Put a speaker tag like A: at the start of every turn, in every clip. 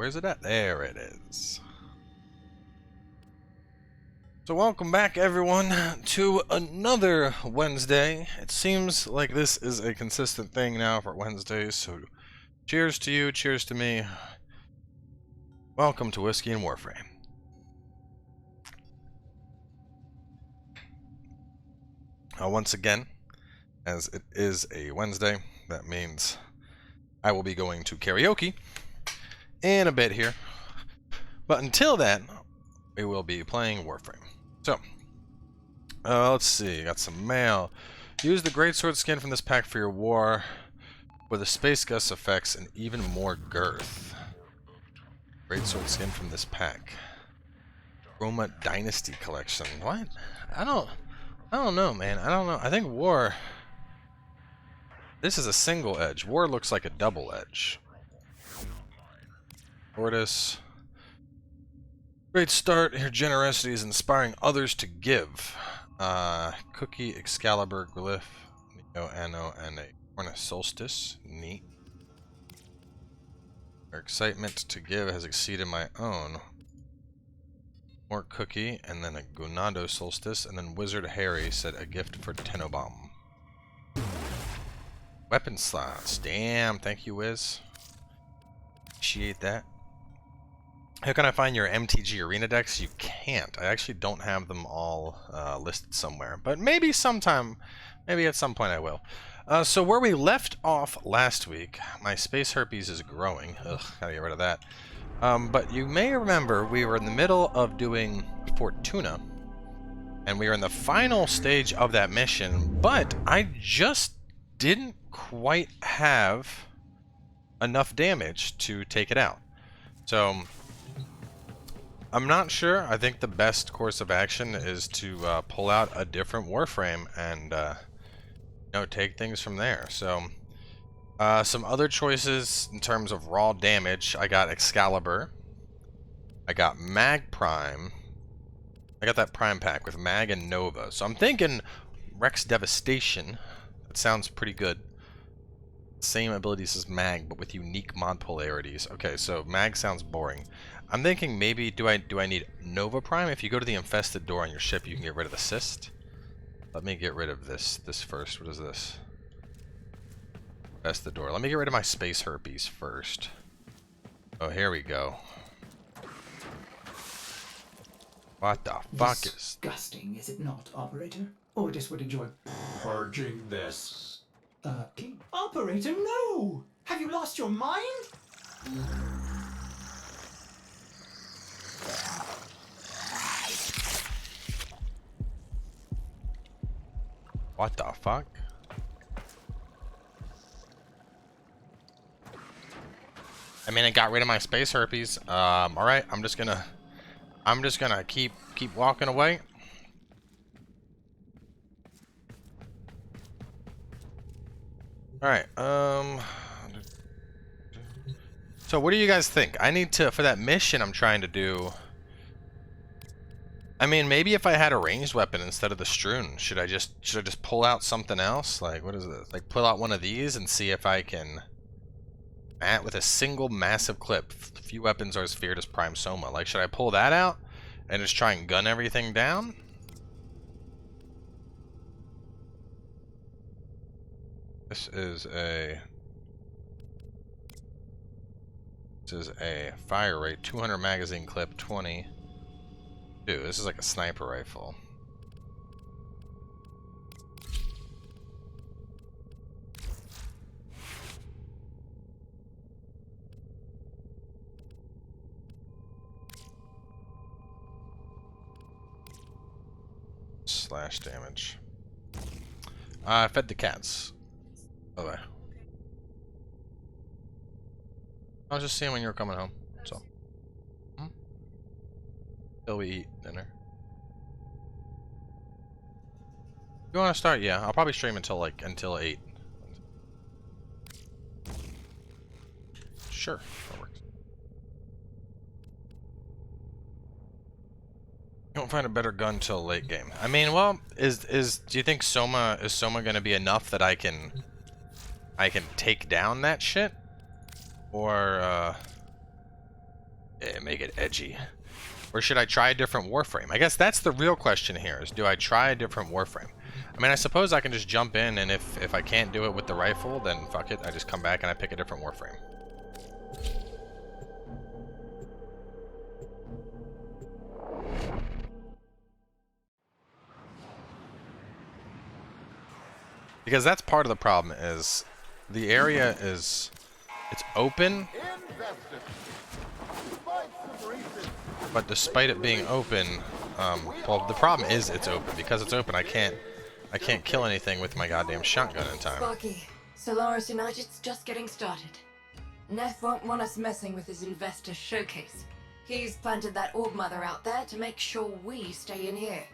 A: Where's it at? There it is. So welcome back, everyone, to another Wednesday. It seems like this is a consistent thing now for Wednesdays, so cheers to you, cheers to me. Welcome to Whiskey and Warframe. Once again, as it is a Wednesday, that means I will be going to karaoke in a bit here. But until then, we will be playing Warframe. So, let's see, got some mail. Use the greatsword skin from this pack for your war, with the space gust effects and even more girth. Greatsword skin from this pack. Roma Dynasty collection. What? I don't know, man. I don't know. I think war. This is a single edge. War looks like a double edge. Lotus. Great start. Your generosity is inspiring others to give. Cookie, Excalibur, Glyph, Neo, Anno, and a Corner Solstice. Neat. Your excitement to give has exceeded my own. More Cookie, and then a Gonado Solstice, and then Wizard Harry said a gift for Tenno Bomb. Weapon slots. Damn, thank you, Wiz. Appreciate that. How can I find your MTG Arena decks? You can't. I actually don't have them all listed somewhere. But maybe sometime, maybe at some point I will. So where we left off last week, my space herpes is growing. Ugh, gotta get rid of that. But you may remember we were in the middle of doing Fortuna. And we were in the final stage of that mission. But I just didn't quite have enough damage to take it out. So I'm not sure. I think the best course of action is to pull out a different Warframe and take things from there. So some other choices in terms of raw damage. I got Excalibur. I got Mag Prime. I got that Prime pack with Mag and Nova. So I'm thinking Rex Devastation. That sounds pretty good. Same abilities as Mag, but with unique mod polarities. Okay, so Mag sounds boring. I'm thinking maybe do I need Nova Prime? If you go to the Infested door on your ship, you can get rid of Assist. Let me get rid of this first. What is this? Infested door. Let me get rid of my space herpes first. Oh, here we go. What the fuck is...
B: Disgusting, is it not, Operator? Ordis would enjoy
C: purging this.
B: Operator, no! Have you lost your mind?
A: What the fuck? I mean, I got rid of my space herpes. Alright, I'm just gonna keep walking away. Alright, so what do you guys think? I need to, for that mission I'm trying to do, I mean, maybe if I had a ranged weapon instead of the strewn, should I just pull out something else? Like, what is this? Like, pull out one of these and see if I can, with a single massive clip, few weapons are as feared as Prime Soma. Like, should I pull that out and just try and gun everything down? This is a fire rate, 200 magazine clip, 20. Dude, this is like a sniper rifle. Slash damage. I fed the cats. Okay. I was just seeing when you were coming home, so. Till we eat dinner. You want to start? Yeah, I'll probably stream until 8. Sure, that works. You won't find a better gun till late game. I mean, well, do you think is Soma gonna be enough that I can take down that shit? Or Yeah, make it edgy. Or should I try a different Warframe? I guess that's the real question here, is do I try a different Warframe? I mean, I suppose I can just jump in, and if I can't do it with the rifle, then fuck it. I just come back and I pick a different Warframe. Because that's part of the problem, is the area is, it's open, but despite it being open, well, the problem is it's open. Because it's open, I can't kill anything with my goddamn shotgun in time.
D: Sparky, Solaris United's just getting started. Neff won't want us messing with his investor showcase. He's planted that orb mother out there to make sure we stay in here.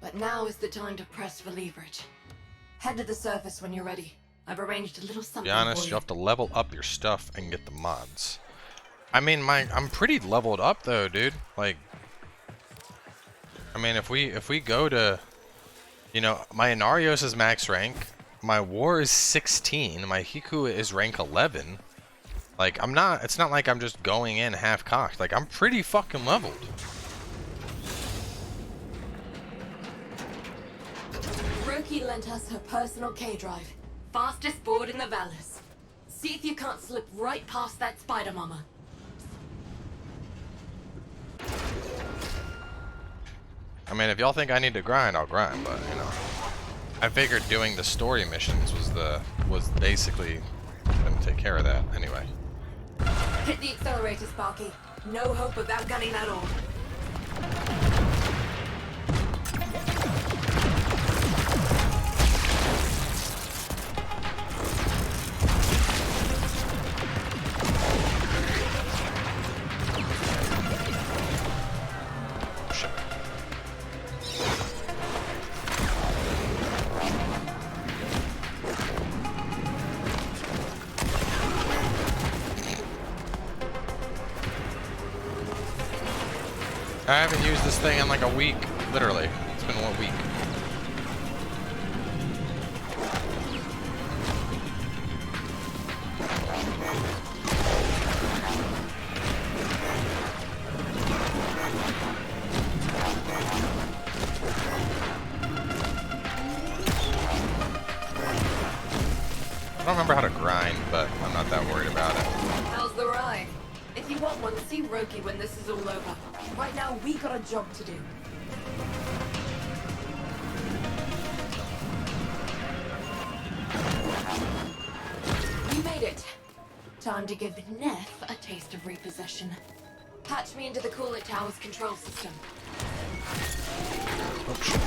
D: But now is the time to press for leverage. Head to the surface when you're ready. I've arranged a little something.
A: To be honest,
D: for
A: you have to level up your stuff and get the mods. I mean, I'm pretty leveled up though, dude. Like, I mean, if we go to, you know, my Inarios is max rank, my War is 16, my Hiku is rank 11. Like, it's not like I'm just going in half-cocked. Like, I'm pretty fucking leveled.
D: Roki lent us her personal K-drive. Fastest board in the Vallis. See if you can't slip right past that spider mama.
A: I mean, if y'all think I need to grind, I'll grind, but, you know. I figured doing the story missions was basically gonna take care of that anyway.
D: Hit the accelerator, Sparky. No hope of outgunning that orb.
A: I haven't used this thing in like a week, literally. It's been 1 week. I don't remember how to grind, but I'm not that worried about it.
D: How's the ride? If you want one, see Roki when this is all over. Right now, we got a job to do. We made it. Time to give Neff a taste of repossession. Patch me into the coolant tower's control system.
A: Oh, shit.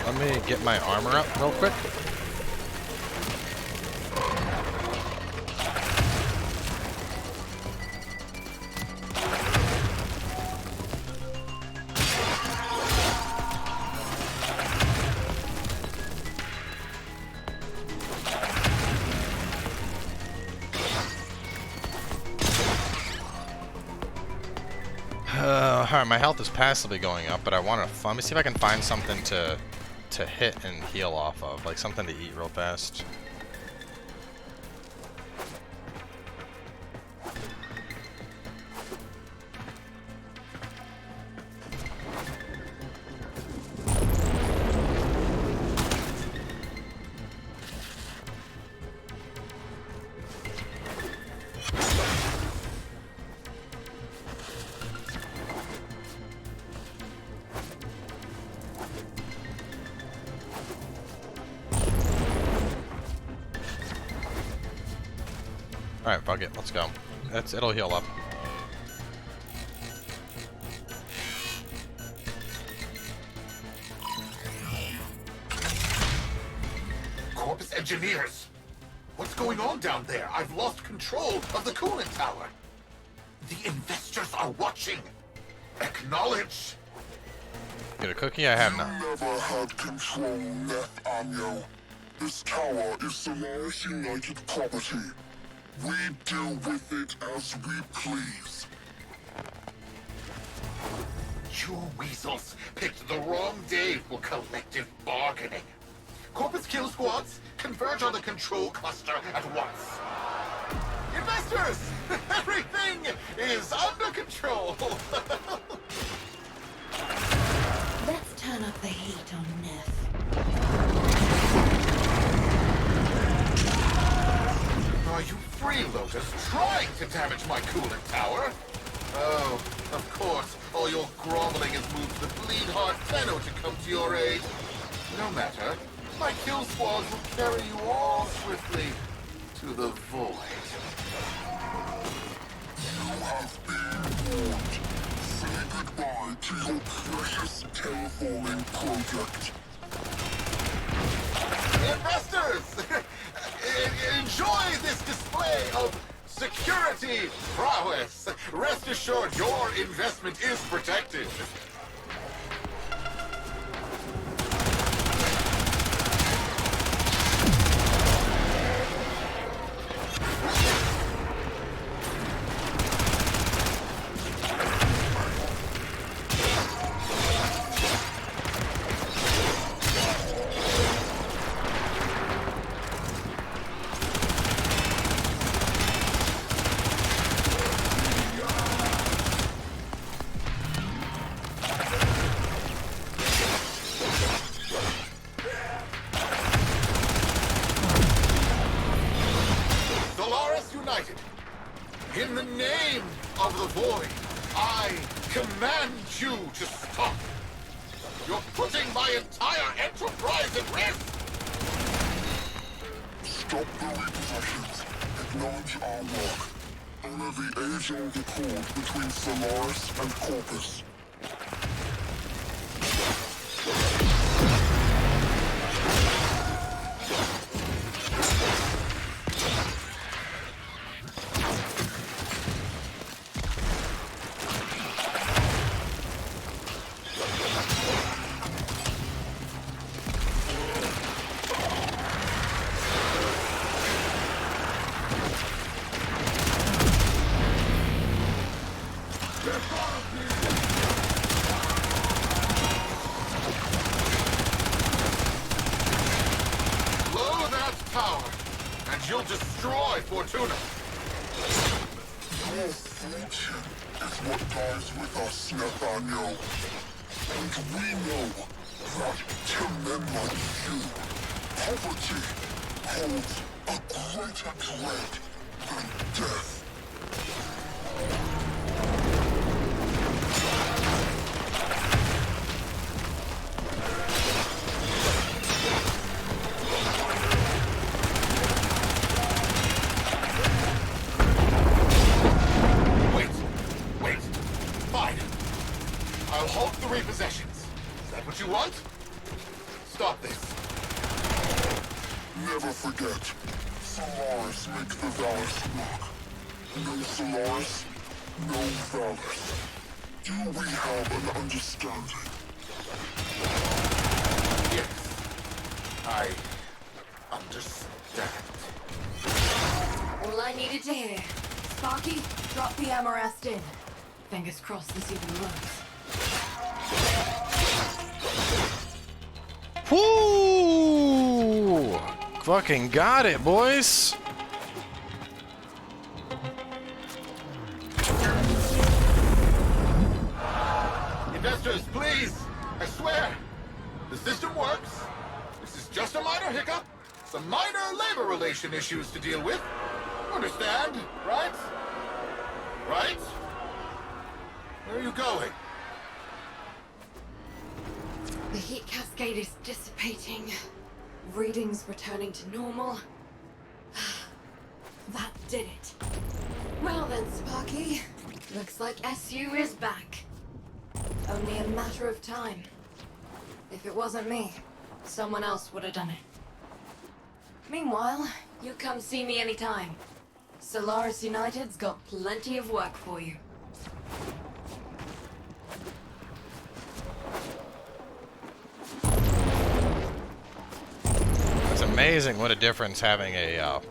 A: Let me get my armor up real quick. Alright, my health is passively going up, but I want to. Let me see if I can find something to hit and heal off of, like something to eat real fast. Alright, fuck it, let's go. It'll heal up.
C: Corpus engineers! What's going on down there? I've lost control of the coolant tower. The investors are watching. Acknowledge.
A: Get a cookie? I have none.
E: Never had control, Neff Amyo. This tower is Solaris United property. We deal with it as we please.
C: You weasels picked the wrong day for collective bargaining. Corpus kill squads, converge on the control cluster at once. Investors! Everything is under control!
D: Let's turn up the heat on Neff.
C: Are you free, Lotus, trying to damage my coolant tower? Oh, of course, all your groveling has moved the bleed-heart Tenno to come to your aid. No matter, my kill squads will carry you all swiftly to the void.
E: You have been warned. Say goodbye to your precious terraforming project.
C: Investors! Enjoy this display of security prowess. Rest assured your investment is protected. In the name of the void, I command you to stop. You're putting my entire enterprise at risk.
E: Stop the repossessions. Acknowledge our work. Honor the age-old accord between Solaris and Corpus.
C: You'll destroy Fortuna.
E: Your fortune is what dies with us, Nathaniel. And we know that to men like you, poverty holds a greater dread than death.
C: Repossessions. Is that what you want? Stop this.
E: Never forget, Solaris make the Valors work. No Solaris, no Valors. Do we have an understanding?
C: Yes, I understand.
D: All I needed to hear. Sparky, drop the Amarest in. Fingers crossed this even works.
A: Woo! Fucking got it, boys!
C: Investors, please! I swear! The system works. This is just a minor hiccup. Some minor labor relation issues to deal with. Understand, right? Right? Where are you going?
D: The heat cascade is dissipating. Readings returning to normal. That did it. Well then, Sparky. Looks like SU is back. Only a matter of time. If it wasn't me, someone else would have done it. Meanwhile, you come see me anytime. Solaris United's got plenty of work for you.
A: It's amazing what a difference having a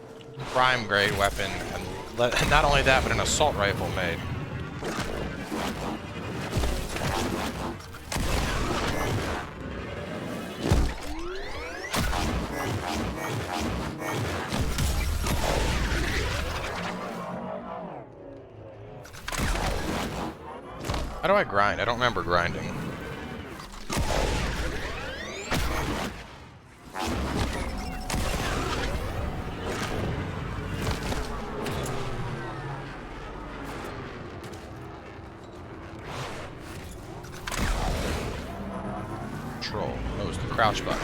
A: prime grade weapon and not only that, but an assault rifle made. do I grind? I don't remember grinding. Control. Oh, it's the crouch button.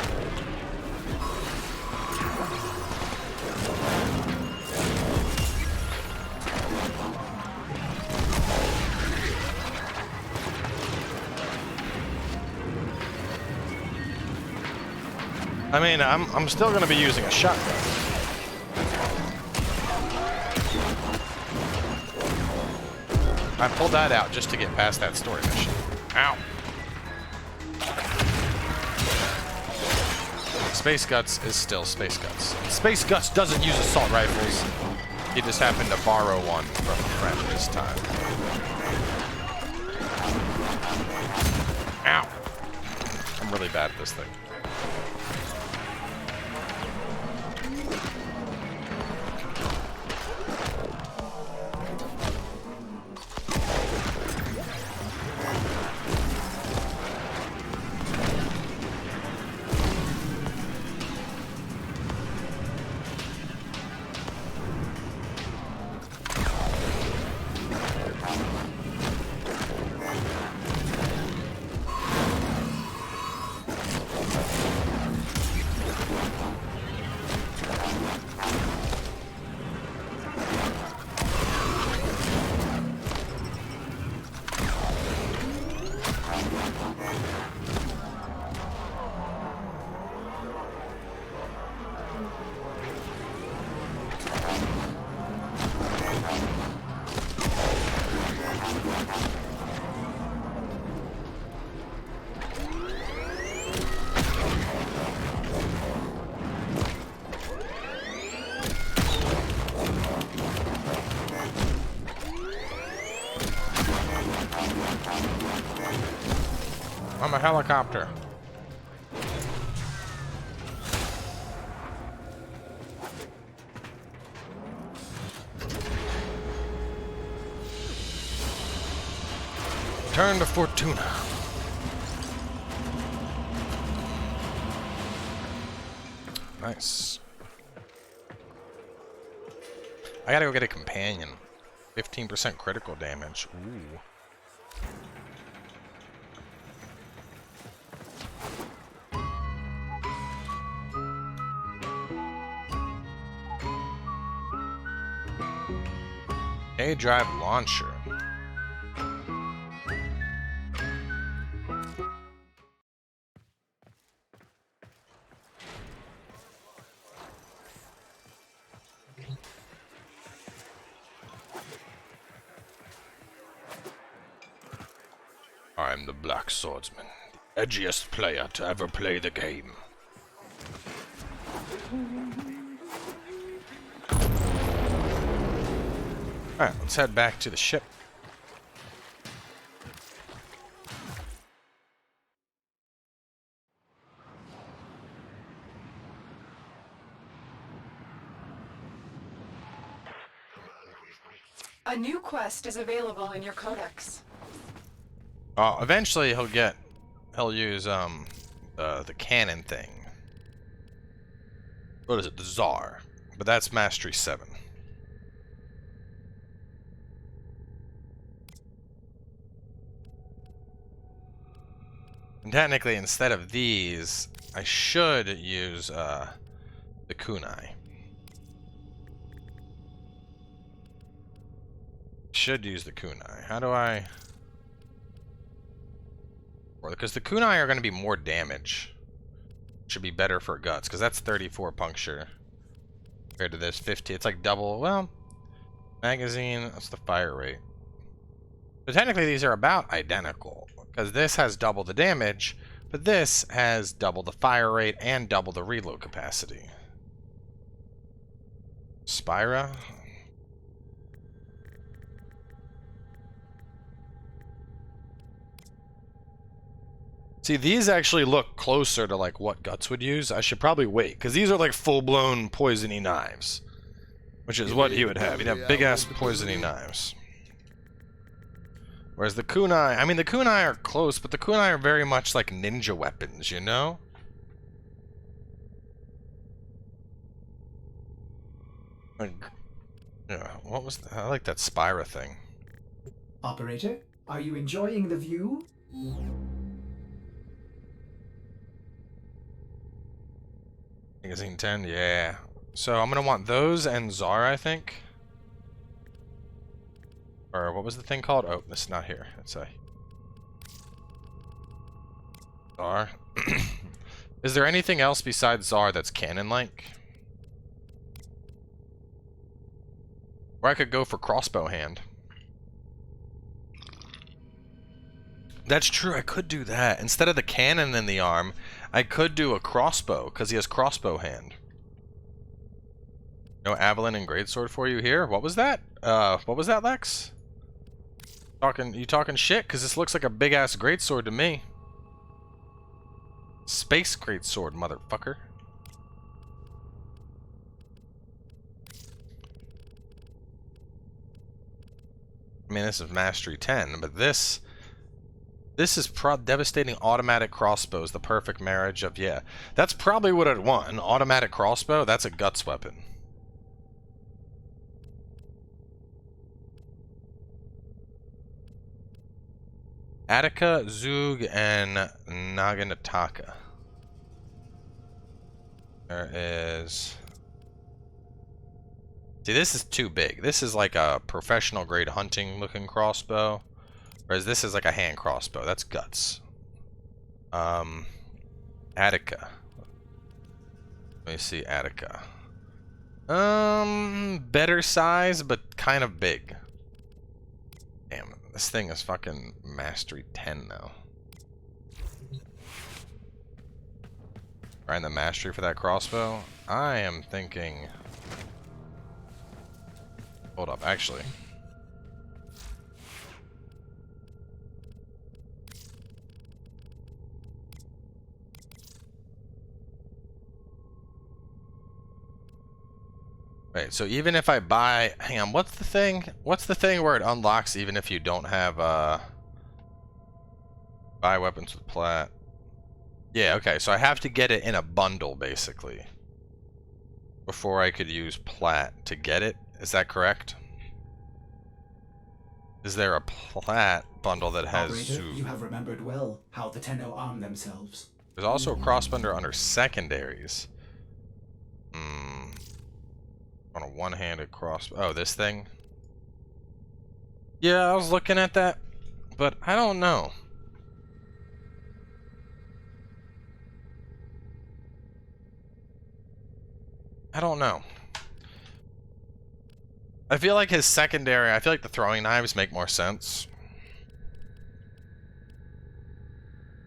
A: I mean, I'm still going to be using a shotgun. I pulled that out just to get past that story mission. Ow. Space Guts is still Space Guts. Space Guts doesn't use assault rifles. He just happened to borrow one from a friend this time. Ow. I'm really bad at this thing. I'm a helicopter. Turn to Fortuna. Nice. I gotta go get a companion. 15% critical damage. Ooh. A-drive launcher. I'm the Black Swordsman, the edgiest player to ever play the game. Alright, let's head back to the ship.
F: A new quest is available in your codex.
A: Eventually he'll use the cannon thing. What is it? The Tsar. But that's Mastery 7. And technically, instead of these, I should use the kunai. Should use the kunai. How do I? Because the kunai are going to be more damage. Should be better for guts, because that's 34 puncture compared to this 50. It's like double. Well, magazine. That's the fire rate. So technically, these are about identical. Because this has double the damage, but this has double the fire rate and double the reload capacity. Spira? See, these actually look closer to like what Guts would use. I should probably wait, because these are like full-blown poisony knives. Which is what he would have. He'd have big-ass poisony knives. Whereas the kunai, I mean, the kunai are close, but the kunai are very much like ninja weapons, you know? Like, yeah, what was that? I like that Spyra thing.
B: Operator, are you enjoying the view?
A: Magazine 10, yeah. So I'm gonna want those and Czar, I think. Or what was the thing called? Oh, this is not here. It's a Czar. Is there anything else besides Czar that's canon-like? Or I could go for crossbow hand. That's true, I could do that. Instead of the cannon in the arm, I could do a crossbow, because he has crossbow hand. No Avalon and Greatsword for you here? What was that? What was that, Lex? You talking shit? Because this looks like a big-ass Greatsword to me. Space Greatsword, motherfucker. I mean, this is Mastery 10, but this is devastating automatic crossbows, the perfect marriage of, yeah. That's probably what I'd want. An automatic crossbow, that's a guts weapon. Attica, Zug, and Naginataka. There is... See, this is too big. This is like a professional grade hunting looking crossbow. Whereas this is like a hand crossbow. That's guts. Attica. Let me see Attica. Better size, but kind of big. Damn, this thing is fucking Mastery 10 now. Right in the Mastery for that crossbow. I am thinking... Hold up, actually. Wait, so even if I buy... Hang on, what's the thing? What's the thing where it unlocks even if you don't have, buy weapons with plat? Yeah, okay, so I have to get it in a bundle, basically. Before I could use plat to get it. Is that correct? Is there a plat bundle that has
B: Operator,
A: Zug?
B: you have remembered well how the Tenno arm themselves.
A: There's also a crossbender under secondaries. On a one-handed cross... Oh, this thing? Yeah, I was looking at that, but I don't know. I don't know. I feel like his secondary... I feel like the throwing knives make more sense.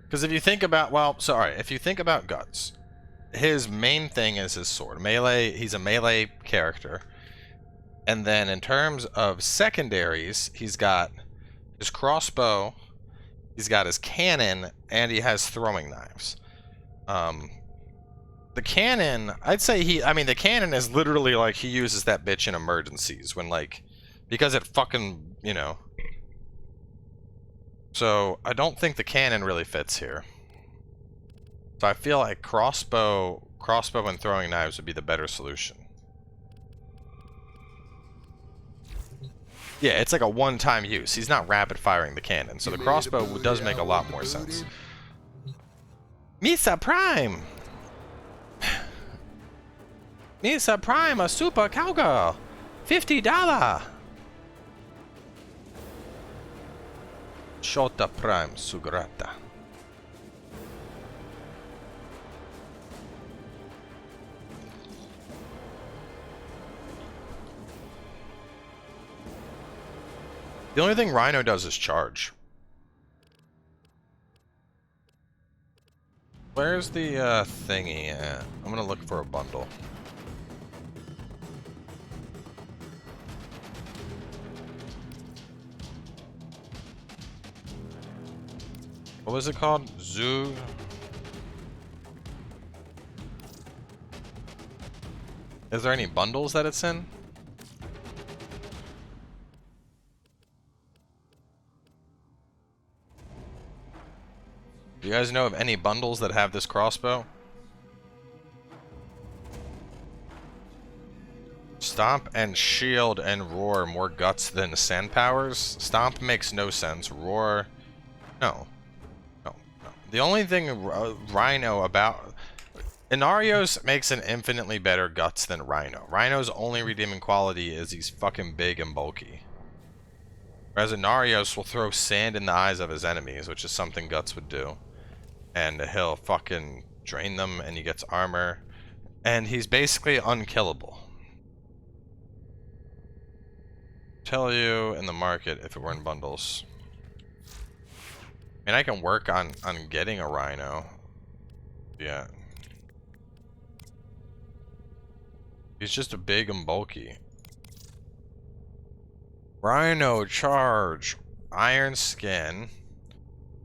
A: Because if you think about... Well, sorry. If you think about Guts... His main thing is his sword. Melee, he's a melee character. And then in terms of secondaries, he's got his crossbow, he's got his cannon, and he has throwing knives. The cannon, I'd say the cannon is literally like he uses that bitch in emergencies when like, because it fucking, you know. So I don't think the cannon really fits here. So I feel like crossbow and throwing knives would be the better solution. Yeah, it's like a one-time use. He's not rapid firing the cannon, so the crossbow does make a lot more sense. Mesa Prime! Mesa Prime, a super cowgirl! $50! Shota Prime Sugrata. The only thing Rhino does is charge. Where's the thingy at? I'm gonna look for a bundle. What was it called? Zoo? Is there any bundles that it's in? Do you guys know of any bundles that have this crossbow? Stomp and shield and roar more guts than sand powers? Stomp makes no sense. Roar, no. No. The only thing Rhino about... Inarios makes an infinitely better guts than Rhino. Rhino's only redeeming quality is he's fucking big and bulky. Whereas Inarios will throw sand in the eyes of his enemies, which is something Guts would do. And he'll fucking drain them, and he gets armor. And he's basically unkillable. Tell you in the market if it were in bundles. I mean, I can work on getting a Rhino. Yeah. He's just a big and bulky. Rhino charge, iron skin,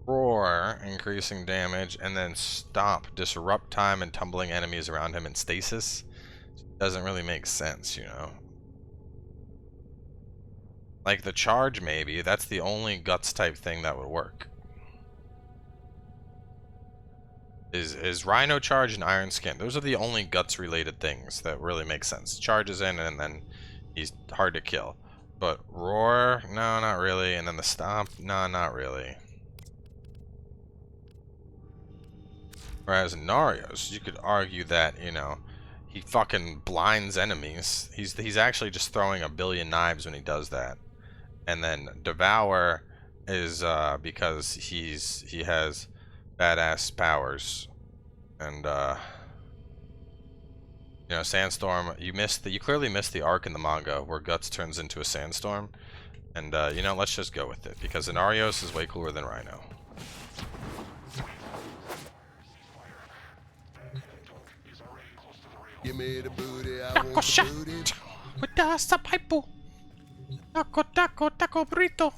A: roar, increasing damage, and then stomp, disrupt time and tumbling enemies around him in stasis. Doesn't really make sense, you know. Like the charge, maybe. That's the only guts type thing that would work. Is Rhino charge and iron skin. Those are the only guts related things that really make sense. Charges in and then he's hard to kill. But roar, no, not really. And then the stomp, no, not really. Whereas Inarios, you could argue that, you know, he fucking blinds enemies. He's actually just throwing a billion knives when he does that. And then Devour is because he has badass powers. And you know, Sandstorm, you clearly missed the arc in the manga where Guts turns into a sandstorm. And you know, let's just go with it because Inarios is way cooler than Rhino.
G: Give me the booty, I want the booty.
A: With the survival. Taco burrito.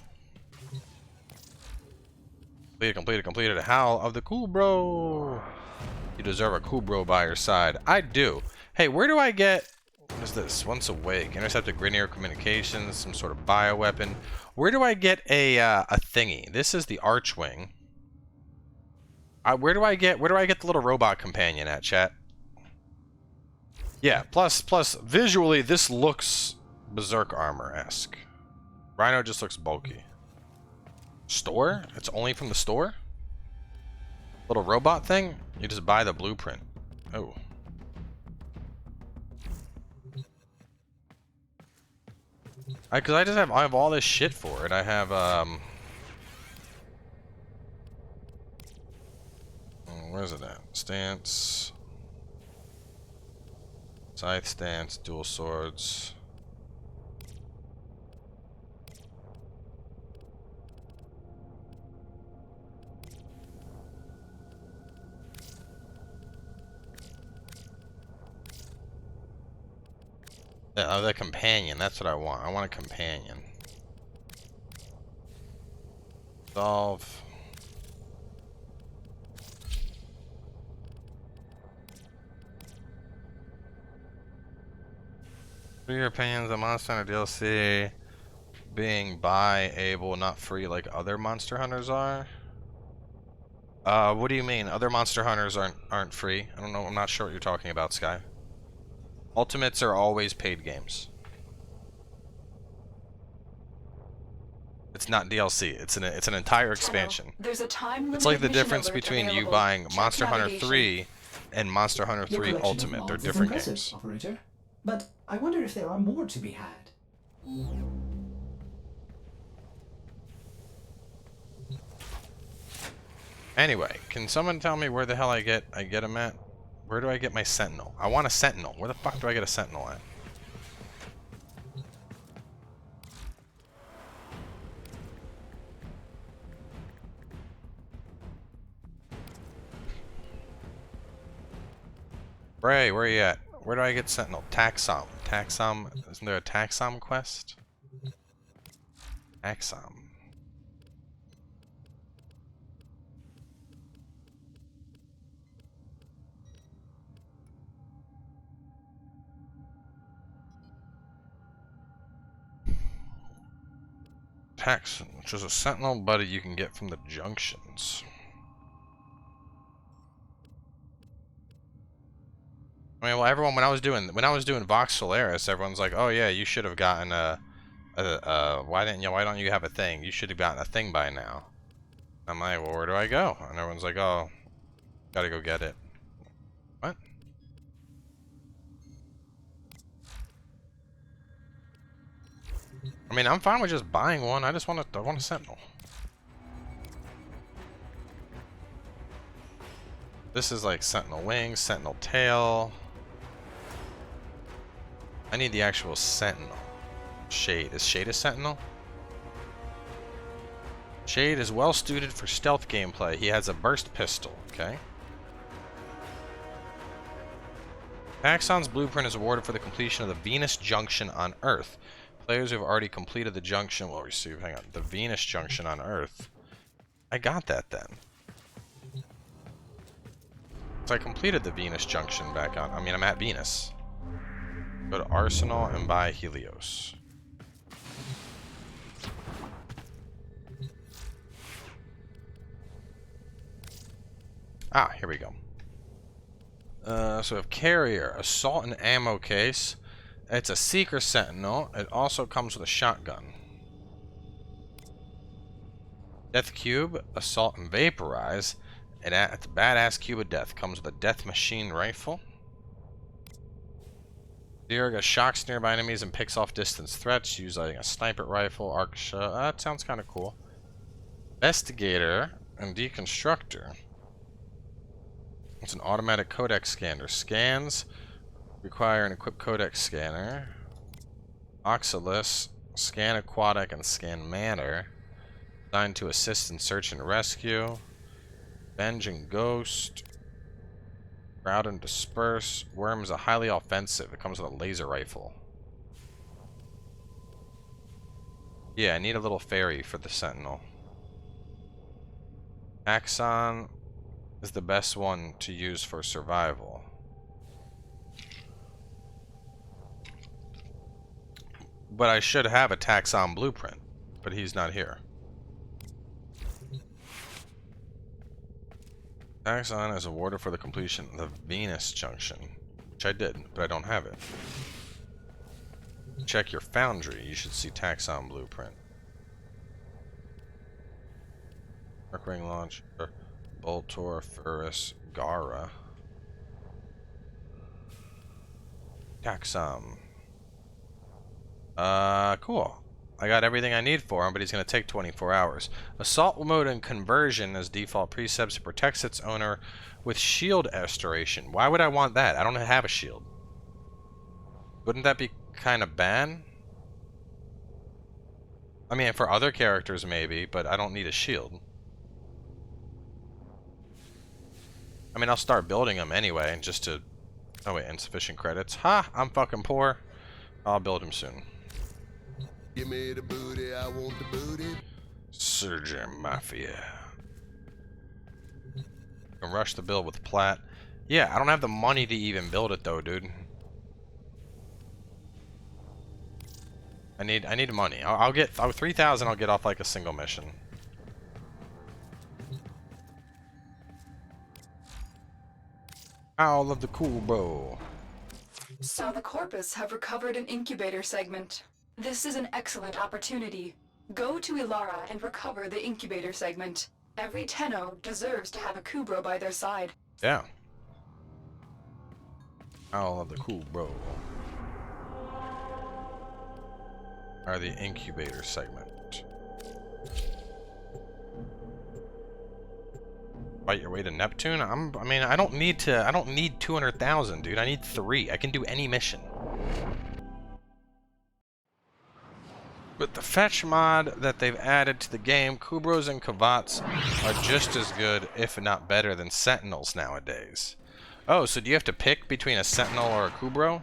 A: Completed. Howl of the cool bro. You deserve a cool bro by your side. I do. Hey, where do I get... What is this? Once awake. Intercepted Grineer communications, some sort of bioweapon. Where do I get a thingy? This is the Archwing. Where do I get the little robot companion at, chat? Yeah, plus visually this looks Berserk armor-esque. Rhino just looks bulky. Store? It's only from the store? Little robot thing? You just buy the blueprint. Oh. Cause I have all this shit for it. I have where's it at? Stance. Scythe stance, dual swords. Yeah, the companion, that's what I want. I want a companion. Solve. What are your opinions on Monster Hunter DLC being buy, able, not free like other Monster Hunters are? What do you mean? Other Monster Hunters aren't free? I don't know, I'm not sure what you're talking about, Sky. Ultimates are always paid games. It's not DLC. It's an entire expansion.
F: There's a time
A: It's like the
F: mission
A: difference
F: alert
A: between you
F: available.
A: buying
F: Check
A: Monster Hunter
F: navigation.
A: 3 and Monster Hunter
B: Your
A: 3
B: collection of
A: Ultimate. They're
B: mods is
A: different
B: impressive,
A: games.
B: Operator. But I wonder if there are more to be had.
A: Anyway, can someone tell me where the hell I get them at? Where do I get my Sentinel? I want a Sentinel. Where the fuck do I get a Sentinel at? Bray, where are you at? Where do I get Sentinel? Taxom. Taxom. Isn't there a Taxom quest? Taxom. Taxon, which is a Sentinel buddy you can get from the junctions. I mean, well, everyone when I was doing Vox Solaris, everyone's like, "Oh yeah, you should have gotten why don't you have a thing? You should have gotten a thing by now." I'm like, "Well, where do I go?" And everyone's like, "Oh, gotta go get it." What? I mean, I'm fine with just buying one. I want a Sentinel. This is like Sentinel wings, Sentinel tail. I need the actual Sentinel. Shade. Is Shade a Sentinel? Shade is well suited for stealth gameplay. He has a burst pistol, okay? Axon's blueprint is awarded for the completion of the Venus Junction on Earth. Players who have already completed the junction will receive, hang on, the Venus Junction on Earth. I got that then. So I completed the Venus Junction back on, I'm at Venus. Go to Arsenal and buy Helios. Ah, here we go. So we have Carrier, Assault and Ammo Case. It's a Seeker Sentinel. It also comes with a shotgun. Death Cube, Assault and Vaporize. It's a badass Cube of Death. Comes with a Death Machine Rifle. Dierga shocks nearby enemies and picks off distance threats using a sniper rifle, arc shot. That sounds kind of cool. Investigator and Deconstructor. It's an automatic codex scanner. Scans require an equipped codex scanner. Oxalis, scan aquatic and scan matter. Designed to assist in search and rescue. Venge and Ghost. Crowd and Disperse. Worms are highly offensive. It comes with a laser rifle. Yeah, I need a little fairy for the Sentinel. Axon is the best one to use for survival. But I should have a Taxon blueprint, but he's not here. Taxon is awarded for the completion of the Venus Junction, which I did, but I don't have it. Check your foundry. You should see Taxon blueprint. Arc-ring launcher, Boltor, Furus, Gara. Taxon. Cool. I got everything I need for him, but he's going to take 24 hours. Assault mode and conversion as default precepts. It protects its owner with shield restoration. Why would I want that? I don't have a shield. Wouldn't that be kind of bad? I mean, for other characters maybe, but I don't need a shield. I mean, I'll start building them anyway, just to... Oh wait, insufficient credits. Ha! I'm fucking poor. I'll build him soon.
G: Give me the booty, I want the booty.
A: Surgeon Mafia. Can rush the build with plat. Yeah, I don't have the money to even build it though, dude. I need money. I'll get 3,000. I'll get off like a single mission. All of the cool bro.
F: So the Corpus have recovered an incubator segment. This is an excellent opportunity. Go to Ilara and recover the incubator segment. Every Tenno deserves to have a Kubro by their side.
A: Yeah. All of the cool bro. Are the incubator segment. Fight your way to Neptune? I mean, I don't need 200,000, dude. I need 3. I can do any mission. With the fetch mod that they've added to the game, Kubros and Kavats are just as good, if not better, than Sentinels nowadays. Oh, so do you have to pick between a Sentinel or a Kubro?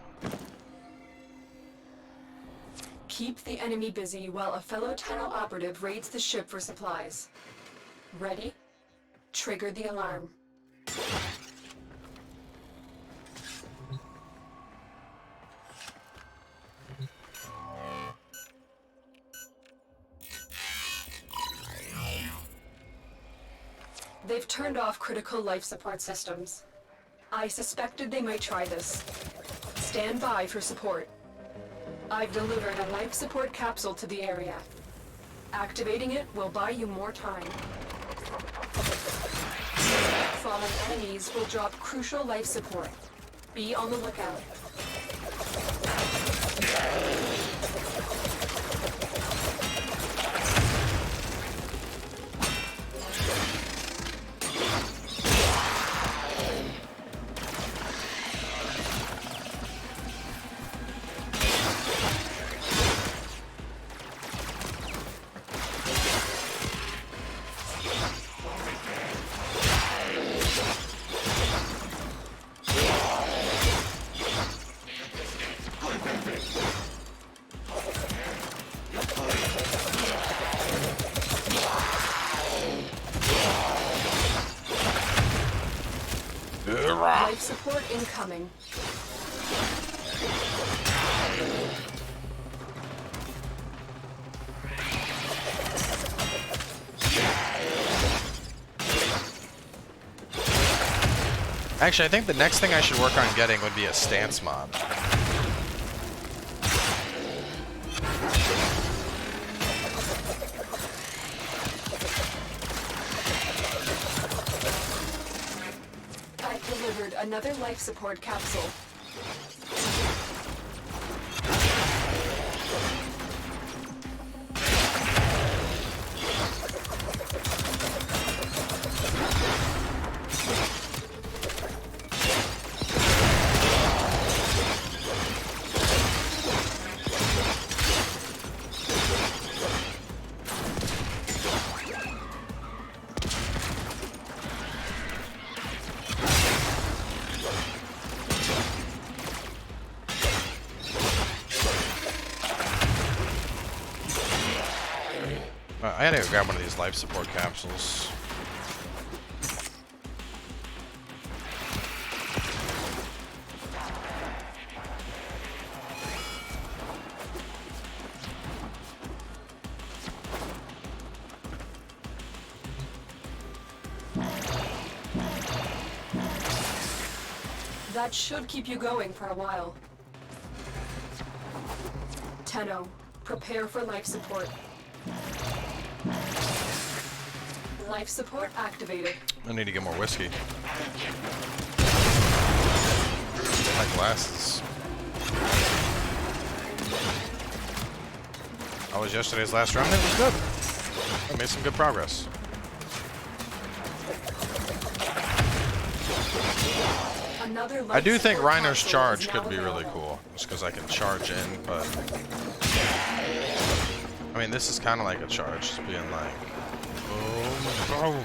F: Keep the enemy busy while a fellow Tenno operative raids the ship for supplies. Ready? Trigger the alarm. They've turned off critical life support systems. I suspected they might try this. Stand by for support. I've delivered a life support capsule to the area. Activating it will buy you more time. Fallen enemies will drop crucial life support. Be on the lookout. Life support incoming.
A: Actually, I think the next thing I should work on getting would be a stance mod.
F: I've delivered another life support capsule.
A: I gotta go grab one of these life support capsules.
F: That should keep you going for a while. Tenno, prepare for life support. Life support activated.
A: I need to get more whiskey. My glasses. How was yesterday's last round? It was good. I made some good progress.
F: Another
A: I do
F: life
A: think
F: support
A: Rhino's
F: capsule
A: charge
F: is
A: could
F: now
A: be really
F: available.
A: cool. Just because I can charge in, but... I mean, this is kind of like a charge. Just being like... Boom, boom.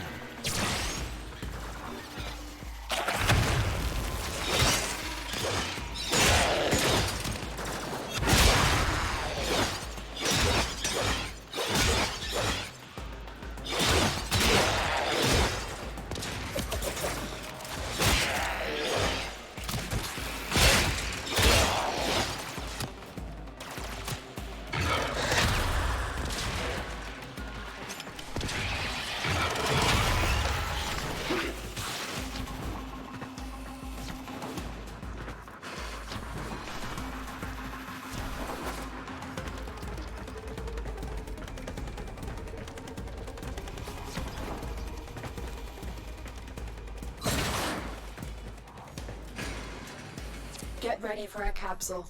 F: Get ready for a capsule.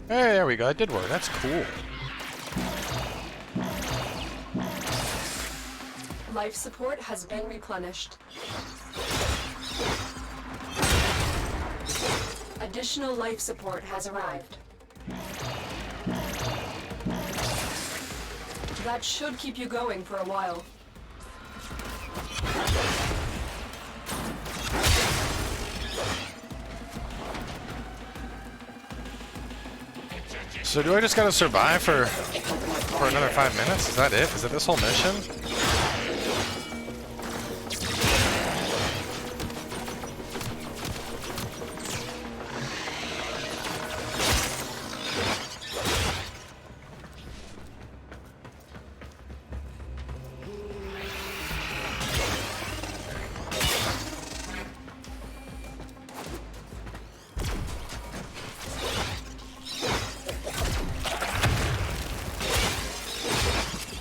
A: Hey, there we go. It did work. That's cool.
F: Life support has been replenished. Additional life support has arrived. That should keep you going for a while.
A: So do I just gotta survive for another 5 minutes? Is that it? Is it this whole mission?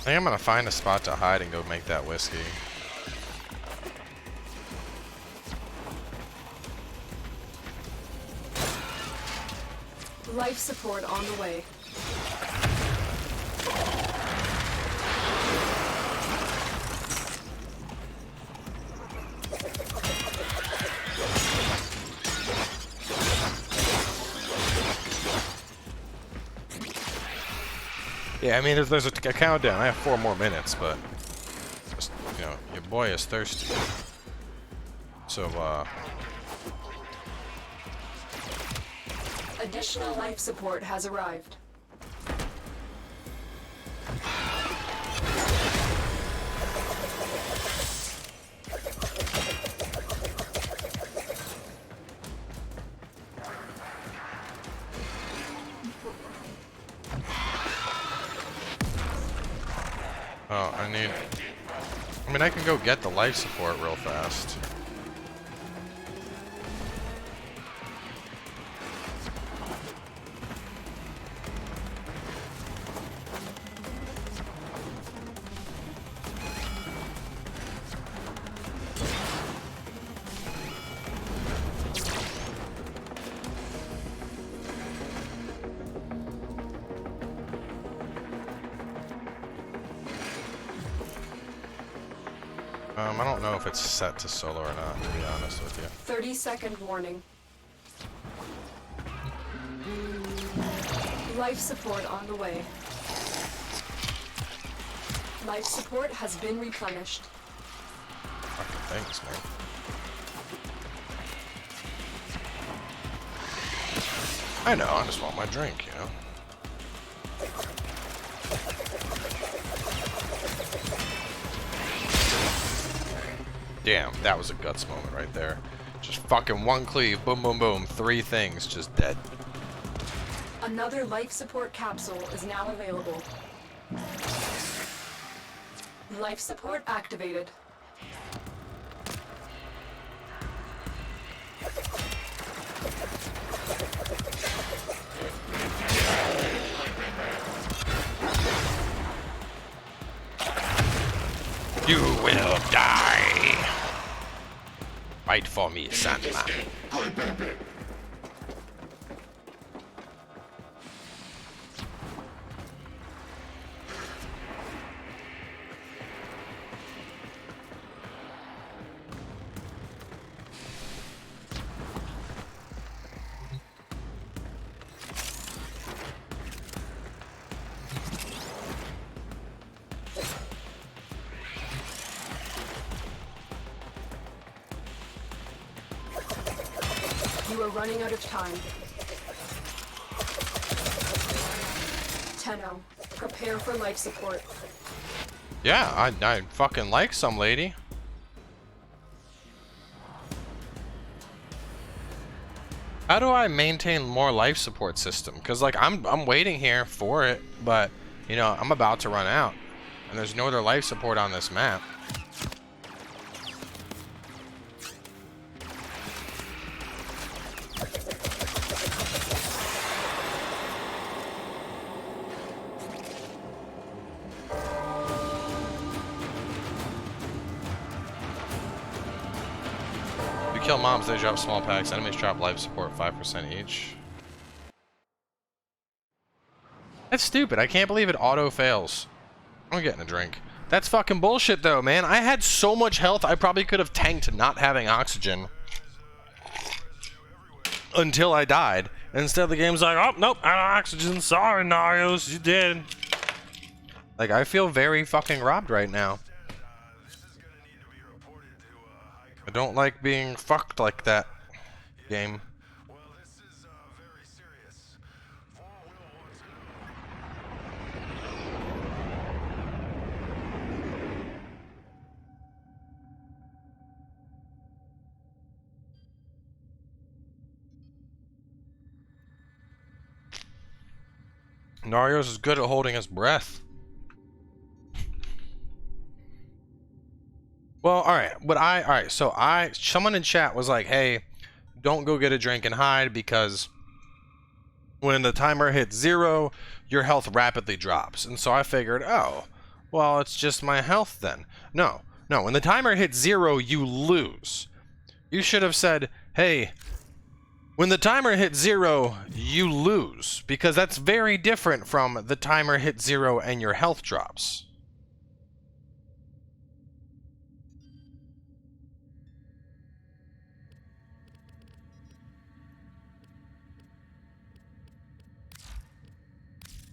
A: I think I'm gonna find a spot to hide and go make that whiskey.
F: Life support on the way.
A: Yeah, I mean, there's a countdown. I have 4 more minutes, but just, you know, your boy is thirsty. So,
F: Additional life support has arrived.
A: oh, I mean, I can go get the life support real fast. I don't know if it's set to solo or not, to be honest with you.
F: 30-second warning. Life support on the way. Life support has been replenished.
A: Fucking thanks, man. I know, I just want my drink, you know? Damn, that was a guts moment right there. Just fucking one cleave, boom, boom, boom, 3 things, just dead.
F: Another life support capsule is now available. Life support activated.
A: You will die. Fight for me, Sandman.
F: You are running out of time. Tenno, prepare for life support.
A: Yeah, I fucking like some lady. How do I maintain more life support system? Cause like I'm waiting here for it, but you know I'm about to run out, and there's no other life support on this map. Kill mobs, they drop small packs. Enemies drop life support 5% each. That's stupid. I can't believe it auto fails. I'm getting a drink. That's fucking bullshit though, man. I had so much health, I probably could have tanked not having oxygen until I died. Instead the game's like, oh, nope, out of oxygen. Sorry, Narios, you did. Like, I feel very fucking robbed right now. I don't like being fucked like that, game. Narios is good at holding his breath. Well, alright, so someone in chat was like, hey, don't go get a drink and hide because when the timer hits 0, your health rapidly drops. And so I figured, oh, well, it's just my health then. No, no, when the timer hits 0, you lose. You should have said, hey, when the timer hits 0, you lose, because that's very different from the timer hits 0 and your health drops.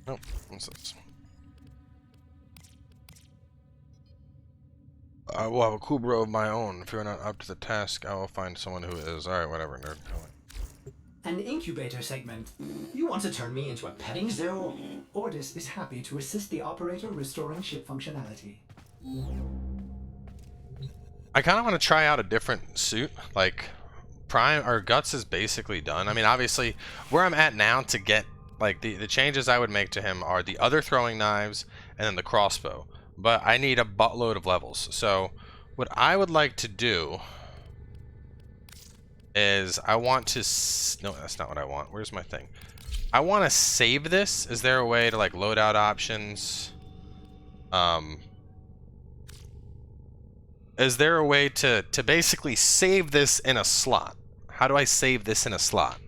A: Oh, what's this? I will have a cool bro of my own. If you're not up to the task, I will find someone who is. Alright, whatever, nerd.
B: An incubator segment. You want to turn me into a petting zoo? Ordis is happy to assist the operator restoring ship functionality.
A: I kind of want to try out a different suit. Like, Prime or Guts is basically done. I mean, obviously, where I'm at now to get, like, the changes I would make to him are the other throwing knives and then the crossbow. But I need a buttload of levels. So, what I would like to do is I want to... No, that's not what I want. Where's my thing? I want to save this. Is there a way to, like, loadout options? Is there a way to basically save this in a slot? How do I save this in a slot?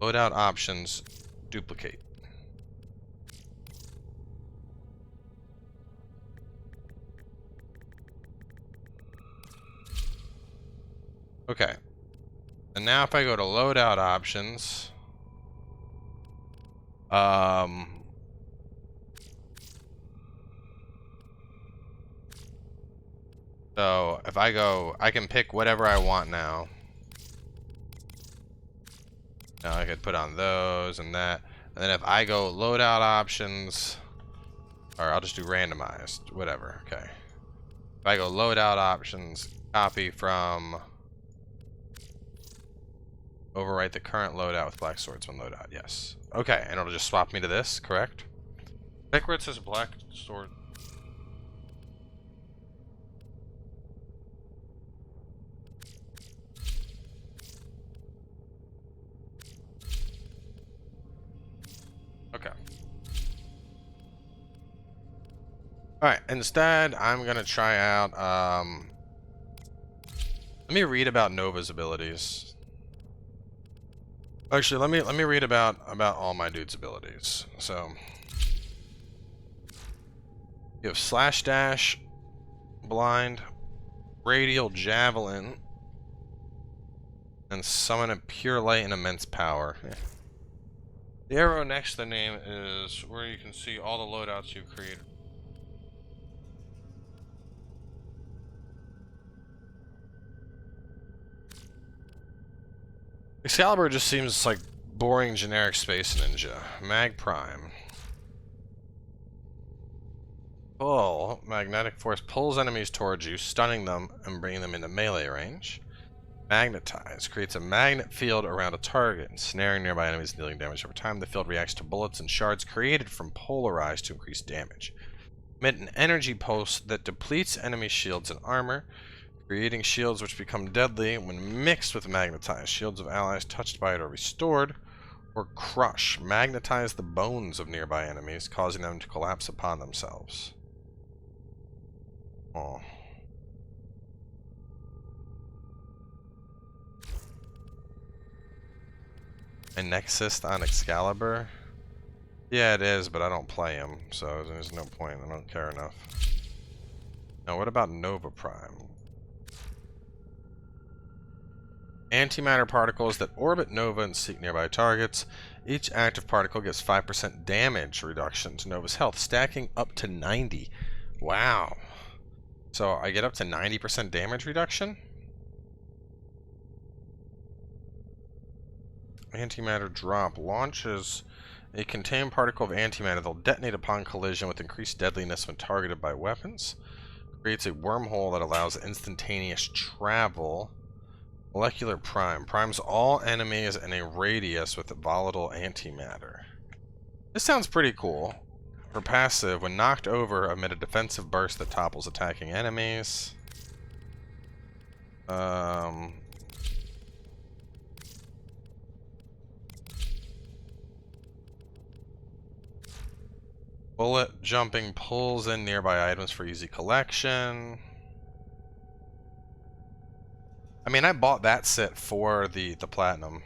A: Loadout options, duplicate. Okay. And now if I go to loadout options, so if I go, I can pick whatever I want now. Now I could put on those and that. And then if I go loadout options, or I'll just do randomized, whatever, okay. If I go loadout options, copy from, overwrite the current loadout with black swordsman loadout, yes. Okay, and it'll just swap me to this, correct? Pick where it says black sword. Okay. Alright, instead, I'm gonna try out, let me read about Nova's abilities. Actually, let me read about all my dude's abilities. So, you have Slash Dash, Blind, Radial Javelin, and Summon a Pure Light and Immense Power. Yeah. The arrow next to the name is where you can see all the loadouts you've created. Excalibur just seems like boring generic space ninja. Mag Prime. Pull. Magnetic force pulls enemies towards you, stunning them and bringing them into melee range. Magnetize. Creates a magnet field around a target, ensnaring nearby enemies and dealing damage over time. The field reacts to bullets and shards created from Polarize to increase damage. Emit an energy pulse that depletes enemy shields and armor, creating shields which become deadly when mixed with Magnetize. Shields of allies touched by it are restored. Or Crush. Magnetize the bones of nearby enemies, causing them to collapse upon themselves. Oh. A Nexus on Excalibur? Yeah, it is, but I don't play him, so there's no point. I don't care enough. Now, what about Nova Prime? Antimatter particles that orbit Nova and seek nearby targets. Each active particle gives 5% damage reduction to Nova's health, stacking up to 90. Wow. So I get up to 90% damage reduction? Antimatter drop launches a contained particle of antimatter that will detonate upon collision with increased deadliness when targeted by weapons. Creates a wormhole that allows instantaneous travel. Molecular Prime. Primes all enemies in a radius with volatile antimatter. This sounds pretty cool. For passive, when knocked over, emit a defensive burst that topples attacking enemies. Bullet jumping pulls in nearby items for easy collection. I mean, I bought that set for the platinum.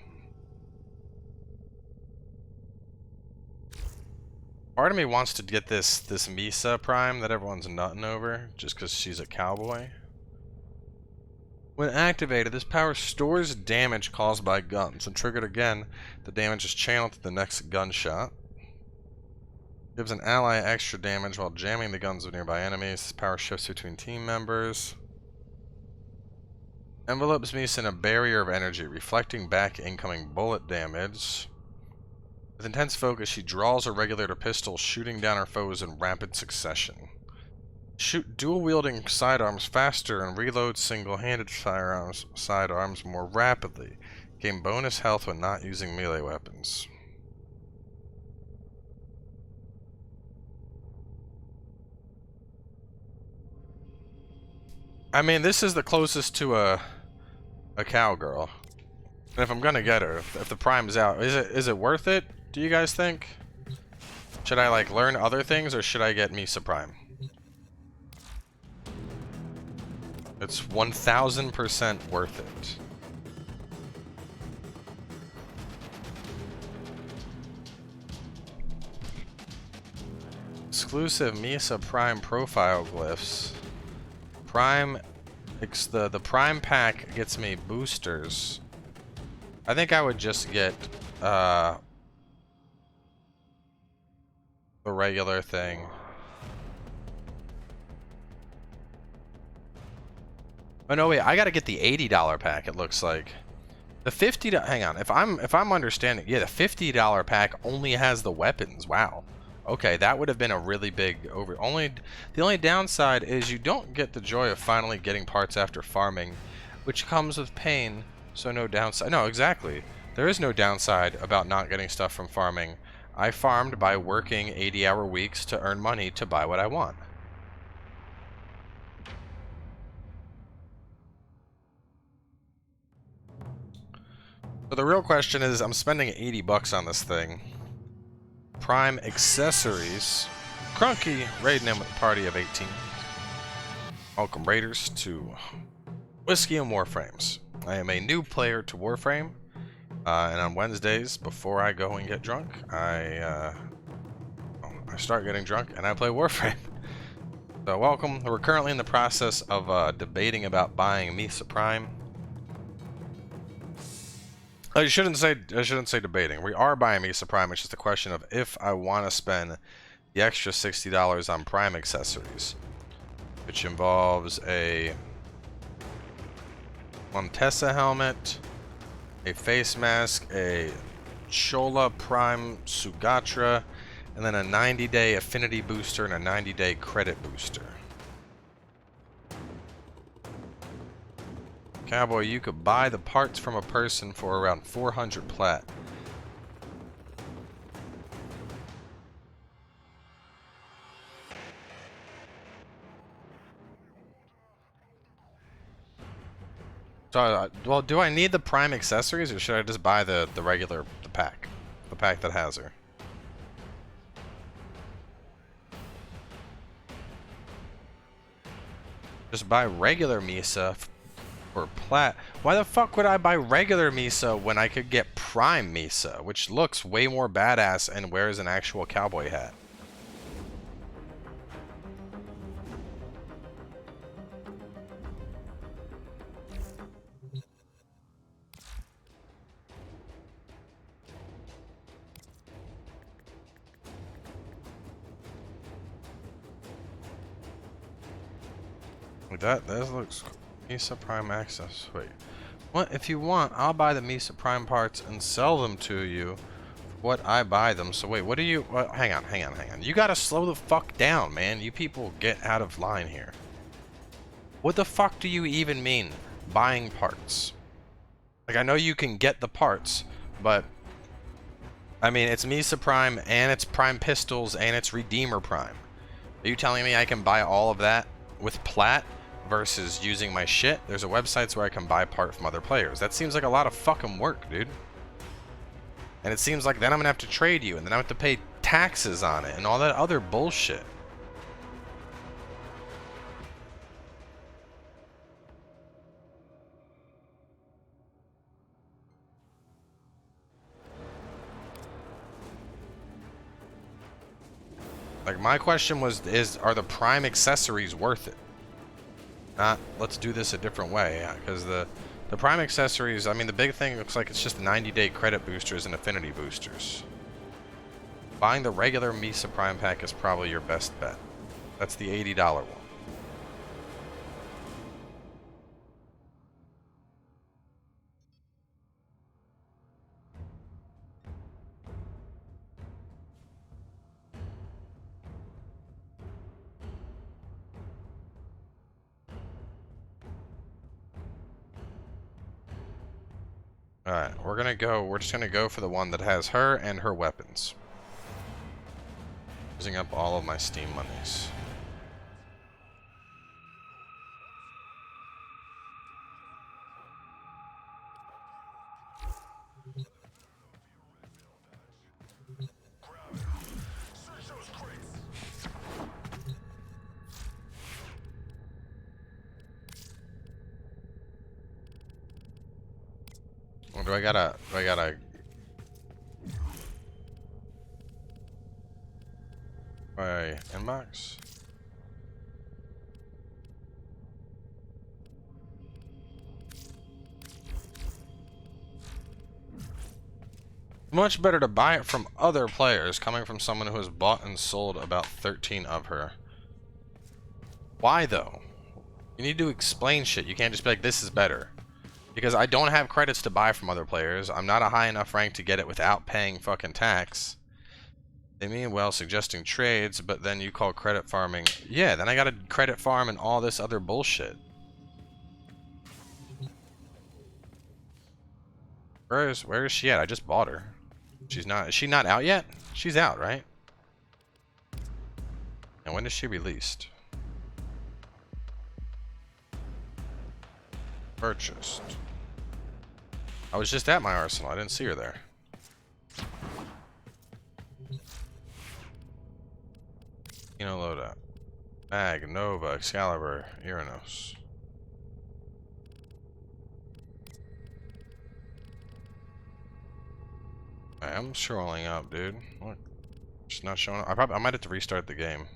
A: Part of me wants to get this Mesa Prime that everyone's nutting over, just because she's a cowboy. When activated, this power stores damage caused by guns, and triggered again, the damage is channeled to the next gunshot. Gives an ally extra damage while jamming the guns of nearby enemies. This power shifts between team members. Envelopes Mesa in a barrier of energy, reflecting back incoming bullet damage. With intense focus, she draws her regulator pistol, shooting down her foes in rapid succession. Shoot dual-wielding sidearms faster and reload single-handed sidearms more rapidly. Gain bonus health when not using melee weapons. I mean, this is the closest to a cowgirl. And if I'm gonna get her, if the prime's out, is it worth it? Do you guys think? Should I like learn other things, or should I get Mesa Prime? It's 1000% worth it. Exclusive Mesa Prime profile glyphs. The Prime pack gets me boosters. I think I would just get the regular thing. Oh no, wait, I gotta get the $80 pack, it looks like. The $50, hang on, if I'm understanding, yeah, the $50 pack only has the weapons. Wow. Okay, that would have been a really big the only downside is you don't get the joy of finally getting parts after farming, which comes with pain, so no downside. No, exactly. There is no downside about not getting stuff from farming. I farmed by working 80-hour weeks to earn money to buy what I want. So the real question is, I'm spending 80 bucks on this thing. Prime accessories. Crunky raiding in with a party of 18. Welcome raiders to Whiskey and Warframes. I am a new player to Warframe, and on Wednesdays before I go and get drunk, I start getting drunk and I play Warframe. So welcome. We're currently in the process of debating about buying Mesa Prime. I shouldn't say debating. We are buying Mesa Prime. It's just a question of if I want to spend the extra $60 on Prime accessories, which involves a Montesa helmet, a face mask, a Chola Prime Sugatra, and then a 90-day affinity booster and a 90-day credit booster. Cowboy, you could buy the parts from a person for around 400 plat. So, well, do I need the Prime accessories, or should I just buy the pack? The pack that has her. Just buy regular Mesa for plat. Why the fuck would I buy regular Mesa when I could get Prime Mesa, which looks way more badass and wears an actual cowboy hat? That looks cool. Mesa Prime access. Wait. What? If you want, I'll buy the Mesa Prime parts and sell them to you for what I buy them. So wait, what do you... hang on. You gotta slow the fuck down, man. You people get out of line here. What the fuck do you even mean, buying parts? Like, I know you can get the parts, but... I mean, it's Mesa Prime, and it's Prime Pistols, and it's Redeemer Prime. Are you telling me I can buy all of that with plat versus using my shit. There's a websites where I can buy part from other players. That seems like a lot of fucking work, dude. And it seems like then I'm gonna have to trade you, and then I have to pay taxes on it, and all that other bullshit. Like, my question was, are the Prime accessories worth it? Not, let's do this a different way, because the Prime accessories, I mean, the big thing looks like it's just 90-day credit boosters and affinity boosters. Buying the regular Mesa Prime pack is probably your best bet. That's the $80 one. Alright, we're just gonna go for the one that has her and her weapons. Using up all of my Steam monies. Or do I gotta my inbox? Much better to buy it from other players, coming from someone who has bought and sold about 13 of her. Why though? You need to explain shit. You can't just be like, this is better. Because I don't have credits to buy from other players. I'm not a high enough rank to get it without paying fucking tax. They mean well suggesting trades, but then you call credit farming. Yeah, then I gotta credit farm and all this other bullshit. Where is she at? I just bought her. Is she not out yet? She's out, right? And when is she released? Purchased. I was just at my arsenal. I didn't see her there. Loda. Mag, Nova, Excalibur, Inaros. I'm scrolling up, dude. What? Just not showing up. I might have to restart the game.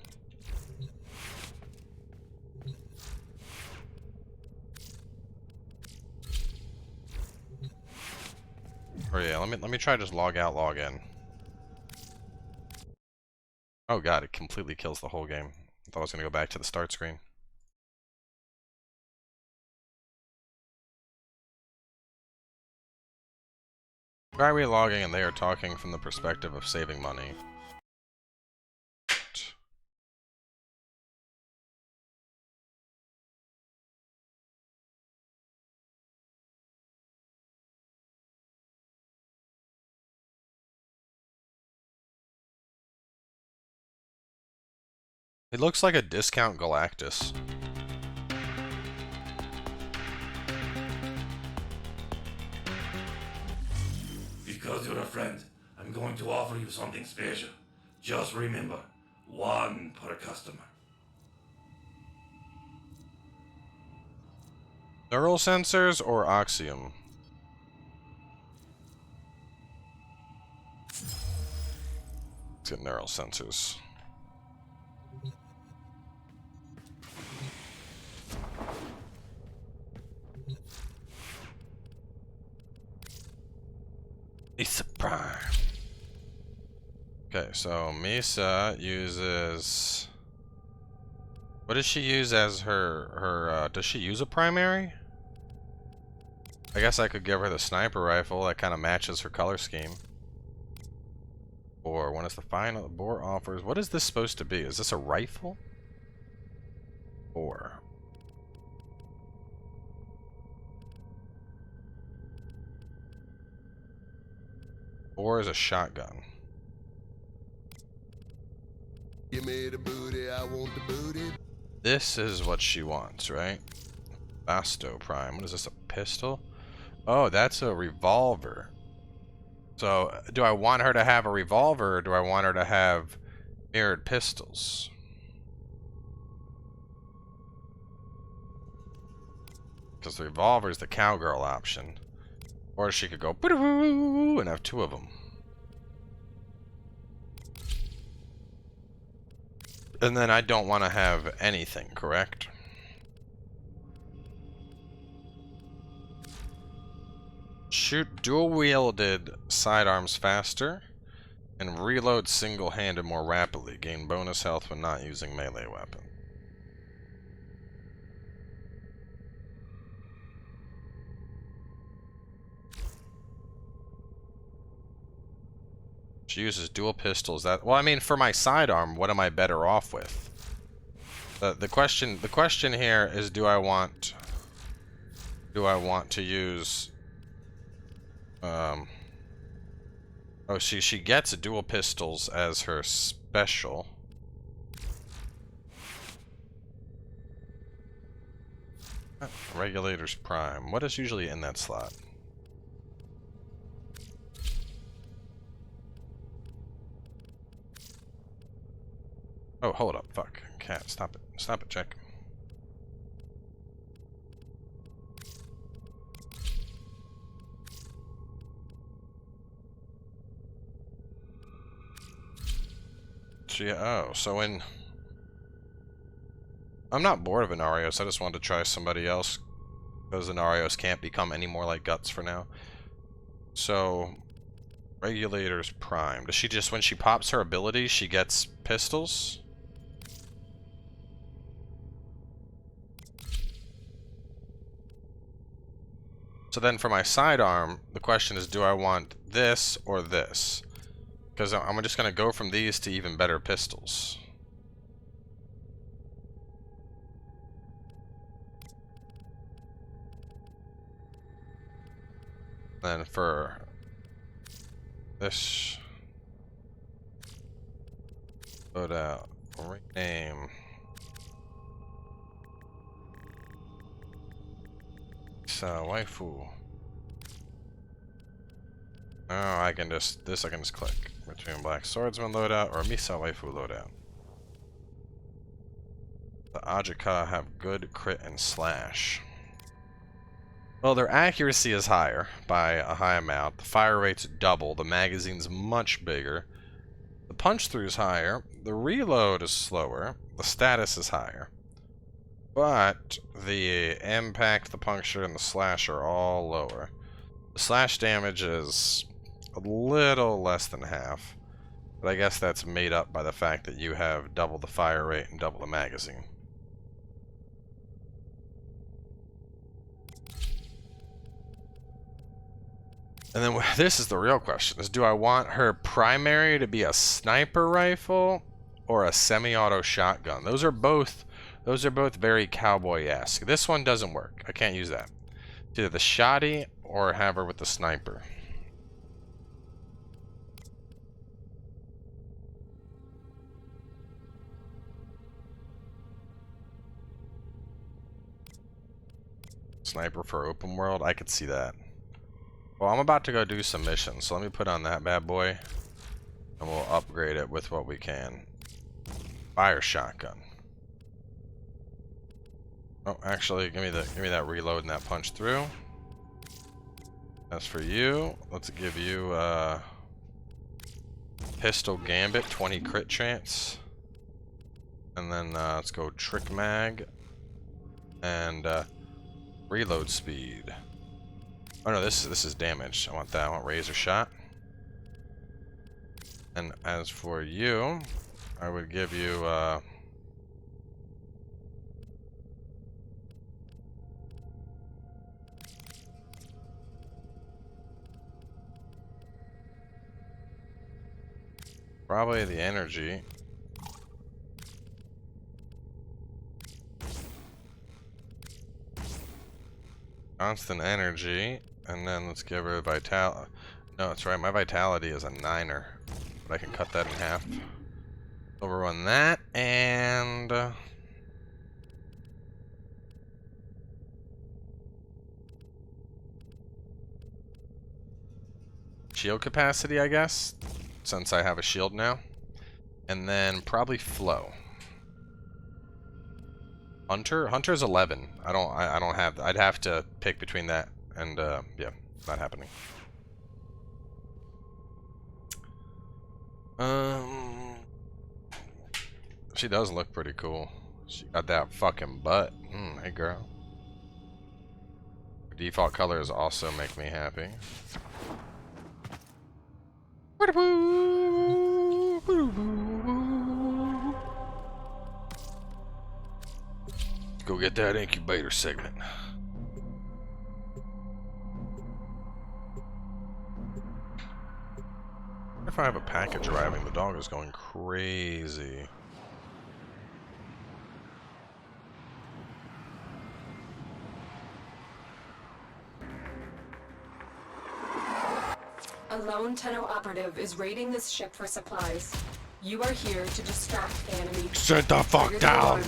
A: Or yeah, let me try just log out, log in. Oh god, it completely kills the whole game. I thought I was gonna go back to the start screen. Try relogging and they are talking from the perspective of saving money. It looks like a discount Galactus.
H: Because you're a friend, I'm going to offer you something special. Just remember, one per customer.
A: Neural sensors or Oxium? Let's get neural sensors. Mesa Prime. Okay, so Mesa uses... What does she use as her does she use a primary? I guess I could give her the sniper rifle that kind of matches her color scheme. Or when is the final bore offers? What is this supposed to be? Is this a rifle? Or... Or is a shotgun.
G: Give me the booty, I want the booty.
A: This is what she wants, right? Basto Prime. What is this, a pistol? Oh, that's a revolver. So, do I want her to have a revolver, or do I want her to have mirrored pistols? Because the revolver is the cowgirl option. Or she could go and have two of them. And then I don't want to have anything, correct? Shoot dual-wielded sidearms faster and reload single-handed more rapidly. Gain bonus health when not using melee weapon. She uses dual pistols. That, well, I mean, for my sidearm, what am I better off with? The question here is, do I want to use oh, she gets dual pistols as her special. Regulators Prime. What is usually in that slot? Oh, hold up. Fuck. Cat, stop it. Stop it, check. Oh, so in... I'm not bored of Inarios, I just wanted to try somebody else. Because Inarios can't become any more like Guts for now. So... Regulators Prime. Does she just, when she pops her ability, she gets pistols? So then for my sidearm, the question is, do I want this or this? Because I'm just going to go from these to even better pistols. Then for this, load out, rename. Waifu. Oh, I can just click between Black Swordsman loadout or Mesa Waifu loadout. The Ajika have good crit and slash. Well, their accuracy is higher by a high amount. The fire rate's double. The magazine's much bigger. The punch through's higher. The reload is slower. The status is higher. But the impact, the puncture, and the slash are all lower. The slash damage is a little less than half. But I guess that's made up by the fact that you have double the fire rate and double the magazine. And then this is the real question, is do I want her primary to be a sniper rifle or a semi-auto shotgun? Those are both very cowboy-esque. This one doesn't work. I can't use that. It's either the shotty or have her with the sniper. Sniper for open world? I could see that. Well, I'm about to go do some missions, so let me put on that bad boy, and we'll upgrade it with what we can. Fire shotgun. Oh, actually, give me that reload and that punch through. As for you, let's give you pistol gambit, 20 crit chance, and then let's go trick mag and reload speed. Oh no, this is damage. I want that. I want razor shot. And as for you, I would give you probably the energy. Constant energy, and then let's give her vitality. No, that's right, my vitality is a 9er, but I can cut that in half. Overrun that, and shield capacity, I guess, since I have a shield now. And then probably flow. Hunter's 11. I don't have. I'd have to pick between that and yeah, not happening. She does look pretty cool. She got that fucking butt. Hey girl. Her default colors also make me happy. Go get that incubator segment. If I have a package arriving, the dog is going crazy.
F: A lone Tenno operative is raiding this ship for supplies. You are here to distract the enemy.
A: Sit the fuck
F: Trigger the
A: down!
F: alarm.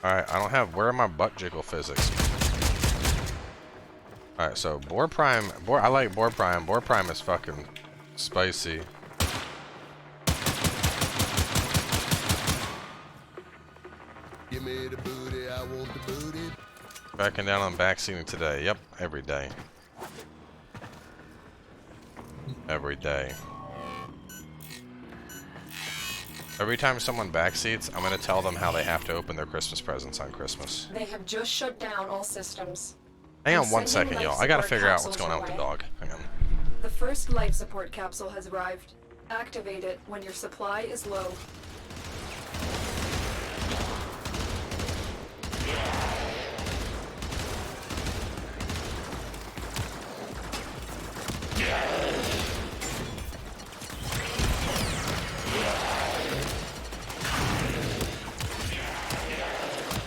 A: Alright, I don't have... Where are my butt jiggle physics? Alright, so Boar Prime... I like Boar Prime. Boar Prime is fucking spicy.
G: Give me the booty, I want the booty.
A: Backing down on backseating today. Yep, every day. Every day. Every time someone backseats, I'm gonna tell them how they have to open their Christmas presents on Christmas.
F: They have just shut down all systems.
A: Hang on
F: I'm
A: one
F: sending
A: second, y'all.
F: life
A: I gotta
F: support
A: figure out what's
F: capsules
A: going on with the
F: away.
A: dog. Hang on.
F: The first life support capsule has arrived. Activate it when your supply is low.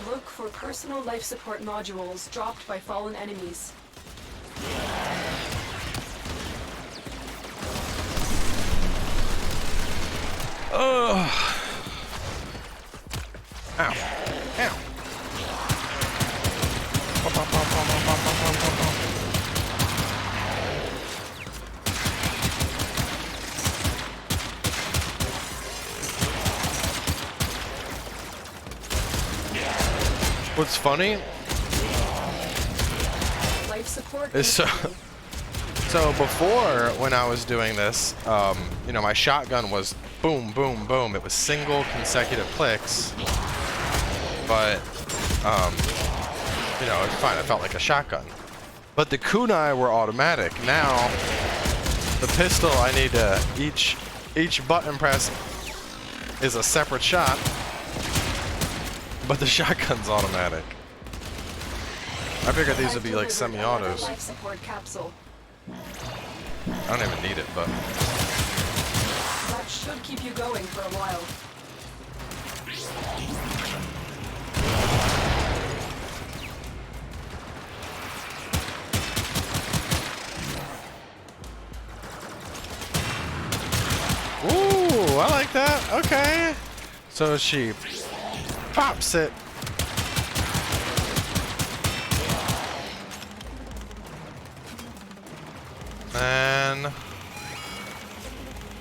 F: Look for personal life support modules dropped by fallen enemies.
A: Ugh. Ow. Ow. Bum, bum, bum, bum, bum, bum, bum, bum, bum. What's funny
F: Life support
A: is so before, when I was doing this, you know, my shotgun was boom, boom, boom. It was single consecutive clicks, but you know, it's fine. It felt like a shotgun. But the kunai were automatic. Now, the pistol, I need to each button press is a separate shot, but the shotgun's automatic. I figured these would be like semi-autos.
F: Life support capsule.
A: I don't even need it, but
F: That should keep you going for a while.
A: ooh, I like that. Okay, so she pops it. And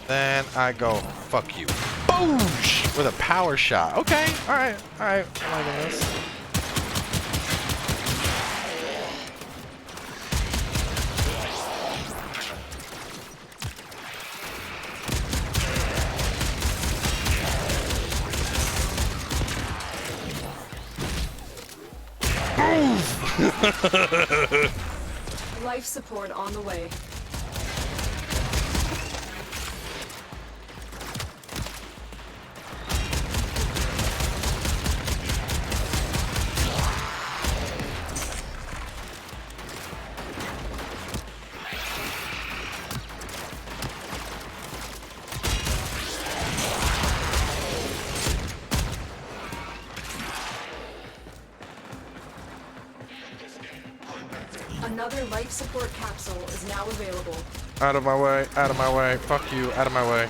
A: then I go, fuck you. Boosh! With a power shot. Okay, alright, alright. I'm liking this.
F: Life support on the way. Another life support capsule is now available.
A: Out of my way, out of my way. Fuck you, out of my way.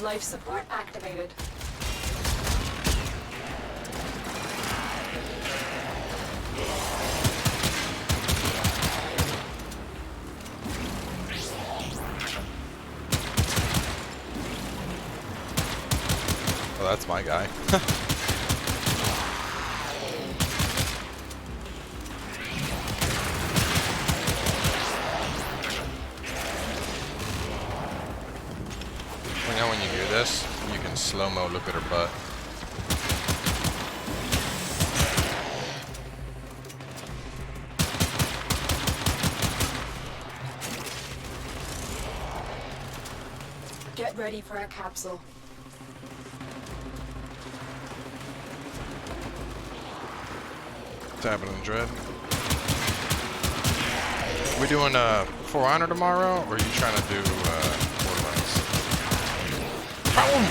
F: Life support activated.
A: Oh, that's my guy. You know when you do this, you can slow-mo look at her butt.
F: Get ready for a capsule.
A: What's happening, Dread? We doing For Honor tomorrow, or are you trying to do Borderlands? Boom!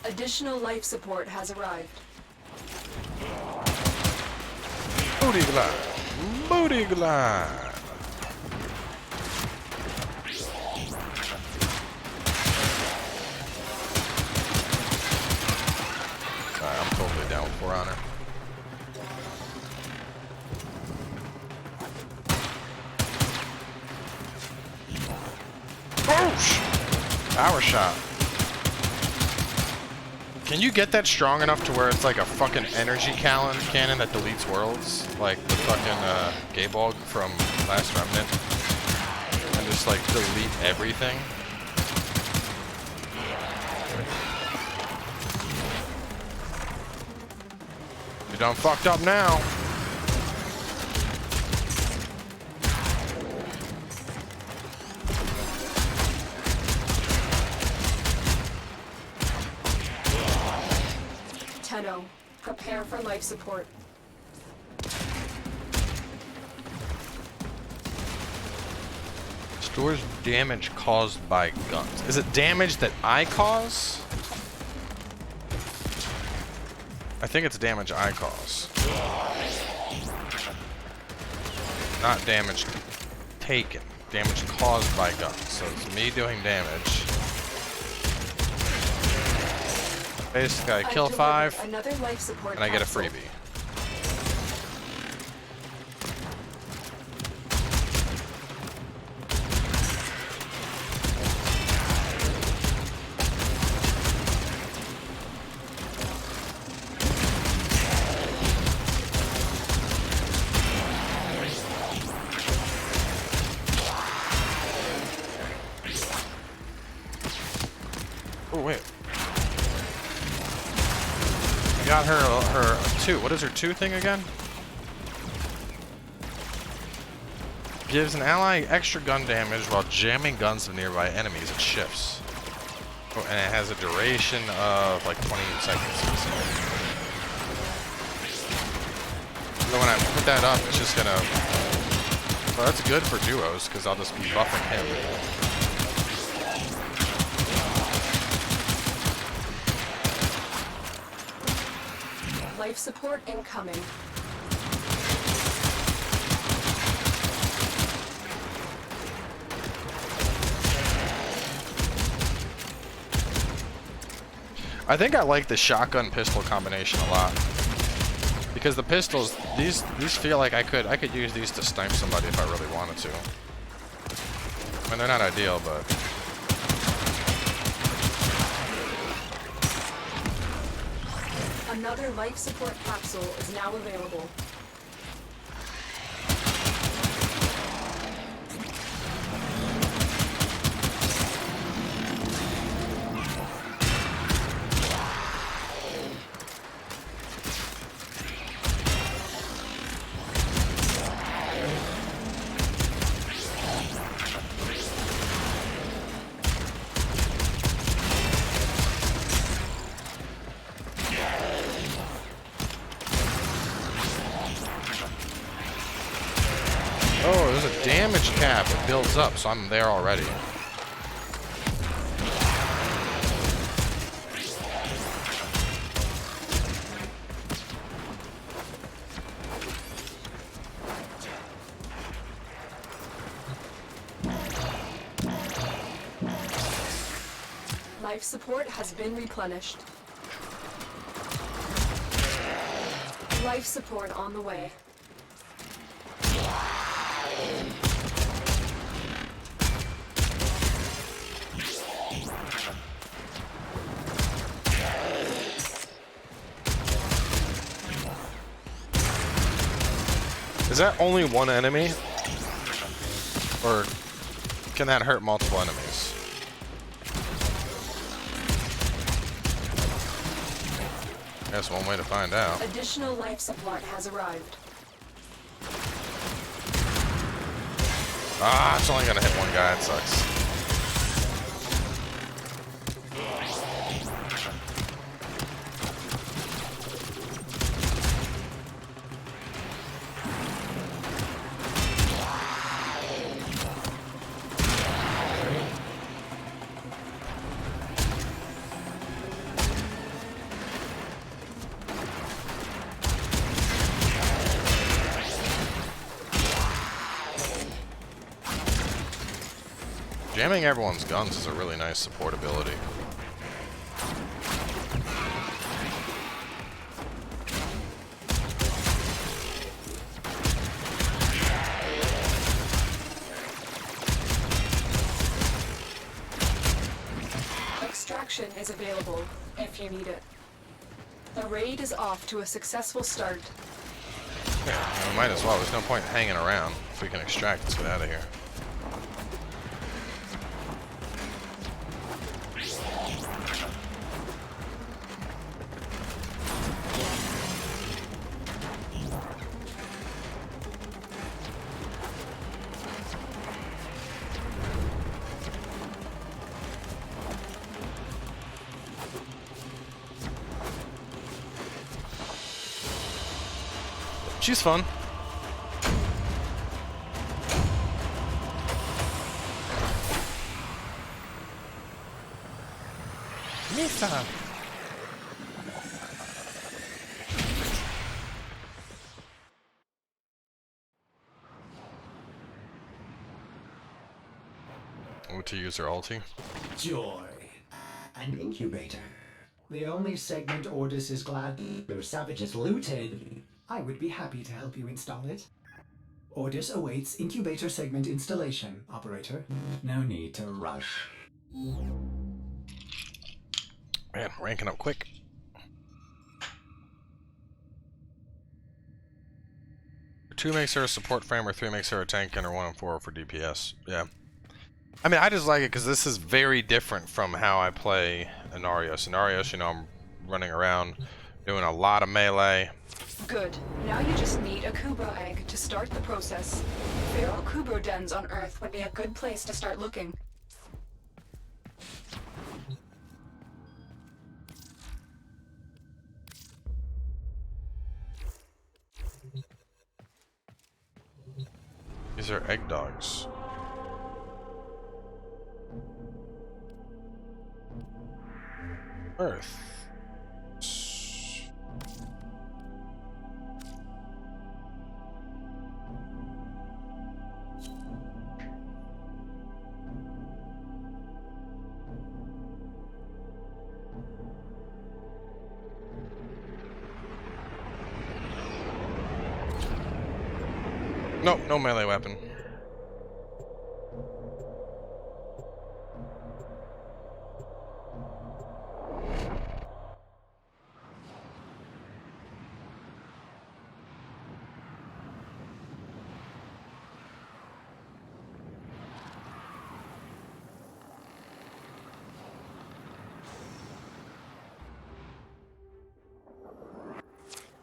F: Additional life support has arrived.
A: Booty glide! Booty glide! I'm totally down with For Honor. Boosh! Power shot. Can you get that strong enough to where it's like a fucking energy cannon that deletes worlds? Like the fucking Gaybog from Last Remnant? And just like delete everything? You done fucked up now.
F: Tenno, prepare for life support.
A: Stores damage caused by guns. Is it damage that I cause? I think it's damage I cause. Not damage taken. Damage caused by guns. So it's me doing damage. Basically, I kill 5,
F: another life support
A: and I get a
F: capsule.
A: freebie. Oh, wait. Got her 2. What is her 2 thing again? Gives an ally extra gun damage while jamming guns to nearby enemies. It shifts. Oh, and it has a duration of like 20 seconds. So when I put that up, it's just gonna... Well, that's good for duos, because I'll just be buffing him.
F: Life support incoming.
A: I think I like the shotgun pistol combination a lot. Because the pistols, these feel like I could use these to snipe somebody if I really wanted to. I mean, they're not ideal, but
F: Another life support capsule is now available.
A: oh, there's a damage cap. It builds up, so I'm there already.
F: Life support has been replenished. Life support on the way.
A: Is that only one enemy? Or can that hurt multiple enemies? That's one way to find out.
F: Additional life support has arrived.
A: Ah, it's only gonna hit one guy, it sucks. Jamming everyone's guns is a really nice support ability.
F: Extraction is available if you need it. The raid is off to a successful start.
A: Yeah, we might as well. There's no point hanging around. If we can extract, let's get out of here. She's fun. Mesa. Oh, to use her ulti.
B: Joy. An incubator. The only segment Ordis is glad those savages looted. I would be happy to help you install it. Ordis awaits incubator segment installation, operator. No need to rush.
A: Man, ranking up quick. 2 makes her a support frame, or 3 makes her a tank, and her 1 and 4 for DPS. Yeah. I mean, I just like it because this is very different from how I play Inaros. Inaros, you know, I'm running around doing a lot of melee.
F: Good. Now you just need a Kubro egg to start the process. Feral Kubro dens on Earth would be a good place to start looking.
A: These are egg dogs. Earth. Nope, no melee weapon.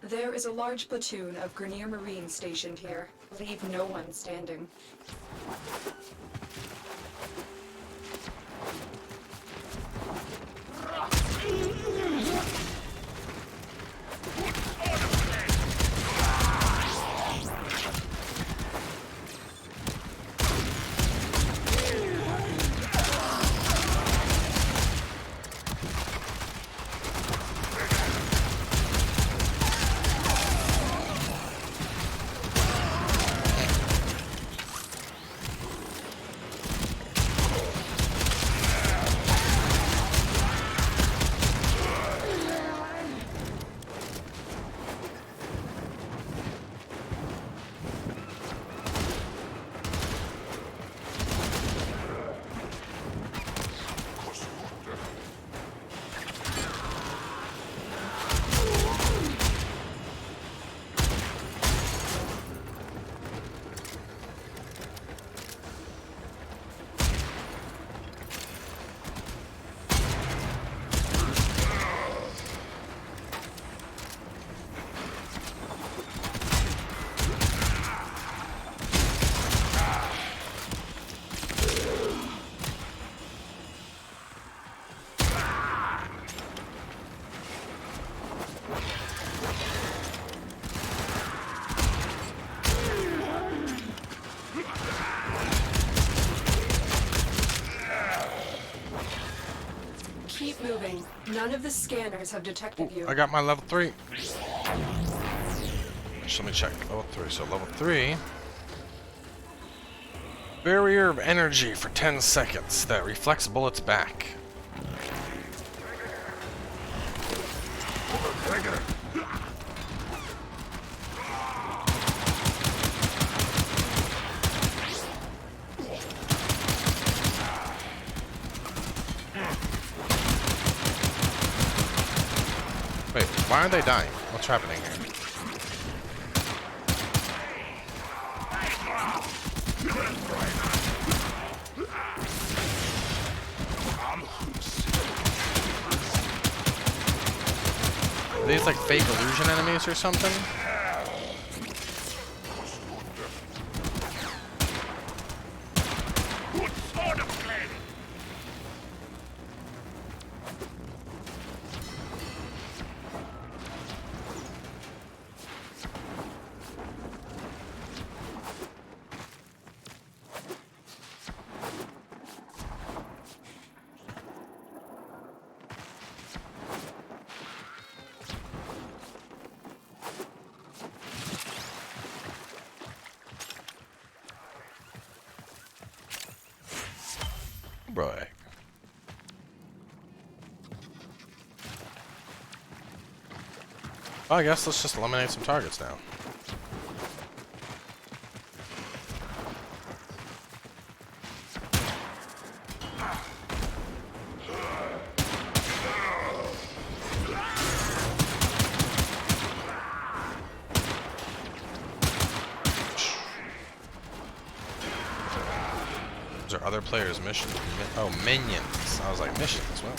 F: There is a large platoon of Grineer Marines stationed here. Leave no one standing. Warning. None of the scanners have detected you.
A: I got my level 3. Just let me check. Level 3. So level 3. Barrier of energy for 10 seconds that reflects bullets back. Wait, why are they dying? What's happening here? Are these like fake illusion enemies or something? Bro. Well, I guess let's just eliminate some targets now. Those are other players' missions. Oh, minions. I was like, missions. What?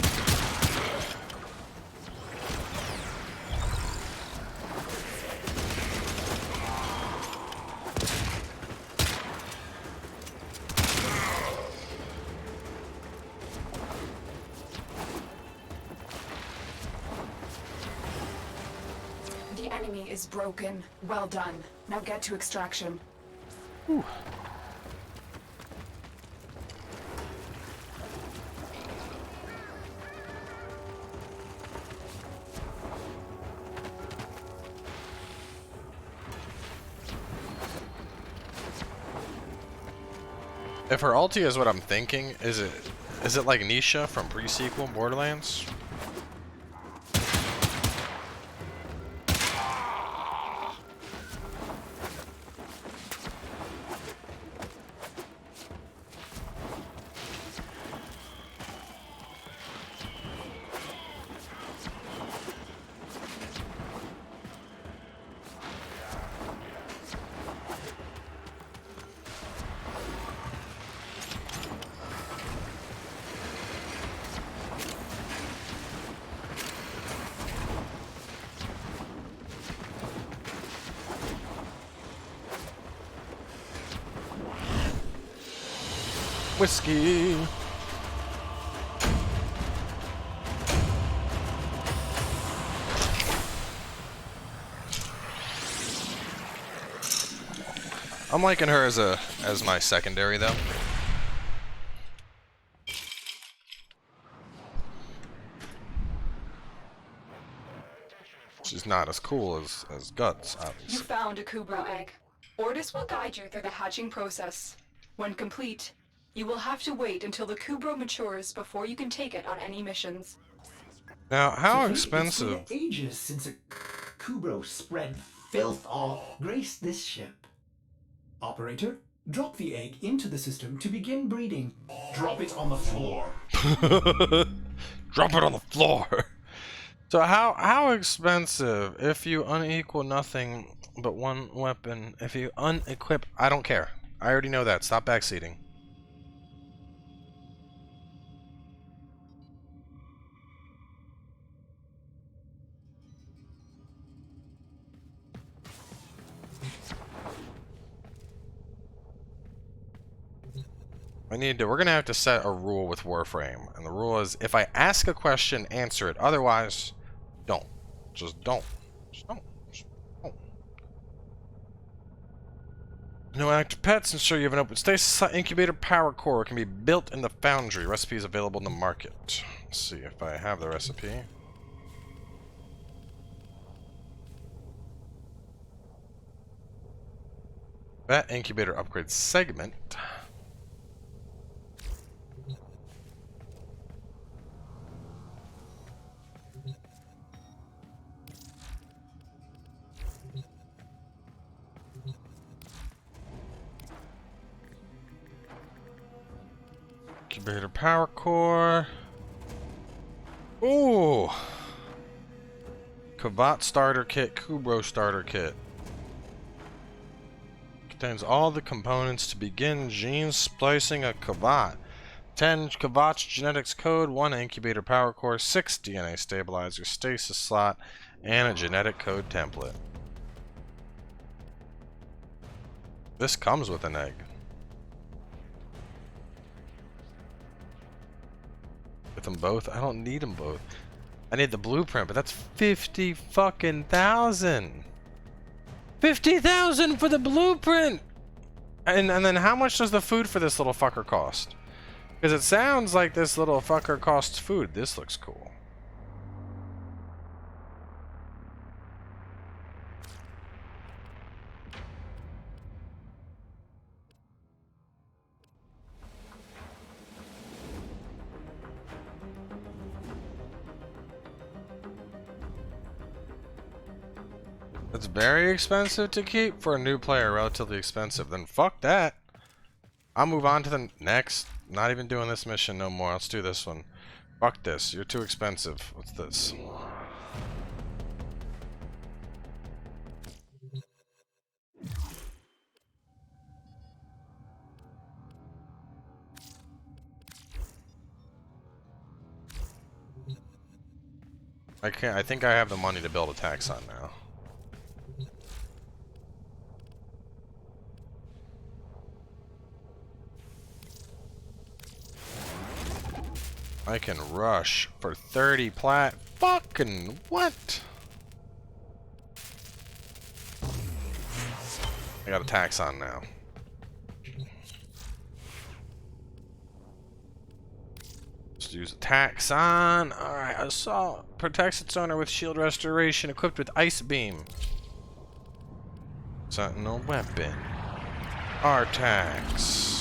F: The enemy is broken. Well done. Now get to extraction.
A: Whew. If her ulti is what I'm thinking, is it like Nisha from pre-sequel Borderlands? Whiskey. I'm liking her as my secondary though. She's not as cool as Guts, obviously.
F: You found a Kubro egg. Ordis will guide you through the hatching process. When complete, you will have to wait until the Kubro matures before you can take it on any missions.
A: Now, how
B: To think
A: expensive?
B: It's been ages since a Kubro spread filth all graced this ship. Operator, drop the egg into the system to begin breeding. Drop it on the floor.
A: Drop it on the floor. So how expensive if you unequal nothing but one weapon? If you unequip, I don't care. I already know that. Stop backseating. We're gonna have to set a rule with Warframe, and the rule is if I ask a question, answer it. Otherwise, don't. Just don't. Just don't. Just don't. No active pets. Ensure you have an open stasis incubator power core. It can be built in the foundry. Recipe is available in the market. Let's see if I have the recipe. That incubator upgrade segment. Incubator power core. Ooh. Kavat starter kit, Kubro starter kit. Contains all the components to begin gene splicing a Kavat. 10 Kavat's genetics code, 1 incubator power core, 6 DNA stabilizer stasis slot, and a genetic code template. This comes with an egg. With them both? I don't need them both. I need the blueprint, but that's 50 fucking thousand. 50,000 for the blueprint! And then how much does the food for this little fucker cost? Because it sounds like this little fucker costs food. This looks cool. It's very expensive to keep for a new player, relatively expensive. Then fuck that. I'll move on to the next. Not even doing this mission no more. Let's do this one. Fuck this. You're too expensive. What's this? I think I have the money to build a taxon now. I can rush for 30 plat. Fucking what? I got a taxon now. Let's use a taxon. Alright, assault. Protects its owner with shield restoration, equipped with ice beam. Sentinel weapon. Artax.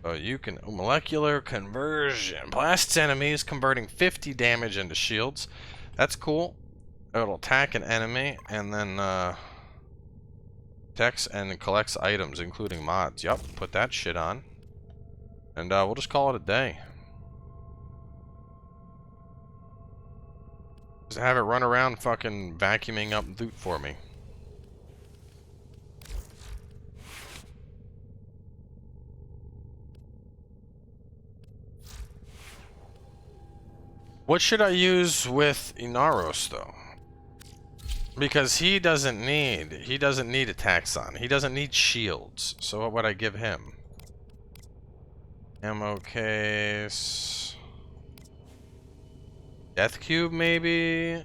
A: Oh, you can molecular conversion. Blasts enemies, converting 50 damage into shields. That's cool. It'll attack an enemy and then protects and collects items, including mods. Yup, put that shit on. And we'll just call it a day. Just have it run around fucking vacuuming up loot for me. What should I use with Inaros though? Because he doesn't need a taxon. He doesn't need shields. So what would I give him? Ammo case. Death cube maybe?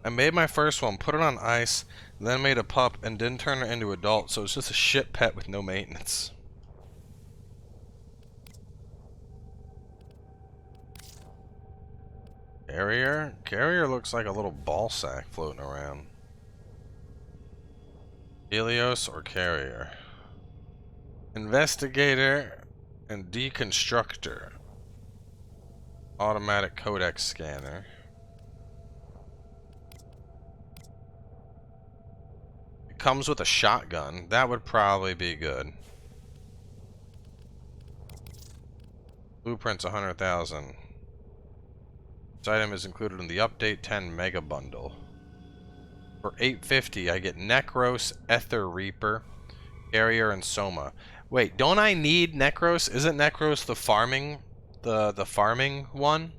A: I made my first one, put it on ice, then made a pup, and didn't turn it into adult, so it's just a shit pet with no maintenance. Carrier? Carrier looks like a little ball sack floating around. Helios or carrier? Investigator and deconstructor. Automatic codex scanner. Comes with a shotgun. That would probably be good. Blueprint's 100,000. This item is included in the update 10 mega bundle. For 850, I get Necros, Ether Reaper, Carrier, and Soma. Wait, don't I need Necros? Isn't Necros the farming, the farming one?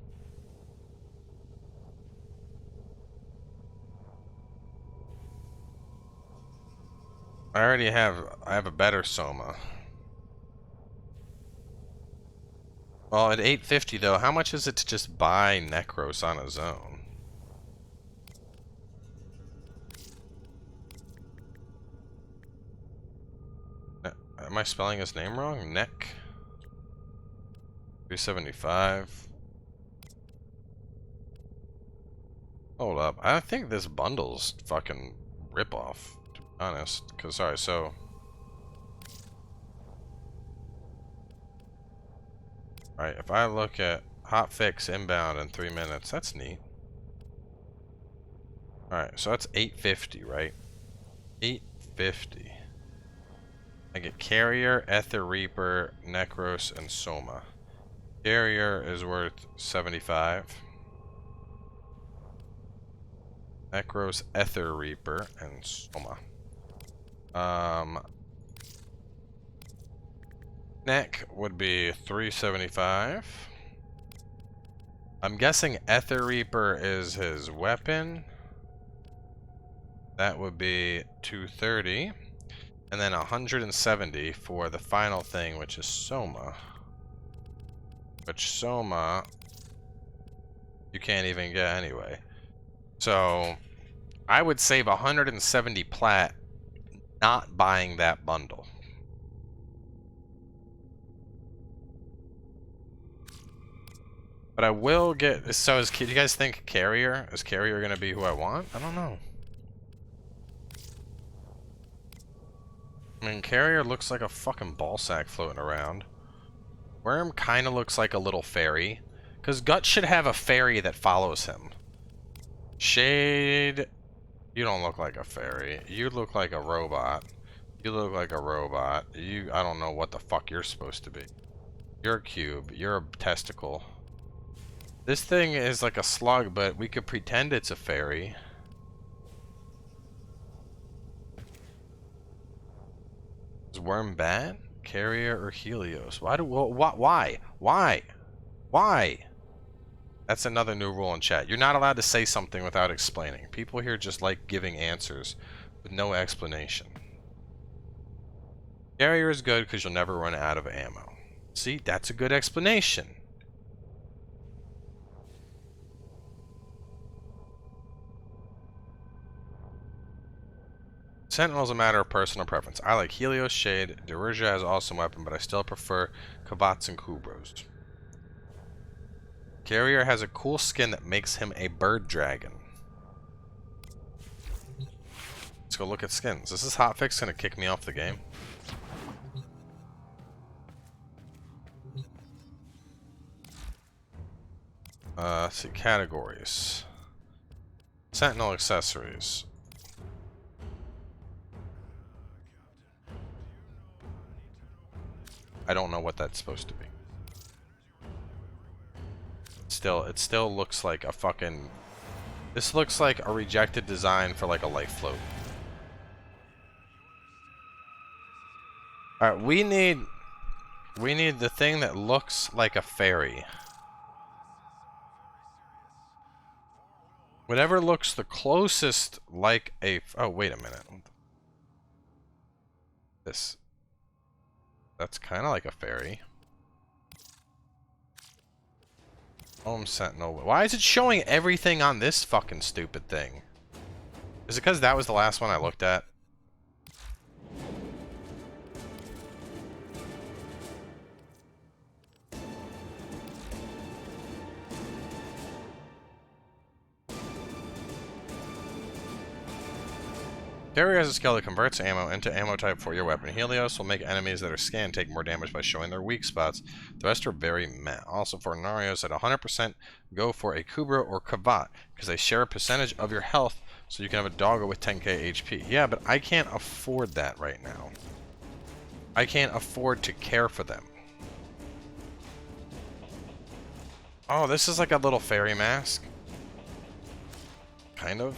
A: I have a better Soma. Well, at 850 though, how much is it to just buy Necros on his own? Am I spelling his name wrong? Neck. 375. Hold up. I think this bundle's fucking rip-off, to be honest. Because, sorry, so... Alright, if I look at hotfix inbound in 3 minutes, that's neat. Alright, so that's 850, right? 850. I get Carrier, Ether Reaper, Necros, and Soma. Carrier is worth 75. Necros, Ether Reaper, and Soma. Neck would be 375. I'm guessing Ether Reaper is his weapon. That would be 230. And then 170 for the final thing, which is Soma. Which Soma you can't even get anyway. So I would save 170 plat not buying that bundle. But I will get... So do you guys think Carrier? Is Carrier going to be who I want? I don't know. I mean, Carrier looks like a fucking ballsack floating around. Worm kind of looks like a little fairy. Because Gut should have a fairy that follows him. Shade... You don't look like a fairy. You look like a robot. You look like a robot. I don't know what the fuck you're supposed to be. You're a cube. You're a testicle. This thing is like a slug, but we could pretend it's a fairy. Is Worm bad? Carrier or Helios? Why? Why? That's another new rule in chat. You're not allowed to say something without explaining. People here just like giving answers with no explanation. Carrier is good because you'll never run out of ammo. See, that's a good explanation. Sentinel is a matter of personal preference. I like Helios, Shade. Dirija has an awesome weapon, but I still prefer Kavats and Kubros. Carrier has a cool skin that makes him a bird dragon. Let's go look at skins. Is this hotfix gonna kick me off the game? Let's see, categories. Sentinel accessories. I don't know what that's supposed to be. It still looks like a fucking... This looks like a rejected design for like a life float. Alright, we need the thing that looks like a fairy. Whatever looks the closest like a... Oh, wait a minute. That's kind of like a fairy. Sentinel. Why is it showing everything on this fucking stupid thing? Is it because that was the last one I looked at? Carrier has a skill that converts ammo into ammo type for your weapon. Helios will make enemies that are scanned take more damage by showing their weak spots. The rest are very meh. Also for Inarios at 100%, go for a Kubra or Kavat, because they share a percentage of your health, so you can have a doggo with 10k HP. Yeah, but I can't afford that right now. I can't afford to care for them. Oh, this is like a little fairy mask. Kind of.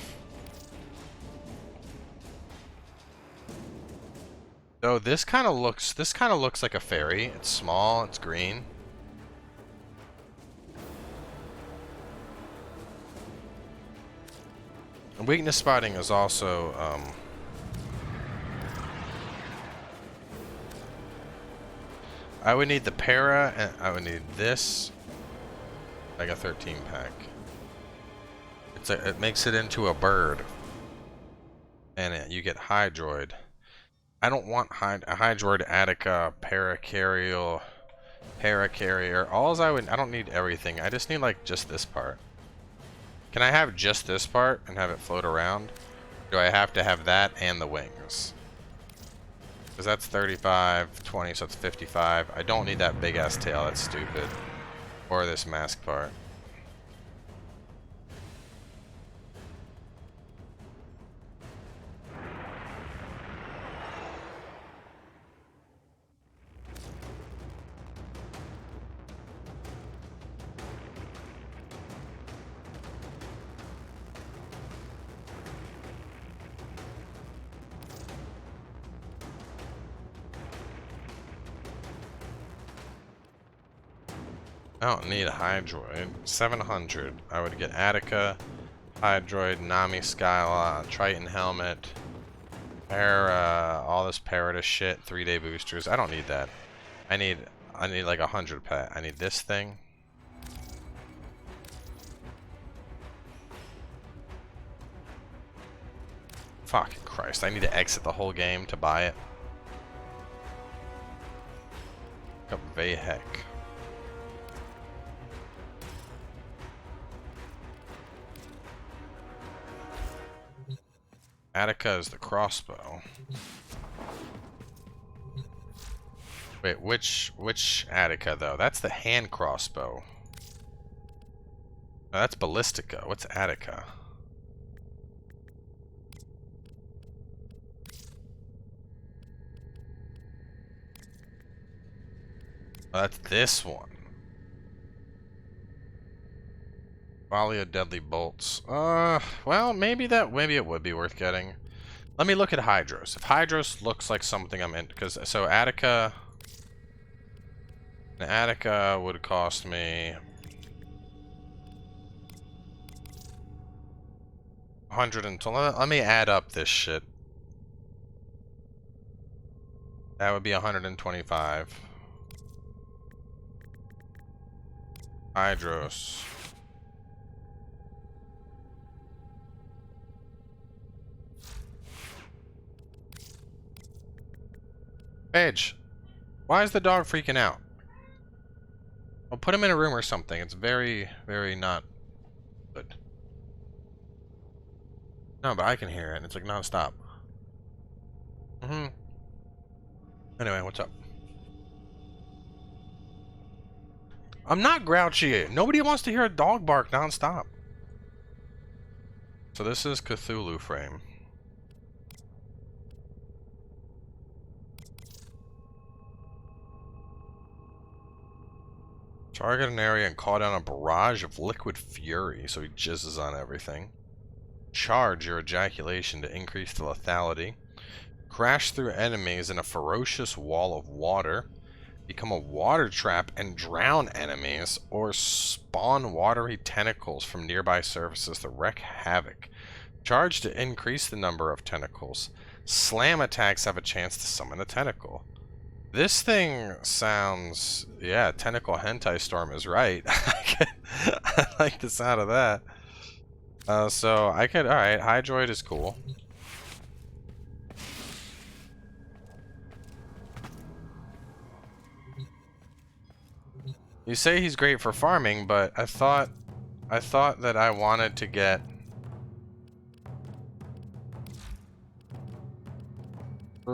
A: So this kind of looks like a fairy. It's small, it's green. And weakness spotting is also I would need the para, and I would need this, like a 13 pack. It makes it into a bird, and you get Hydroid. I don't want a Hydroid, Attica, Paracarrier. I don't need everything. I just need like just this part. Can I have just this part and have it float around? Do I have to have that and the wings? Because that's 35, 20, so it's 55. I don't need that big ass tail, that's stupid. Or this mask part. I don't need a Hydroid. 700. I would get Attica, Hydroid, Nami Skyla, Triton Helmet, Para, all this Parada shit, 3-day boosters. I don't need that. I need like 100 pet. I need this thing. Fucking Christ, I need to exit the whole game to buy it. Look up Vahek. Attica is the crossbow. Wait, which Attica though? That's the hand crossbow. No, that's Ballistica. What's Attica? Oh, that's this one. Volley of deadly bolts. Well, maybe it would be worth getting. Let me look at Hydros. If Hydros looks like something I'm in, because so Attica would cost me 120. Let me add up this shit. That would be 125. Hydros. Edge, why is the dog freaking out? I'll put him in a room or something. It's very, very not good. No, but I can hear it. It's like non-stop. Anyway, what's up? I'm not grouchy. Nobody wants to hear a dog bark non-stop. So this is Cthulhu frame. Target an area and call down a barrage of liquid fury, so he jizzes on everything. Charge your ejaculation to increase the lethality. Crash through enemies in a ferocious wall of water. Become a water trap and drown enemies, or spawn watery tentacles from nearby surfaces to wreak havoc. Charge to increase the number of tentacles. Slam attacks have a chance to summon a tentacle. This thing sounds... yeah, Tentacle Hentai Storm is right. I like the sound of that. So I could... alright, Hydroid is cool. You say he's great for farming, but I thought that I wanted to get...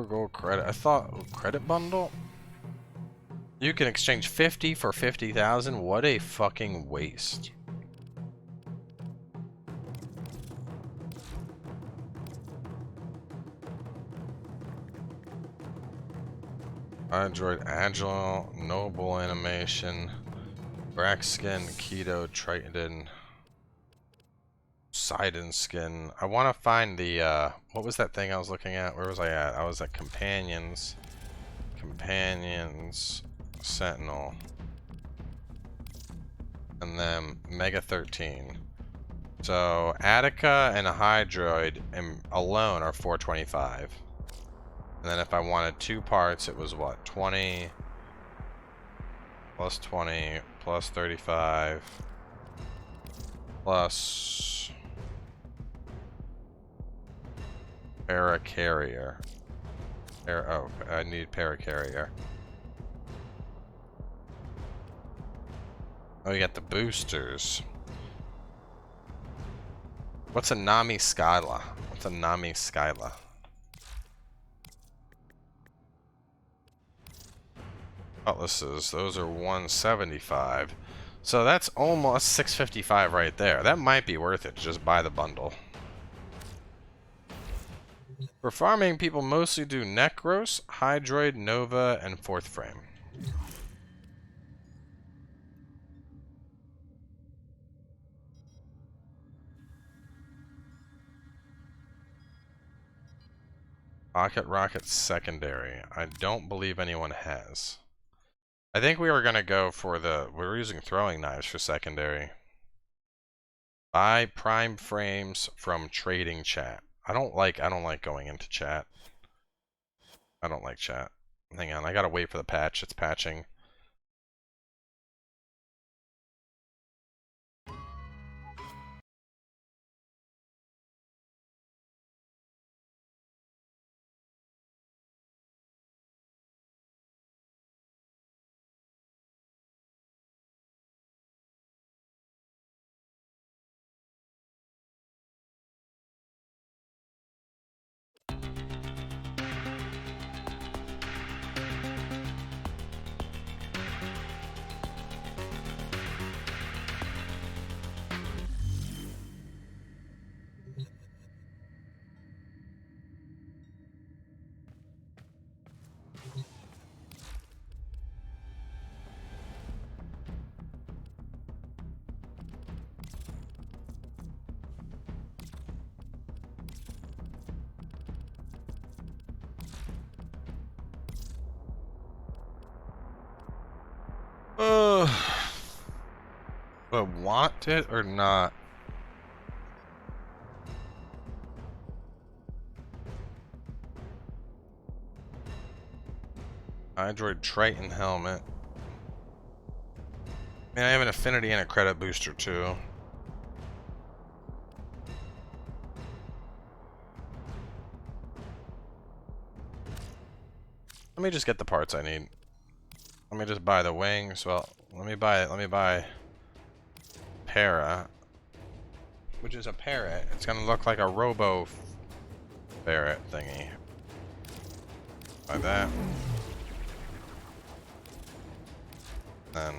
A: Gold credit. I thought credit bundle. You can exchange 50 for 50,000. What a fucking waste. Android Agile, Noble Animation, Brack Skin, Keto, Triton, Sidon Skin. I want to find the, what was that thing I was looking at? Where was I at? I was at Companions, Sentinel, and then Mega 13. So Attica and a Hydroid alone are 425. And then if I wanted two parts, it was what, 20, plus 20, plus 35, plus paracarrier. Oh, I need paracarrier. Oh, you got the boosters. What's a Nami Skyla? What's a Nami Skyla? Cutlasses, those are 175. So that's almost 655 right there. That might be worth it to just buy the bundle. For farming, people mostly do Necros, Hydroid, Nova, and Fourth Frame. Rocket secondary. I don't believe anyone has. I think we were gonna go for we were using throwing knives for secondary. Buy prime frames from trading chat. I don't like going into chat. I don't like chat. Hang on, I gotta wait for the patch. It's patching. But want it or not? Hydroid Triton helmet. Man, I have an affinity and a credit booster too. Let me just get the parts I need. Let me just buy the wings. Well, let me buy Para, which is a parrot. It's gonna look like a robo ferret thingy. Buy that. Then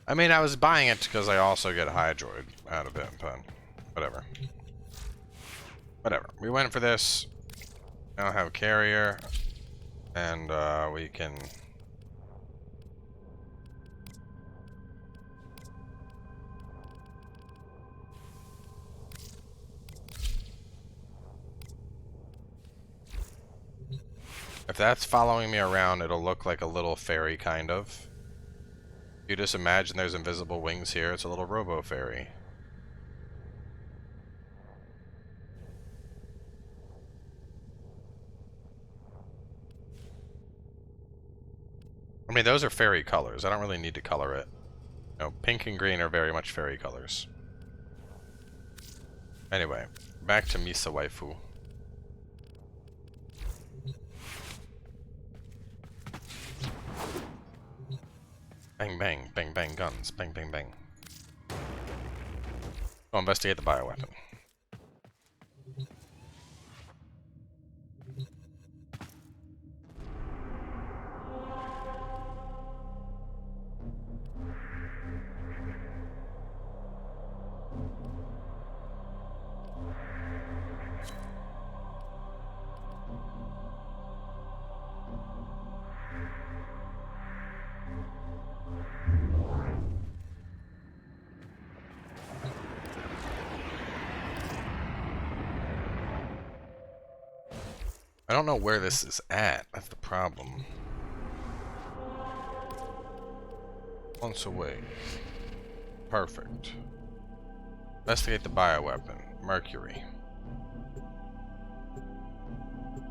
A: I mean, I was buying it because I also get Hydroid out of it, but whatever. Whatever. We went for this. Now have carrier, and we can. If that's following me around, it'll look like a little fairy, kind of. You just imagine there's invisible wings here. It's a little robo fairy. I mean, those are fairy colors. I don't really need to color it. No, pink and green are very much fairy colors. Anyway, back to Mesa waifu. Bang, bang, bang, bang, guns. Bang, bang, bang. Go investigate the bioweapon. I don't know where this is at. That's the problem. Once away. Perfect. Investigate the bioweapon. Mercury.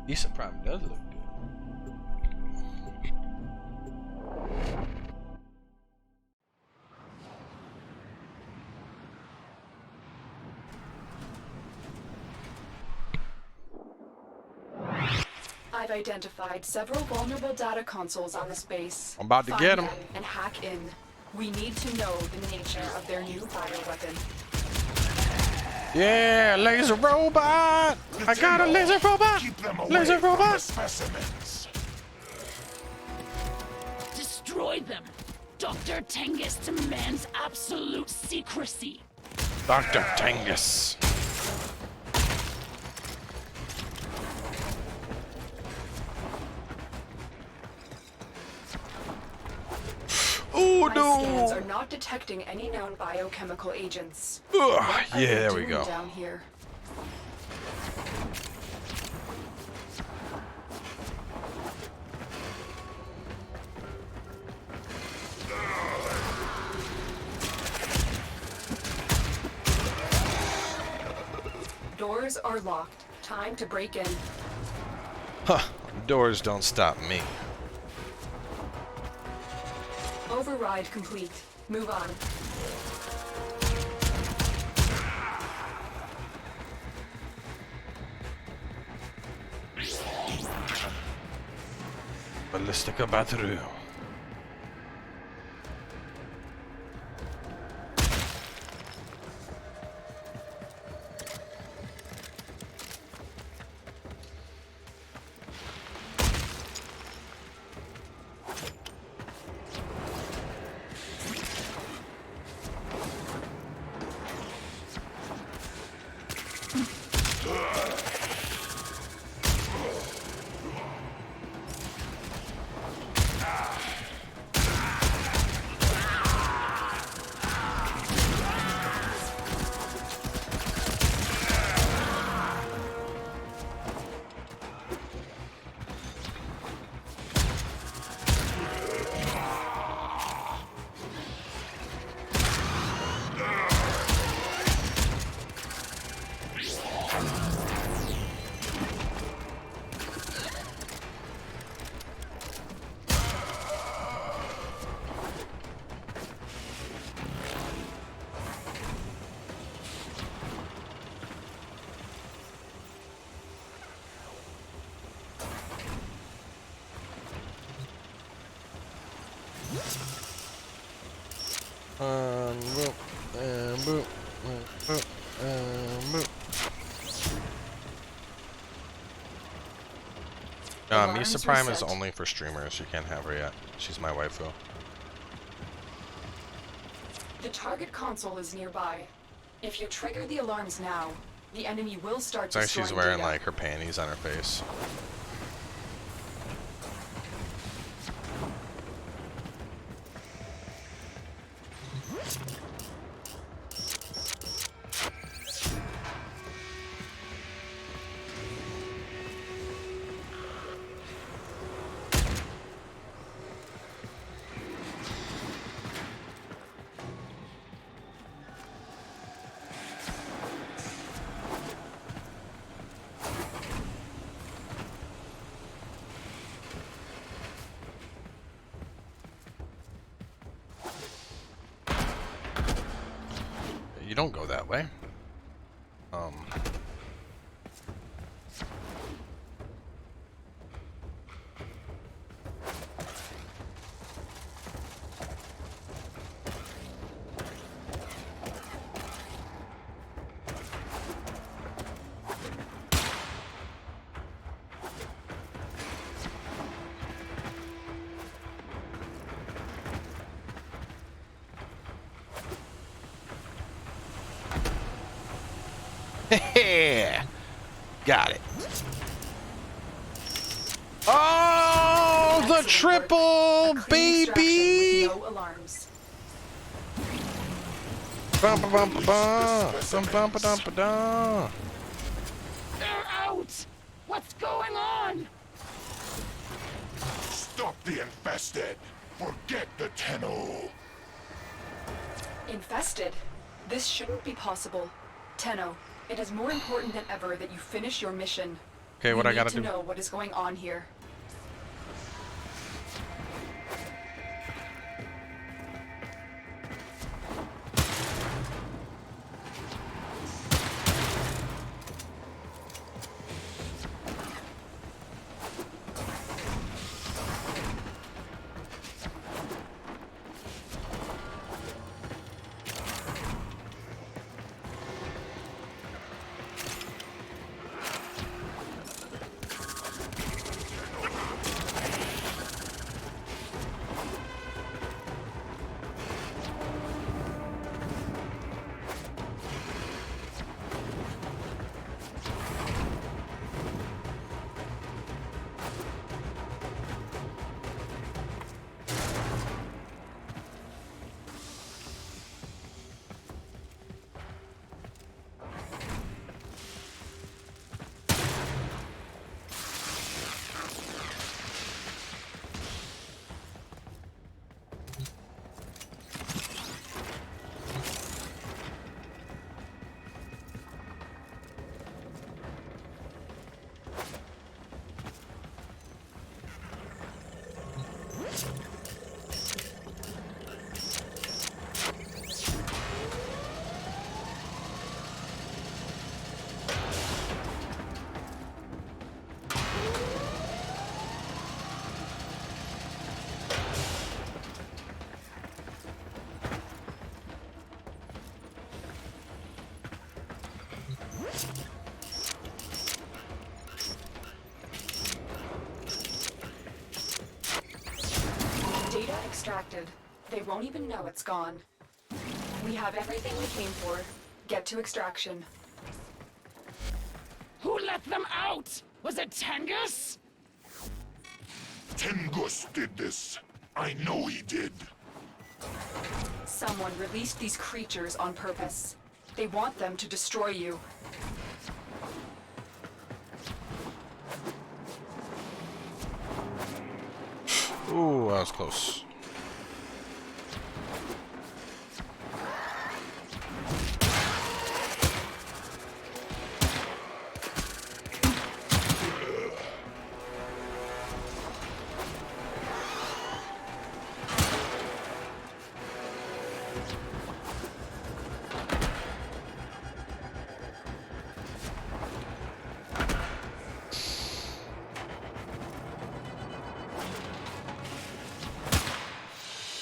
A: Mesa Prime does look good.
F: I've identified several vulnerable data consoles on this base.
A: I'm about to
F: Find
A: get 'em.
F: them and hack in. We need to know the nature of their new bioweapon.
A: Yeah, laser robot! I got a laser robot!
E: Keep them away
A: Laser
E: from the
A: robot!
E: specimens.
I: Destroy them. Dr. Tengus demands absolute secrecy.
A: Dr. Tengus. Oh
F: My scans
A: no!
F: are not detecting any known biochemical agents.
A: Ugh,
F: What are
A: yeah,
F: they
A: there we
F: doing
A: go.
F: down here? Doors are locked. Time to break in.
A: Huh, doors don't stop me.
F: Override complete. Move on.
A: Ballistica battery. Boop, boop, boop, boop. Mesa Prime is only for streamers. You can't have her yet. She's my waifu.
F: The target console is nearby. If you trigger the alarms now, the enemy will start
A: It's like
F: destroying
A: she's wearing
F: data.
A: like her panties on her face. You don't go that way. Got it. Oh, the triple, baby!
F: No alarms.
A: Bum bum bum bum bum bum bum bum bum.
I: They're out! What's going on?
E: Stop the infested. Forget the Tenno.
F: Infested? This shouldn't be possible. Tenno, it is more important than ever that you finish your mission.
A: Okay, what I gotta do?
F: You need to know what is going on here. Data extracted. They won't even know it's gone. We have everything we came for. Get to extraction.
I: Who let them out? Was it Tengus?
E: Tengus did this. I know he did.
F: Someone released these creatures on purpose. They want them to destroy you.
A: Ooh, that was close.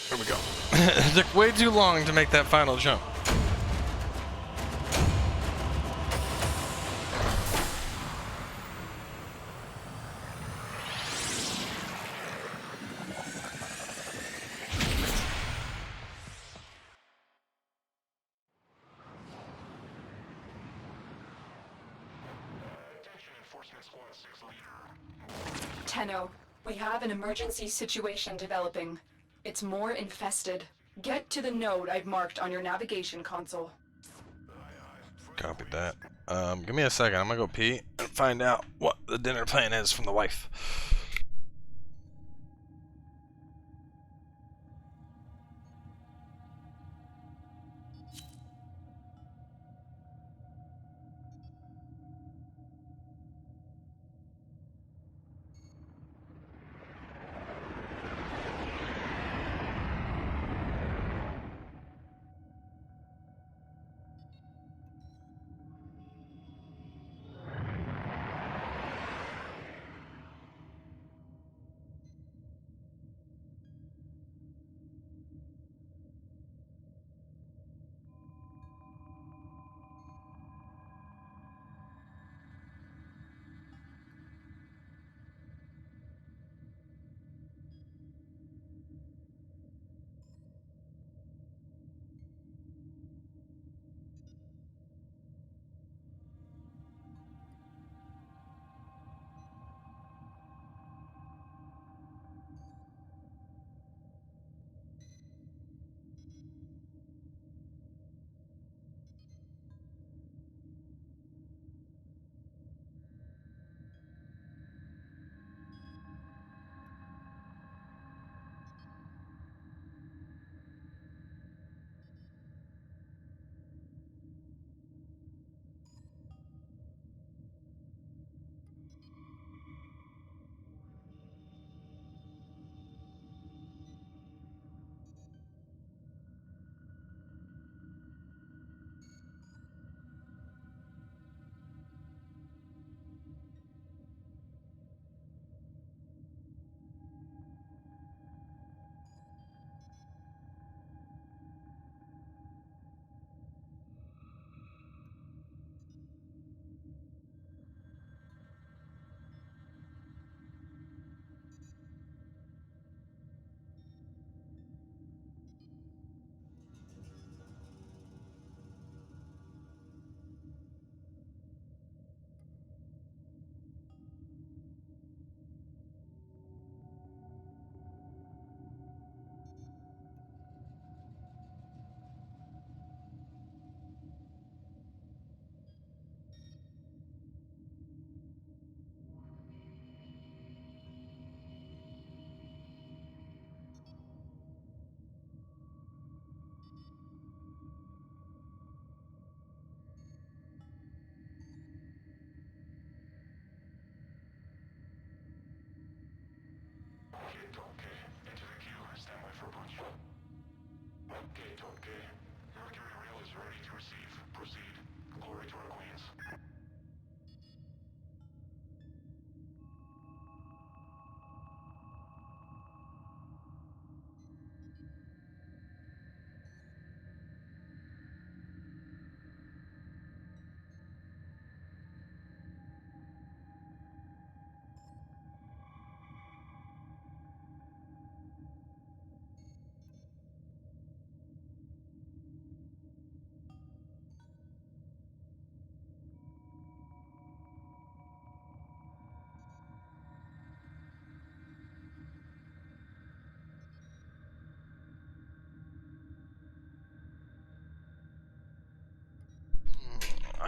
A: There we go. It took way too long to make that final jump.
F: Tenno, we have an emergency situation developing. It's more infested. Get to the node I've marked on your navigation console.
A: Copied that. Give me a second. I'm gonna go pee and find out what the dinner plan is from the wife.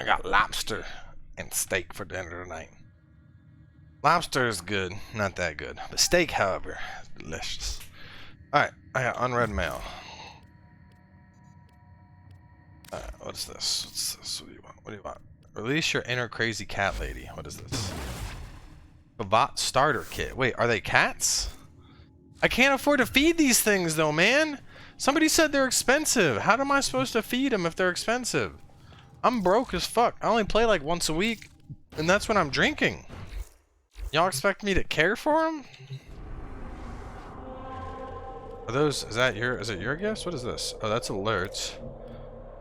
A: I got lobster and steak for dinner tonight. Lobster is good, not that good. The steak, however, is delicious. Alright, I got unread mail. Alright, what's this? What's this? What do you want? What do you want? Release your inner crazy cat lady. What is this? Bavat starter kit. Wait, are they cats? I can't afford to feed these things though, man. Somebody said they're expensive. How am I supposed to feed them if they're expensive? I'm broke as fuck. I only play like once a week, and that's when I'm drinking. Y'all expect me to care for them? Are those, is it your guess? What is this? Oh, that's alerts.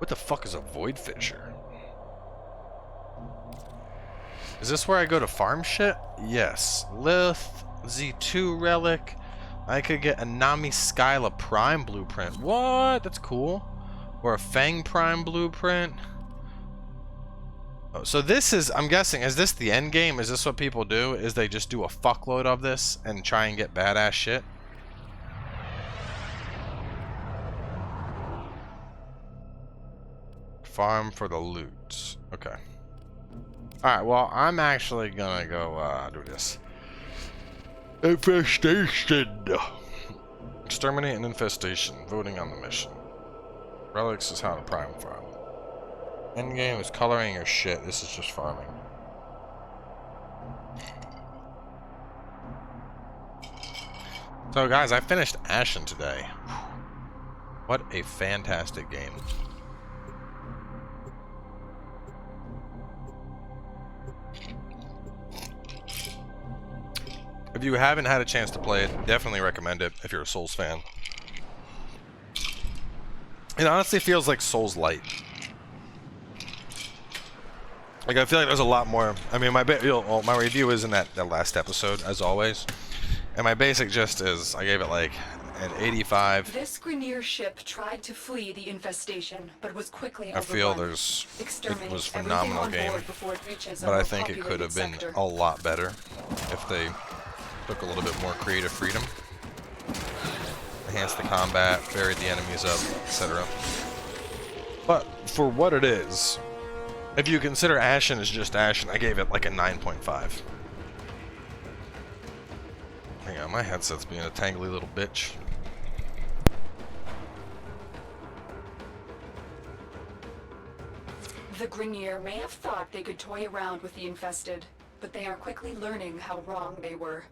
A: What the fuck is a void fisher? Is this where I go to farm shit? Yes. Lilith, Z2 relic. I could get a Nami Skyla Prime blueprint. What? That's cool. Or a Fang Prime blueprint. Oh, so this is, I'm guessing, is this the end game? Is this what people do? Is they just do a fuckload of this and try and get badass shit? Farm for the loot. Okay. Alright, well, I'm actually gonna go do this. Infested. Exterminate an infestation. Voting on the mission. Relics is how to prime farm. Endgame is coloring your shit. This is just farming. So guys, I finished Ashen today. What a fantastic game. If you haven't had a chance to play it, definitely recommend it if you're a Souls fan. It honestly feels like Souls Light. Like, I feel like there's a lot more. I mean, my review is in that last episode, as always. And my basic gist is, I gave it like an 85.
F: This Grineer ship tried to flee the infestation, but was quickly overrun.
A: I feel it was a phenomenal game, but I think it could have been a lot better if they took a little bit more creative freedom. Enhanced the combat, buried the enemies up, etc. But for what it is, if you consider Ashen as just Ashen, I gave it like a 9.5. Hang on, my headset's being a tangly little bitch.
F: The Grineer may have thought they could toy around with the Infested, but they are quickly learning how wrong they were.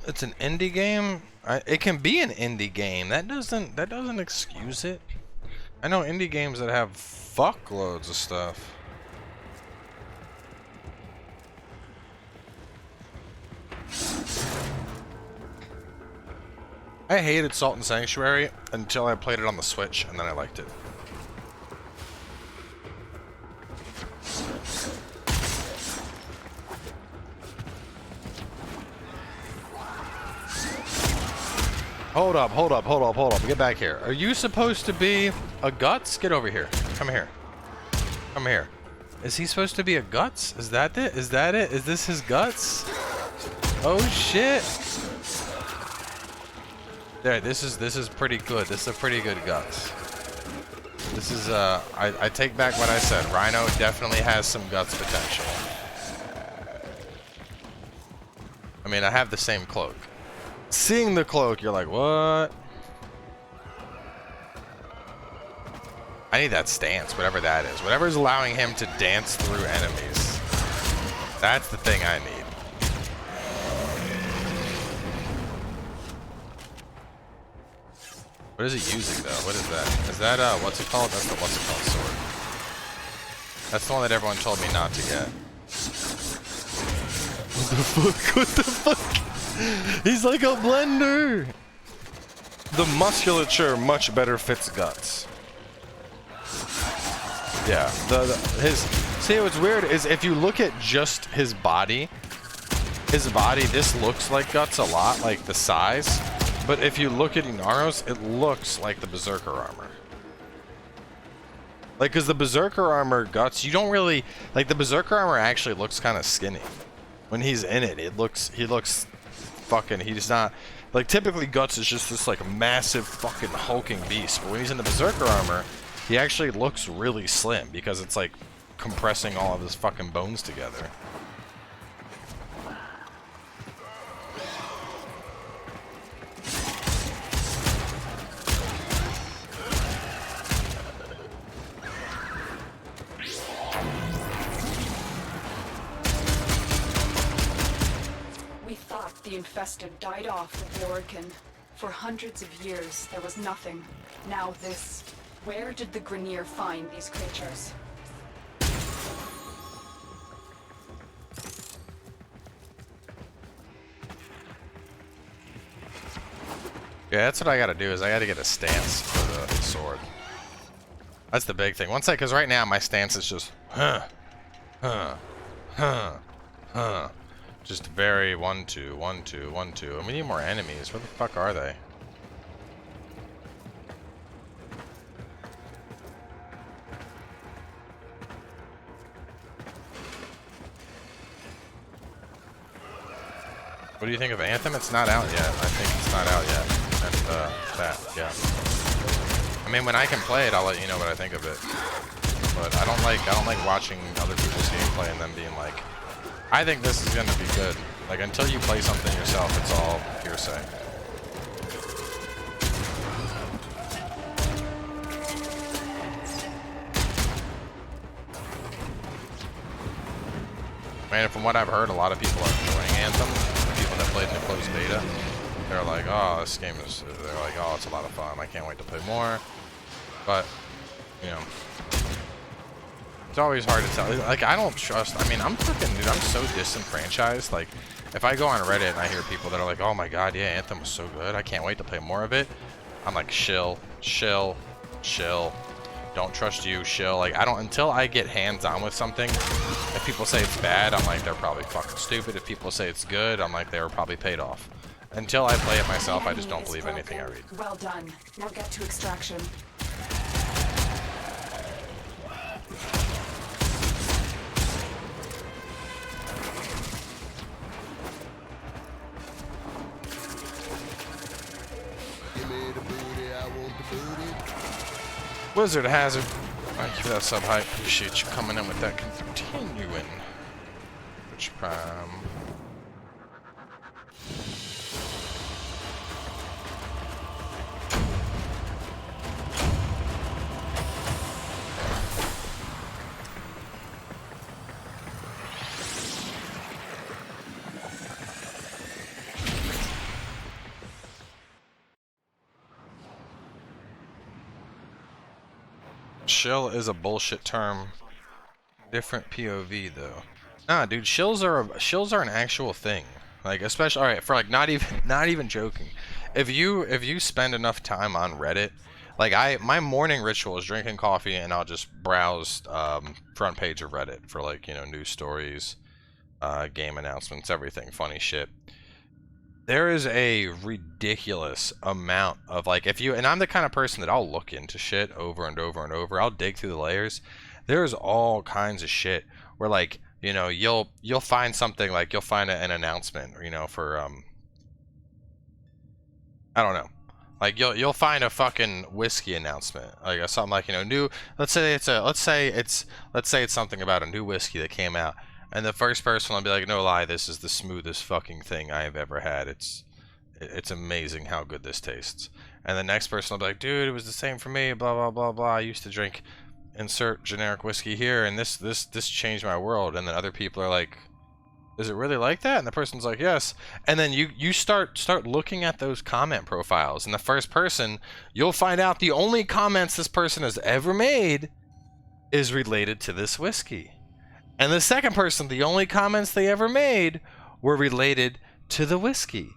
A: It's an indie game. It can be an indie game. That doesn't excuse it. I know indie games that have fuckloads of stuff. I hated Salt and Sanctuary until I played it on the Switch, and then I liked it. Hold up. Get back here. Are you supposed to be a Guts? Get over here. Come here. Come here. Is he supposed to be a Guts? Is that it? Is that it? Is this his Guts? Oh shit. There, this is pretty good. This is a pretty good Guts. This is I take back what I said. Rhino definitely has some Guts potential. I mean, I have the same cloak. Seeing the cloak, you're like, what? I need that stance, whatever that is. Whatever's allowing him to dance through enemies. That's the thing I need. What is he using, though? What is that? Is that, what's it called? That's the what's it called sword. That's the one that everyone told me not to get. What the fuck? What the fuck? He's like a blender! The musculature much better fits Guts. Yeah, see what's weird is if you look at just his body, this looks like Guts a lot, like the size. But if you look at Inaros, it looks like the Berserker armor. Like, cause the Berserker armor Guts, you don't really, like the Berserker armor actually looks kind of skinny. When he's in it, he looks fucking, he's not, Like, typically Guts is just this, like, massive fucking hulking beast. But when he's in the Berserker armor, he actually looks really slim because it's, like, compressing all of his fucking bones together.
F: We thought the Infested died off with Lorcan. For hundreds of years, there was nothing. Now this. Where did the Grineer find these creatures?
A: Yeah, that's what I gotta do, is I gotta get a stance for the sword. That's the big thing. Once because right now my stance is just, just very 1, 2, 1, 2, 1, 2. And we need more enemies. Where the fuck are they? What do you think of Anthem? It's not out yet. I think it's not out yet. And that, yeah. I mean, when I can play it, I'll let you know what I think of it. But I don't like watching other people's gameplay and them being like, I think this is gonna be good. Like, until you play something yourself, it's all hearsay. Man, from what I've heard, a lot of people are enjoying Anthem. People that played in the closed beta, they're like, oh, this game is, they're like, oh, it's a lot of fun. I can't wait to play more. But, you know, it's always hard to tell. Like, I don't trust, I mean, I'm fucking, dude, I'm so disenfranchised. Like, if I go on Reddit and I hear people that are like, oh my god, yeah, Anthem was so good, I can't wait to play more of it. I'm like, shill, chill, chill. Don't trust you, shill. Like, I don't, until I get hands-on with something. If people say it's bad, I'm like, they're probably fucking stupid. If people say it's good, I'm like, they were probably paid off. Until I play it myself, I just don't believe anything I read.
F: Well done. Now get to extraction.
G: Give me the booty, I want the booty.
A: Wizard Hazard. Thank you for that sub hype. Appreciate you coming in with that. Continuing. Which Prime. Shill is a bullshit term. Different POV though. Nah, dude, shills are an actual thing. Like, especially, all right, for like not even joking. If you spend enough time on Reddit, like my morning ritual is drinking coffee and I'll just browse front page of Reddit for, like, you know, news stories, game announcements, everything, funny shit. There is a ridiculous amount of, like, and I'm the kind of person that I'll look into shit over and over and over. I'll dig through the layers. There's all kinds of shit where, like, you know, you'll find something, like, you'll find an announcement, you know, for I don't know, like you'll find a fucking whiskey announcement, like something like, you know, new. Let's say it's something about a new whiskey that came out. And the first person will be like, no lie, this is the smoothest fucking thing I have ever had. It's amazing how good this tastes. And the next person will be like, dude, it was the same for me, blah, blah, blah, blah. I used to drink, insert generic whiskey here, and this changed my world. And then other people are like, is it really like that? And the person's like, yes. And then you start looking at those comment profiles. And the first person, you'll find out the only comments this person has ever made is related to this whiskey. And the second person, the only comments they ever made were related to the whiskey.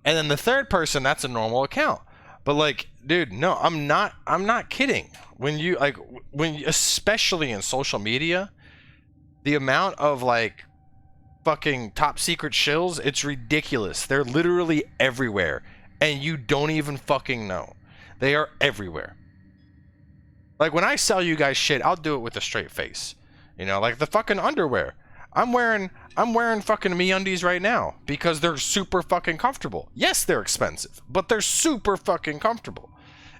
A: And then the third person, that's a normal account. But, like, dude, no, I'm not kidding. Especially in social media, the amount of, like, fucking top secret shills, it's ridiculous. They're literally everywhere. And you don't even fucking know. They are everywhere. Like, when I sell you guys shit, I'll do it with a straight face. You know, like the fucking underwear. I'm wearing fucking MeUndies right now because they're super fucking comfortable. Yes, they're expensive, but they're super fucking comfortable.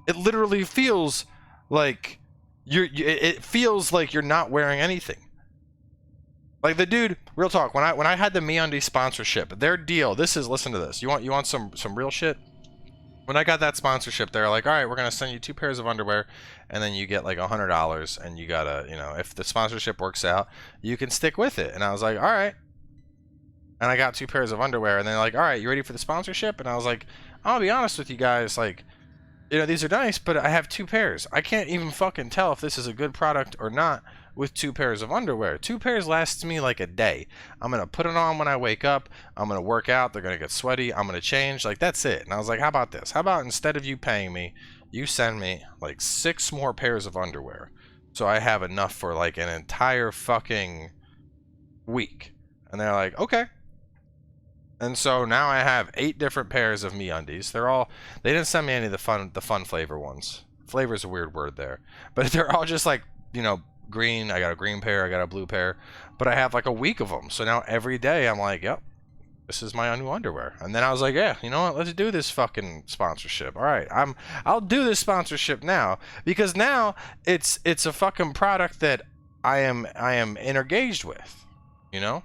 A: It literally feels like it feels like you're not wearing anything. Like the dude, real talk, when I had the MeUndies sponsorship, their deal, listen to this. You want some real shit? When I got that sponsorship, they're like, all right, we're going to send you 2 pairs of underwear, and then you get like $100, and you got to, you know, if the sponsorship works out, you can stick with it. And I was like, all right. And I got 2 pairs of underwear, and they're like, all right, you ready for the sponsorship? And I was like, I'll be honest with you guys, like, you know, these are nice, but I have 2 pairs. I can't even fucking tell if this is a good product or not with 2 pairs of underwear. 2 pairs lasts me like a day. I'm going to put it on when I wake up. I'm going to work out. They're going to get sweaty. I'm going to change. Like, that's it. And I was like, how about this? How about instead of you paying me, you send me like 6 more pairs of underwear. So I have enough for like an entire fucking week. And they're like, okay. And so now I have 8 different pairs of MeUndies. They didn't send me any of the fun flavor ones. Flavor is a weird word there. But they're all just like, you know, green. I got a green pair, I got a blue pair, but I have like a week of them. So now every day I'm like, yep, this is my new underwear. And then I was like, yeah, you know what, let's do this fucking sponsorship. All right, I'll do this sponsorship now, because now it's a fucking product that I am engaged with, you know.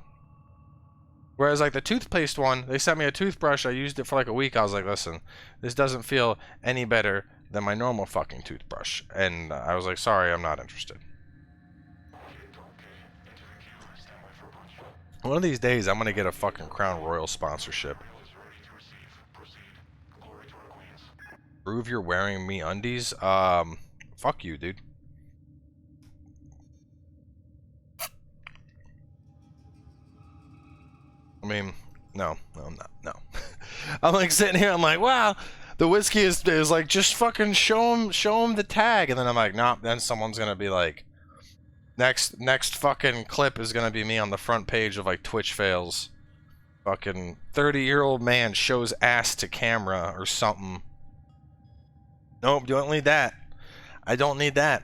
A: Whereas like the toothpaste one, they sent me a toothbrush, I used it for like a week. I was like, listen, this doesn't feel any better than my normal fucking toothbrush. And I was like, sorry, I'm not interested. One of these days, I'm gonna get a fucking Crown Royal sponsorship. Prove you're wearing MeUndies? Fuck you, dude. I mean, no, I'm not. No. I'm like sitting here, I'm like, wow, the whiskey is like, just fucking show him the tag. And then I'm like, nah, then someone's gonna be like, Next fucking clip is gonna be me on the front page of like Twitch fails. Fucking 30-year-old man shows ass to camera or something. Nope, don't need that. I don't need that.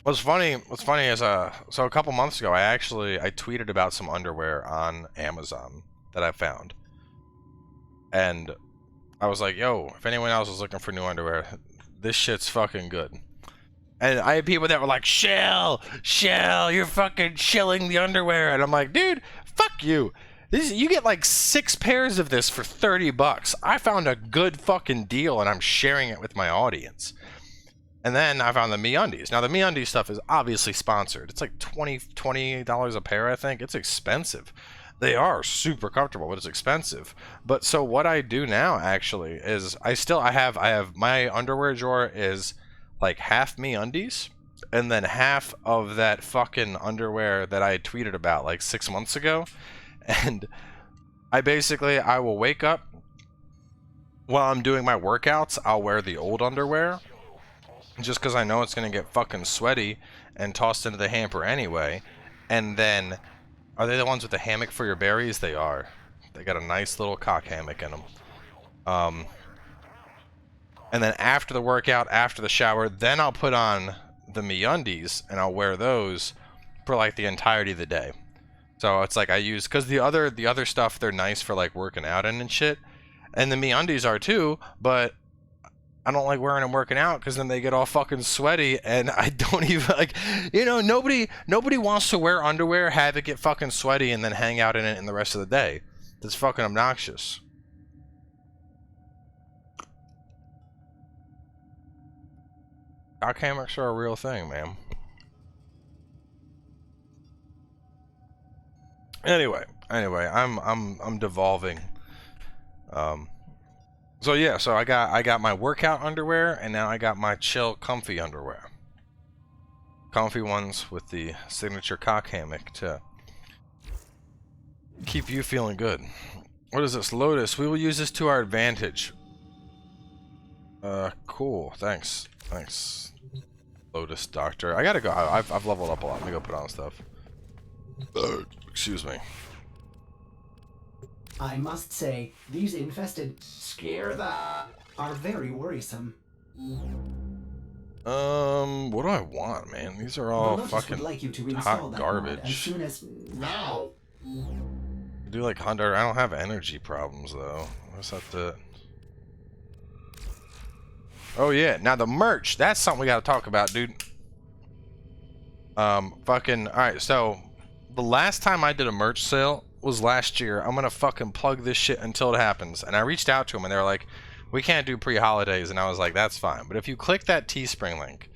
A: What's funny is so a couple months ago I tweeted about some underwear on Amazon that I found. And I was like, yo, if anyone else is looking for new underwear, this shit's fucking good. And I had people that were like, Shell, you're fucking shilling the underwear. And I'm like, dude, fuck you. You get like 6 pairs of this for $30. I found a good fucking deal and I'm sharing it with my audience. And then I found the MeUndies. Now the MeUndies stuff is obviously sponsored. It's like $28 a pair, I think. It's expensive. They are super comfortable, but it's expensive. But so what I do now actually is I have my underwear drawer is like half MeUndies, and then half of that fucking underwear that I tweeted about like 6 months ago. And I will wake up while I'm doing my workouts, I'll wear the old underwear just because I know it's gonna get fucking sweaty and tossed into the hamper anyway. And then, are they the ones with the hammock for your berries? They are. They got a nice little cock hammock in them. And then after the workout, after the shower, then I'll put on the MeUndies and I'll wear those for like the entirety of the day. So it's like I use, because the other stuff, they're nice for like working out in and shit. And the MeUndies are too, but I don't like wearing them working out because then they get all fucking sweaty and I don't even like, you know, nobody wants to wear underwear, have it get fucking sweaty and then hang out in it in the rest of the day. That's fucking obnoxious. Cock hammocks are a real thing, man. Anyway, I'm devolving. So yeah, so I got my workout underwear and now I got my chill comfy underwear. Comfy ones with the signature cock hammock to keep you feeling good. What is this? Lotus. We will use this to our advantage. Cool. Thanks. Lotus Doctor. I gotta go. I've leveled up a lot. Let me go put on stuff. Excuse me.
B: I must say, these infested are very worrisome.
A: What do I want, man? These are all
B: the Lotus
A: fucking
B: would like you to install
A: hot
B: that mod
A: garbage.
B: as soon as now.
A: Do like 100. I don't have energy problems though. What's up to? Oh yeah, now the merch. That's something we gotta talk about, dude. Fucking. All right, so the last time I did a merch sale was last year. I'm gonna fucking plug this shit until it happens. And I reached out to them and they're like, we can't do pre-holidays, and I was like, that's fine. But if you click that Teespring link,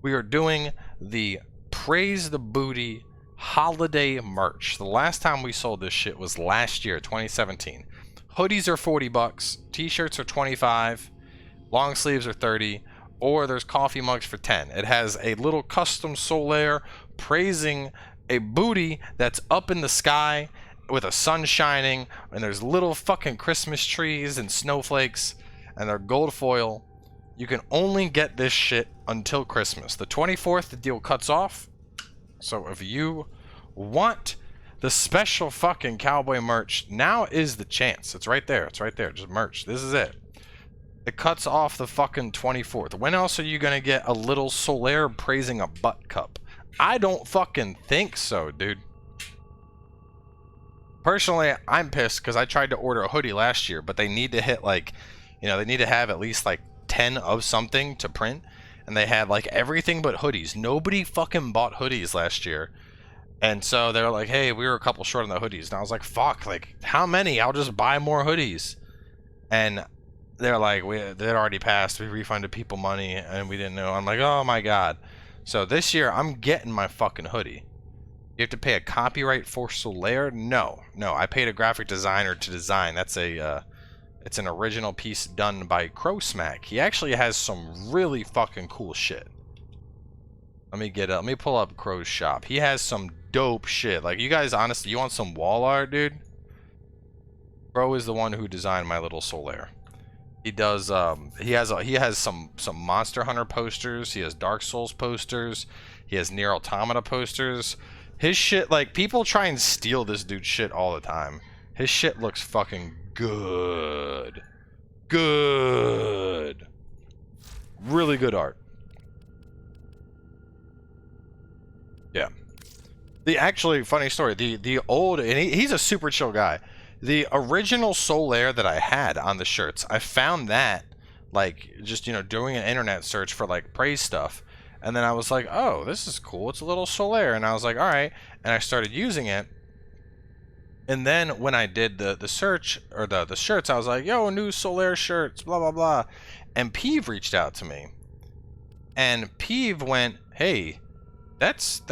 A: we are doing the Praise the Booty holiday merch. The last time we sold this shit was last year, 2017. Hoodies are $40, t-shirts are $25, long sleeves are $30, or there's coffee mugs for $10. It has a little custom Solaire praising a booty that's up in the sky with a sun shining, and there's little fucking Christmas trees and snowflakes, and they're gold foil. You can only get this shit until Christmas. The 24th, the deal cuts off. So if you want the special fucking cowboy merch, now is the chance. It's right there. It's right there. Just merch. This is it. It cuts off the fucking 24th. When else are you gonna get a little Solaire praising a butt cup? I don't fucking think so, dude. Personally, I'm pissed because I tried to order a hoodie last year, but they need to hit like, you know, they need to have at least like 10 of something to print, and they had like everything but hoodies. Nobody fucking bought hoodies last year, and so they're like, hey, we were a couple short on the hoodies, and I was like, fuck, like how many? I'll just buy more hoodies. And they're like, they'd already passed, we refunded people money and we didn't know. I'm like, oh my god. So this year I'm getting my fucking hoodie. You have to pay a copyright for Solaire? No, I paid a graphic designer to design. That's a it's an original piece done by Crowsmack. He actually has some really fucking cool shit. Let me pull up Crow's shop. He has some dope shit. Like, you guys, honestly, you want some wall art, dude? Crow is the one who designed my little Solaire. He does he has some Monster Hunter posters, he has Dark Souls posters, he has Nier Automata posters. His shit, like, people try and steal this dude's shit all the time. His shit looks fucking good. Good. Really good art. Yeah. The actually funny story, the old, and he's a super chill guy. The original Solaire that I had on the shirts, I found that, like, just, you know, doing an internet search for, like, praise stuff. And then I was like, oh, this is cool. It's a little Solaire. And I was like, all right. And I started using it. And then when I did the search, or the shirts, I was like, yo, new Solaire shirts, blah, blah, blah. And Peeve reached out to me. And Peeve went, hey, that's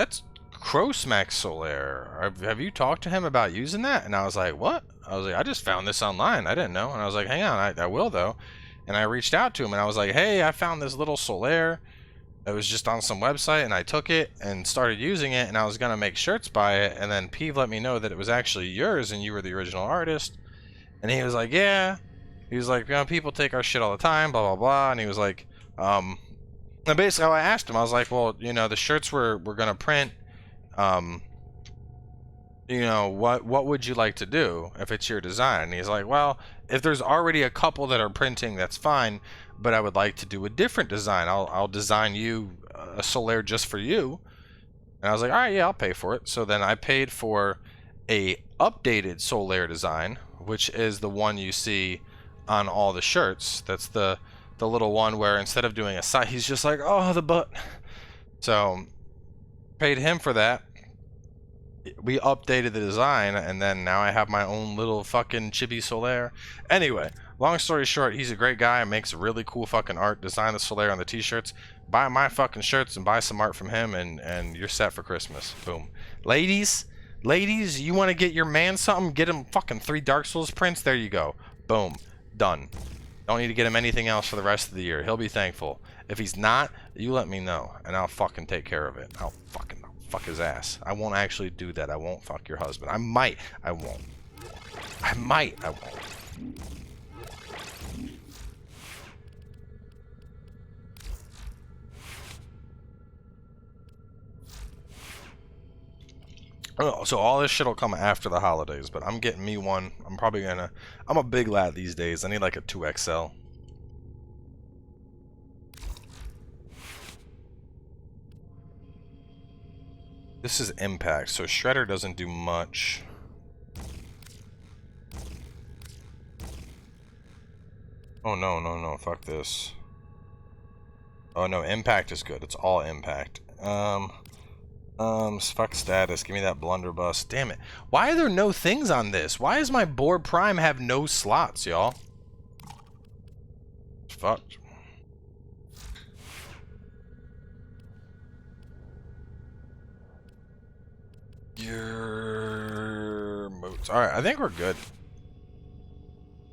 A: Crowsmack Solaire. Have you talked to him about using that? And I was like, what? I was like, I just found this online. I didn't know. And I was like, hang on, I will though. And I reached out to him and I was like, hey, I found this little Solaire. It was just on some website and I took it and started using it and I was going to make shirts by it. And then Peeve let me know that it was actually yours and you were the original artist. And he was like, yeah. He was like, you know, people take our shit all the time, blah, blah, blah. And he was like, and basically I asked him, I was like, well, you know, the shirts we're going to print, you know, what would you like to do if it's your design? And he's like, well, if there's already a couple that are printing, that's fine, but I would like to do a different design. I'll design you a Solaire just for you. And I was like, all right, yeah, I'll pay for it. So then I paid for a updated Solaire design, which is the one you see on all the shirts. That's the little one where instead of doing a side, he's just like, oh, the butt. So paid him for that. We updated the design, and then now I have my own little fucking chibi Solaire. Anyway, long story short, he's a great guy, makes really cool fucking art. Design the Solaire on the t-shirts. Buy my fucking shirts and buy some art from him, and you're set for Christmas. Boom. Ladies, you want to get your man something? Get him fucking 3 Dark Souls prints. There you go. Boom. Done. Don't need to get him anything else for the rest of the year. He'll be thankful. If he's not, you let me know, and I'll fucking take care of it. I'll fuck his ass. I won't actually do that. I won't fuck your husband. I might. I won't. I might. I won't. Oh, so all this shit will come after the holidays, but I'm getting me one. I'm probably gonna... I'm a big lad these days. I need like a 2XL. This is impact, so Shredder doesn't do much. Oh no, no, no, fuck this. Oh no, impact is good. It's all impact. Fuck status. Give me that blunderbuss. Damn it. Why are there no things on this? Why does my board prime have no slots, y'all? It's fucked. Your modes. Alright, I think we're good.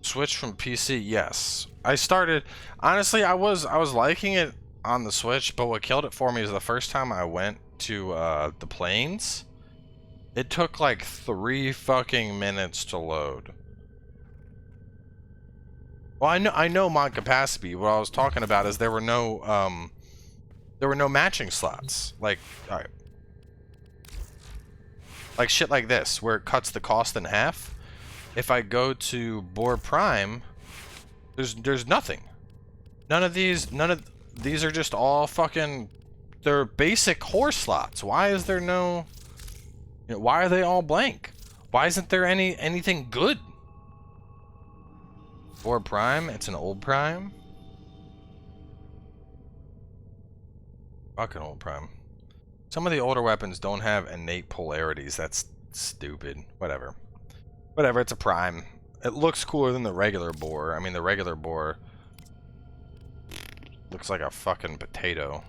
A: Switch from PC, yes. I started, honestly, I was liking it on the Switch, but what killed it for me is the first time I went to the plains, it took like 3 fucking minutes to load. Well, I know mod capacity. What I was talking about is there were no matching slots. Like, all right, like shit like this where it cuts the cost in half. If I go to board prime, there's nothing. None of these are just all fucking, they're basic horse slots. Why is there no, you know, why are they all blank? Why isn't there anything good? Board prime, it's an old prime. Fucking old prime. Some of the older weapons don't have innate polarities. That's stupid. Whatever. Whatever, it's a prime. It looks cooler than the regular boar. I mean, the regular boar looks like a fucking potato.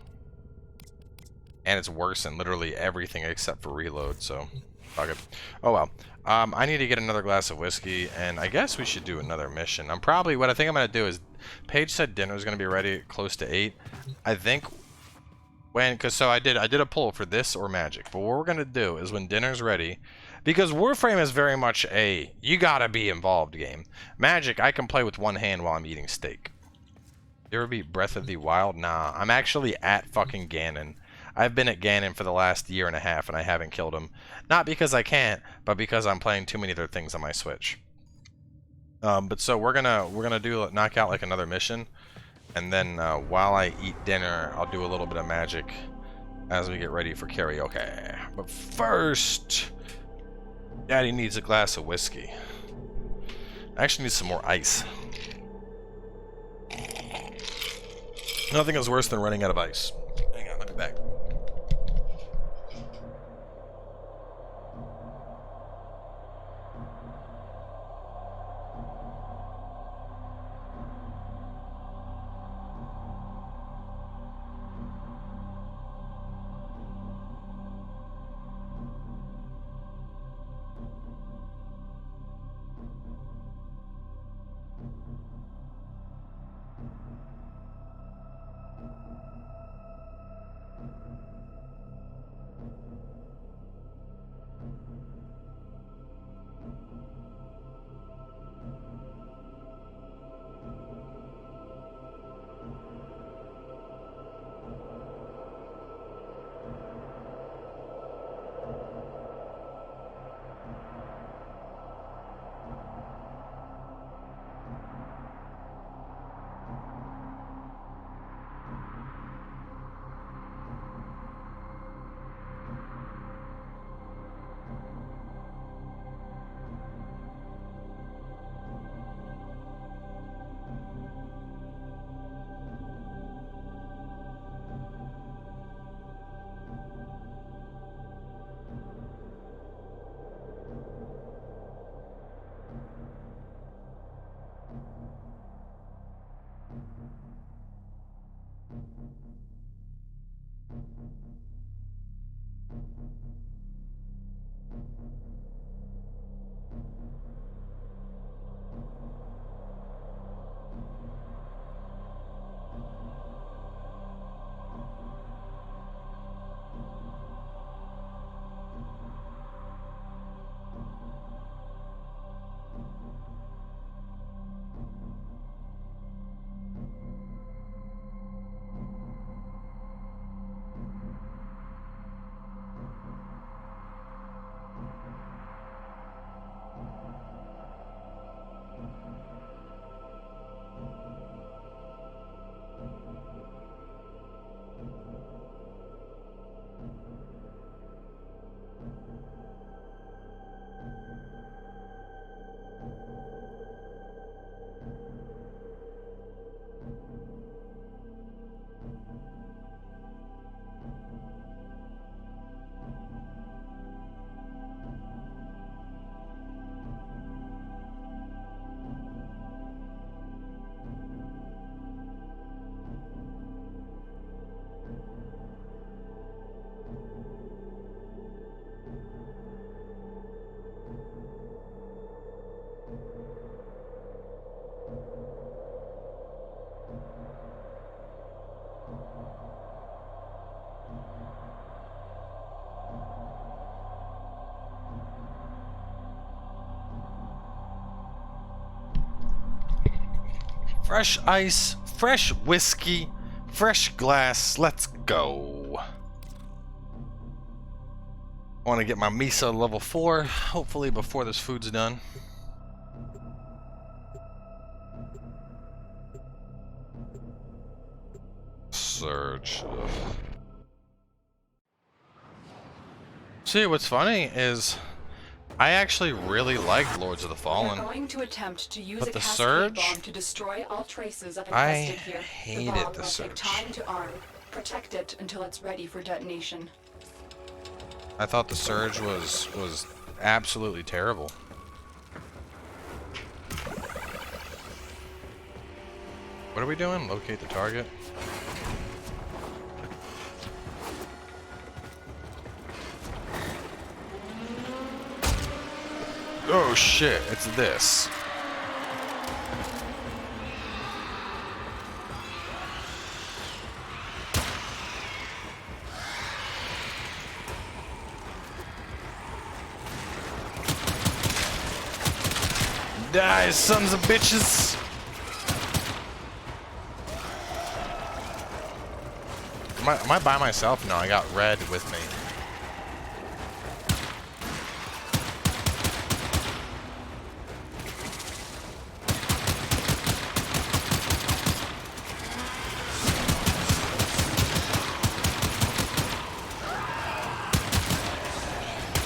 A: And it's worse than literally everything except for reload, so fuck it. Oh well. I need to get another glass of whiskey, and I guess we should do another mission. What I think I'm gonna do is, Paige said dinner's gonna be ready close to 8. I think so I did a poll for this or magic, but what we're gonna do is when dinner's ready, because Warframe is very much a you gotta be involved game. Magic, I can play with one hand while I'm eating steak. You ever beat Breath of the Wild? Nah, I'm actually at fucking Ganon. I've been at Ganon for the last year and a half, and I haven't killed him. Not because I can't, but because I'm playing too many other things on my Switch. But so we're gonna knock out like another mission, and then while I eat dinner, I'll do a little bit of magic as we get ready for karaoke. But first, Daddy needs a glass of whiskey. I actually need some more ice. Nothing is worse than running out of ice. Hang on, let me back. Fresh ice, fresh whiskey, fresh glass. Let's go. I want to get my Mesa level 4, hopefully before this food's done. Surge. Ugh. See, what's funny is I actually really liked Lords of the Fallen.
F: We're going to attempt to use
A: But
F: a
A: the
F: cascade
A: Surge?
F: bomb to destroy all traces of
A: I
F: Infested here.
A: hated
F: the bomb
A: the
F: will
A: Surge.
F: take time to arm. Protect it until it's ready for detonation.
A: I thought the Surge was absolutely terrible. What are we doing? Locate the target? Oh shit, it's this. Die, sons of bitches! Am I by myself? No, I got red with me.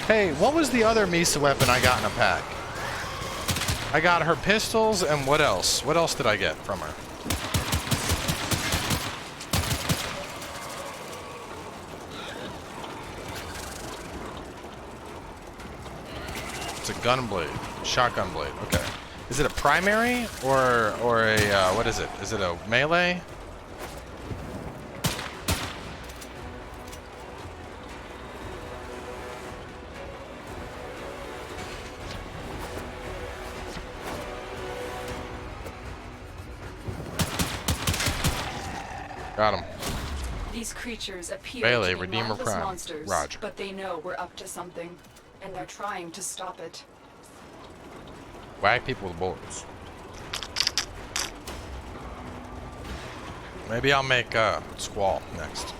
A: Hey, what was the other Mesa weapon I got in a pack? I got her pistols, and what else? What else did I get from her? It's a gun blade, shotgun blade. Okay, is it a primary or a what is it? Is it a melee? Got him.
F: These creatures appear
A: Bailey,
F: to be
A: Redeemer
F: mindless
A: Prime.
F: monsters,
A: Roger.
F: but they know we're up to something, and they're trying to stop it.
A: Whack people with bullets. Maybe I'll make Squall next.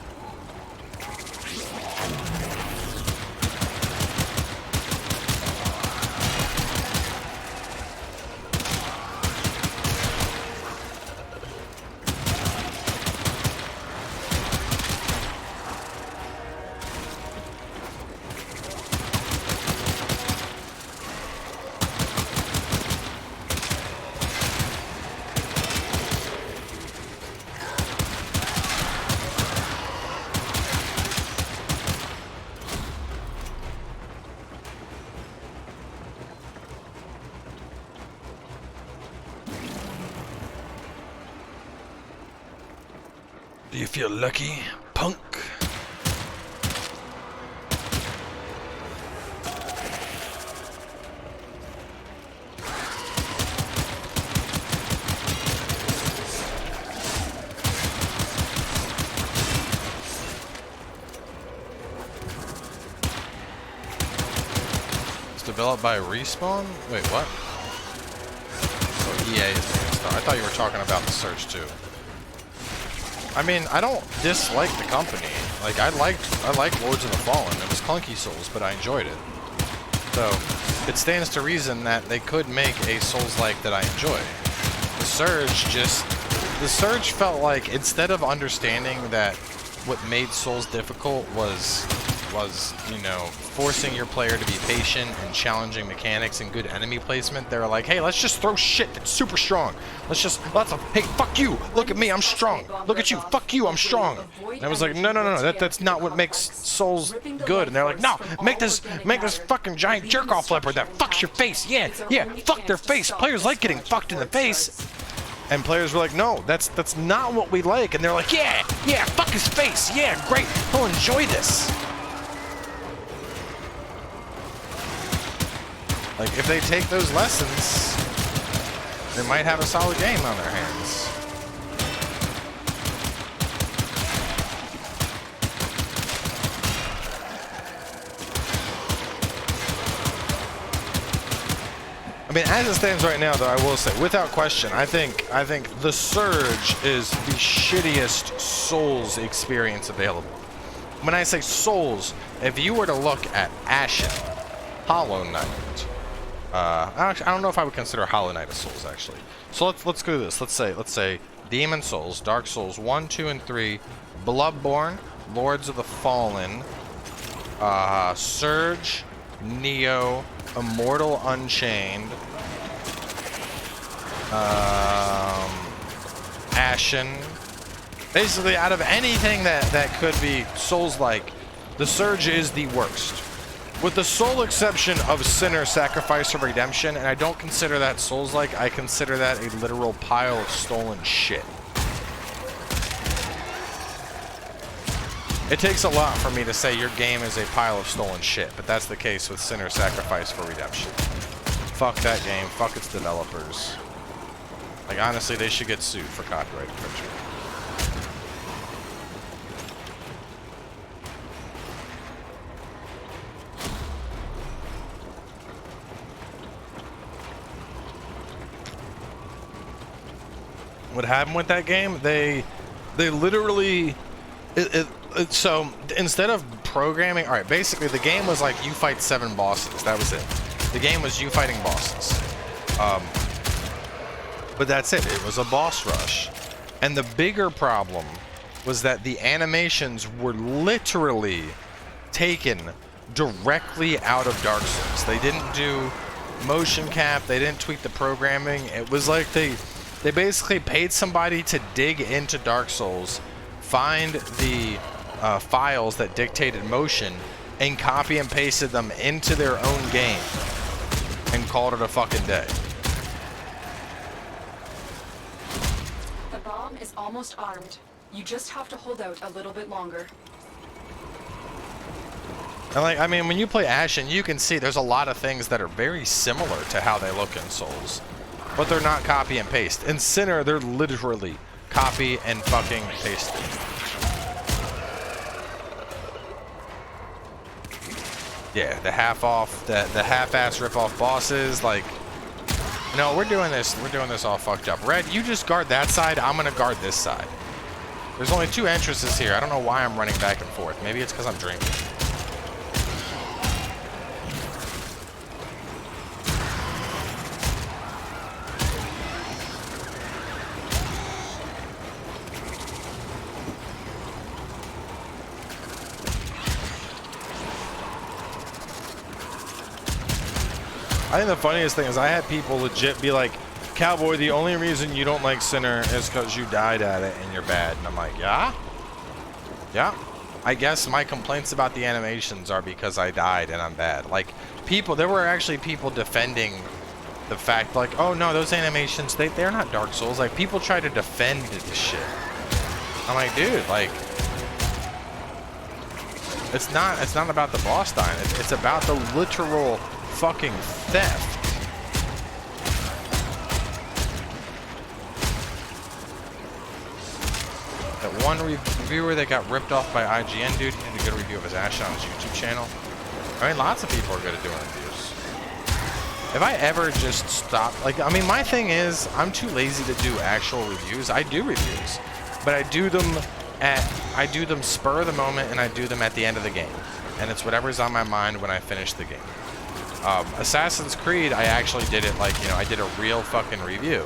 A: Do you feel lucky, punk? It's developed by Respawn? Wait, what? Oh, EA is doing stuff. I thought you were talking about the Surge too. I mean, I don't dislike the company. Like, I liked Lords of the Fallen. It was clunky Souls, but I enjoyed it. So, it stands to reason that they could make a Souls-like that I enjoy. The Surge felt like, instead of understanding that what made Souls difficult was, you know, forcing your player to be patient and challenging mechanics and good enemy placement, they were like, hey, let's just throw shit that's super strong. Hey, fuck you, look at me, I'm strong. Look at you, fuck you, I'm strong. And I was like, no, that's not what makes Souls good. And they're like, no, make this fucking giant jerk-off leopard that fucks your face. Yeah, fuck their face. Players like getting fucked in the face. And players were like, no, that's not what we like. And they're like, yeah, fuck his face. Yeah, great, he'll enjoy this. Like, if they take those lessons, they might have a solid game on their hands. I mean, as it stands right now, though, I will say, without question, I think the Surge is the shittiest Souls experience available. When I say Souls, if you were to look at Ashen, Hollow Knight, actually, I don't know if I would consider Hollow Knight a Souls, actually. So let's go to this. Let's say Demon Souls, Dark Souls 1, 2, and 3, Bloodborne, Lords of the Fallen, Surge, Neo, Immortal Unchained, Ashen. Basically, out of anything that could be Souls-like, the Surge is the worst. With the sole exception of Sinner, Sacrifice, or Redemption, and I don't consider that Souls-like, I consider that a literal pile of stolen shit. It takes a lot for me to say your game is a pile of stolen shit, but that's the case with Sinner, Sacrifice, for Redemption. Fuck that game, fuck its developers. Like, honestly, they should get sued for copyright infringement. What happened with that game? They literally... So, instead of programming... Alright, basically, the game was like, you fight 7 bosses. That was it. The game was you fighting bosses. But that's it. It was a boss rush. And the bigger problem was that the animations were literally taken directly out of Dark Souls. They didn't do motion cap. They didn't tweak the programming. It was like they basically paid somebody to dig into Dark Souls, find the files that dictated motion, and copy and pasted them into their own game, and called it a fucking day.
F: The bomb is almost armed. You just have to hold out a little bit longer.
A: And like, I mean, when you play Ashen, you can see there's a lot of things that are very similar to how they look in Souls, but they're not copy and paste. In Sinner, they're literally copy and fucking paste. Yeah, the half-ass rip-off bosses, like, no, we're doing this all fucked up. Red, you just guard that side, I'm gonna guard this side. There's only 2 entrances here. I don't know why I'm running back and forth. Maybe it's because I'm drinking. I think the funniest thing is I had people legit be like, Cowboy, the only reason you don't like Sinner is because you died at it and you're bad. And I'm like, yeah? Yeah. I guess my complaints about the animations are because I died and I'm bad. Like, there were actually people defending the fact, like, oh no, those animations, they're not Dark Souls. Like, people try to defend the shit. I'm like, dude, like, it's not about the boss dying. It's about the literal fucking theft. That one reviewer that got ripped off by IGN, dude, he did a good review of his Ashen on his YouTube channel. I mean, lots of people are good at doing reviews. If I ever just stopped, like, I mean, my thing is, I'm too lazy to do actual reviews. I do reviews, but I do them spur of the moment, and I do them at the end of the game. And it's whatever's on my mind when I finish the game. Assassin's Creed, I actually did it like, you know, I did a real fucking review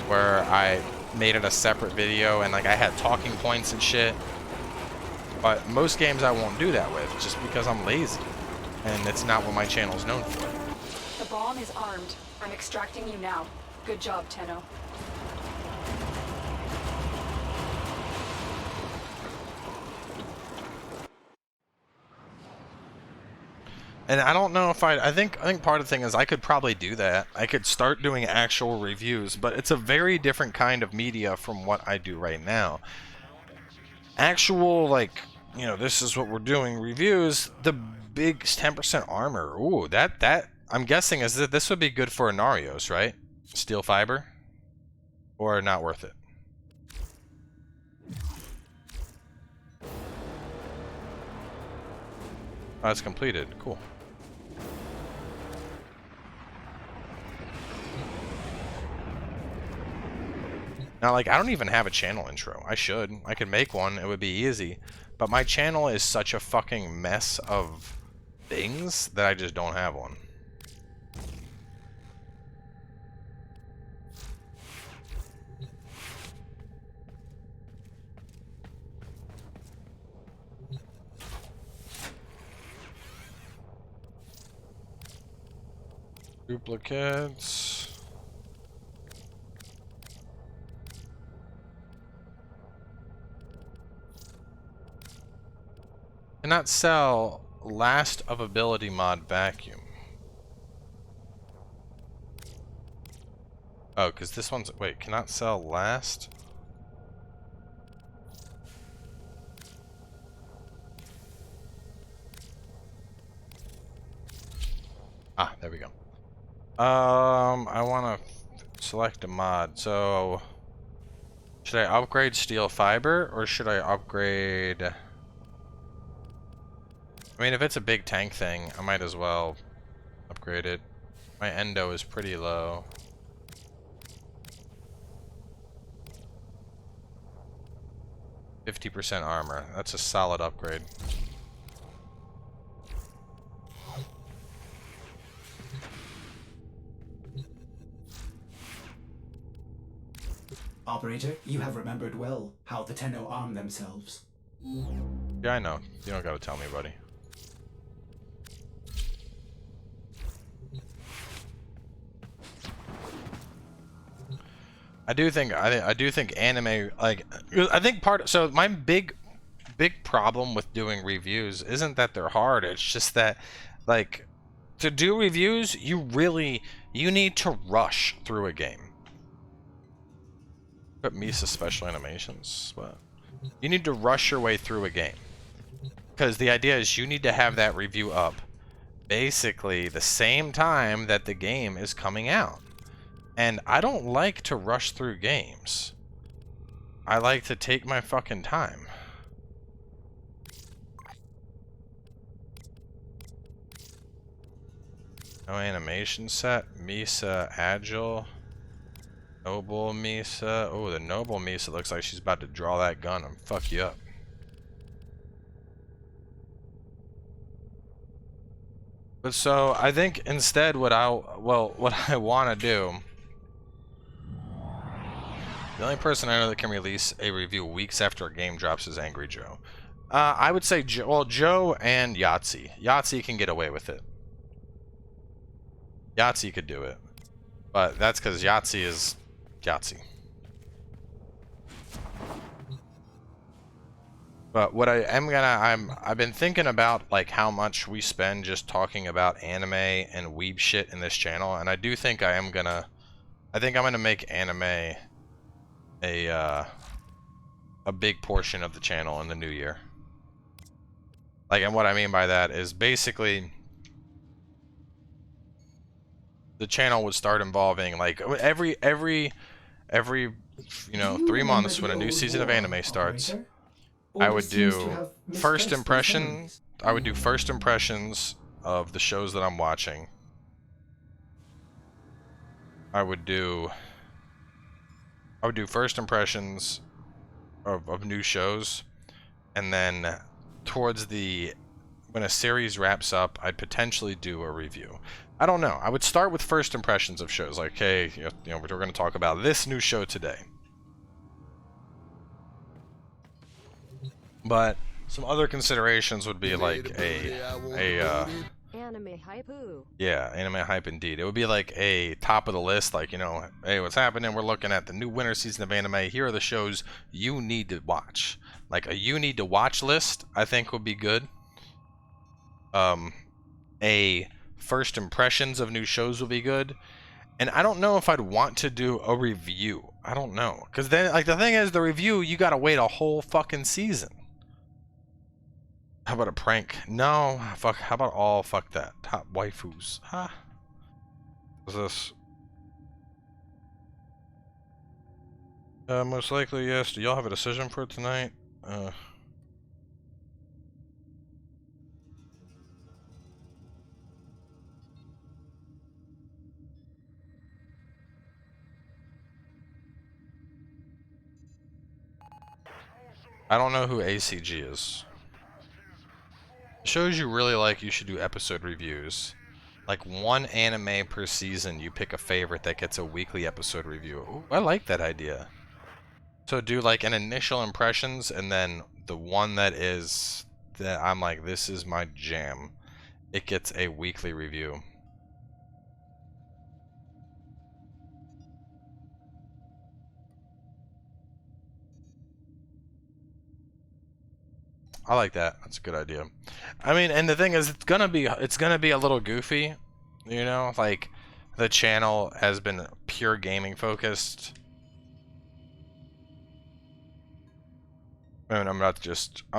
A: where I made it a separate video and like I had talking points and shit. But most games I won't do that with just because I'm lazy and it's not what my channel's known for.
F: The bomb is armed. I'm extracting you now. Good job, Tenno.
A: And I don't know if I think part of the thing is I could probably do that. I could start doing actual reviews, but it's a very different kind of media from what I do right now. Actual, like, you know, this is what we're doing reviews, the big 10% armor. Ooh, that I'm guessing is that this would be good for Inaros, right? Steel fiber? Or not worth it? Oh, it's completed. Cool. Now, like, I don't even have a channel intro. I should. I could make one. It would be easy. But my channel is such a fucking mess of things that I just don't have one. Duplicates. Cannot sell last of ability mod vacuum. Oh, because this one's... Wait, cannot sell last? Ah, there we go. I want to select a mod. So, should I upgrade steel fiber or should I upgrade... I mean, if it's a big tank thing, I might as well upgrade it. My endo is pretty low. %50 armor. That's a solid upgrade.
B: Operator, you have remembered well how the Tenno arm themselves.
A: Yeah, I know. You don't gotta tell me, buddy. I do think anime, like, I think so my big problem with doing reviews isn't that they're hard, it's just that, like, to do reviews, you need to rush through a game. But Mesa special animations, but you need to rush your way through a game. Because the idea is you need to have that review up basically the same time that the game is coming out. And I don't like to rush through games. I like to take my fucking time. No animation set. Mesa Agile. Noble Mesa. Oh, the Noble Mesa looks like she's about to draw that gun and fuck you up. But so, I think instead what I want to do... The only person I know that can release a review weeks after a game drops is Angry Joe. I would say Joe and Yahtzee. Yahtzee can get away with it. Yahtzee could do it. But that's because Yahtzee is Yahtzee. But what I am gonna... I've been thinking about, like, how much we spend just talking about anime and weeb shit in this channel, and I do think I am gonna... I think I'm gonna make anime a big portion of the channel in the new year. Like, and what I mean by that is basically the channel would start involving, like, every you know, 3 months when a new season of anime starts, I would do first impressions. I would do first impressions of the shows that I'm watching. I would do first impressions of new shows, and then towards when a series wraps up, I'd potentially do a review. I don't know. I would start with first impressions of shows, like, hey, you know, we're going to talk about this new show today. But some other considerations would be like
J: anime hype.
A: Yeah, anime hype indeed. It would be like a top of the list, like, you know, hey, what's happening? We're looking at the new winter season of anime. Here are the shows you need to watch. Like a you need to watch list, I think would be good. A first impressions of new shows will be good. And I don't know if I'd want to do a review. I don't know. Because then, like, the thing is, the review, you gotta wait a whole fucking season. How about a prank? No, fuck. How about all fuck that? Top waifus. Huh? What's this? Most likely, yes. Do y'all have a decision for tonight? I don't know who ACG is. Shows you really like, you should do episode reviews. Like 1 anime per season, you pick a favorite that gets a weekly episode review. Ooh, I like that idea. So do like an initial impressions, and then the one that I'm like, this is my jam, it gets a weekly review. I like that. That's a good idea. I mean, and the thing is, it's gonna be a little goofy, you know. Like, the channel has been pure gaming focused. I mean, I'm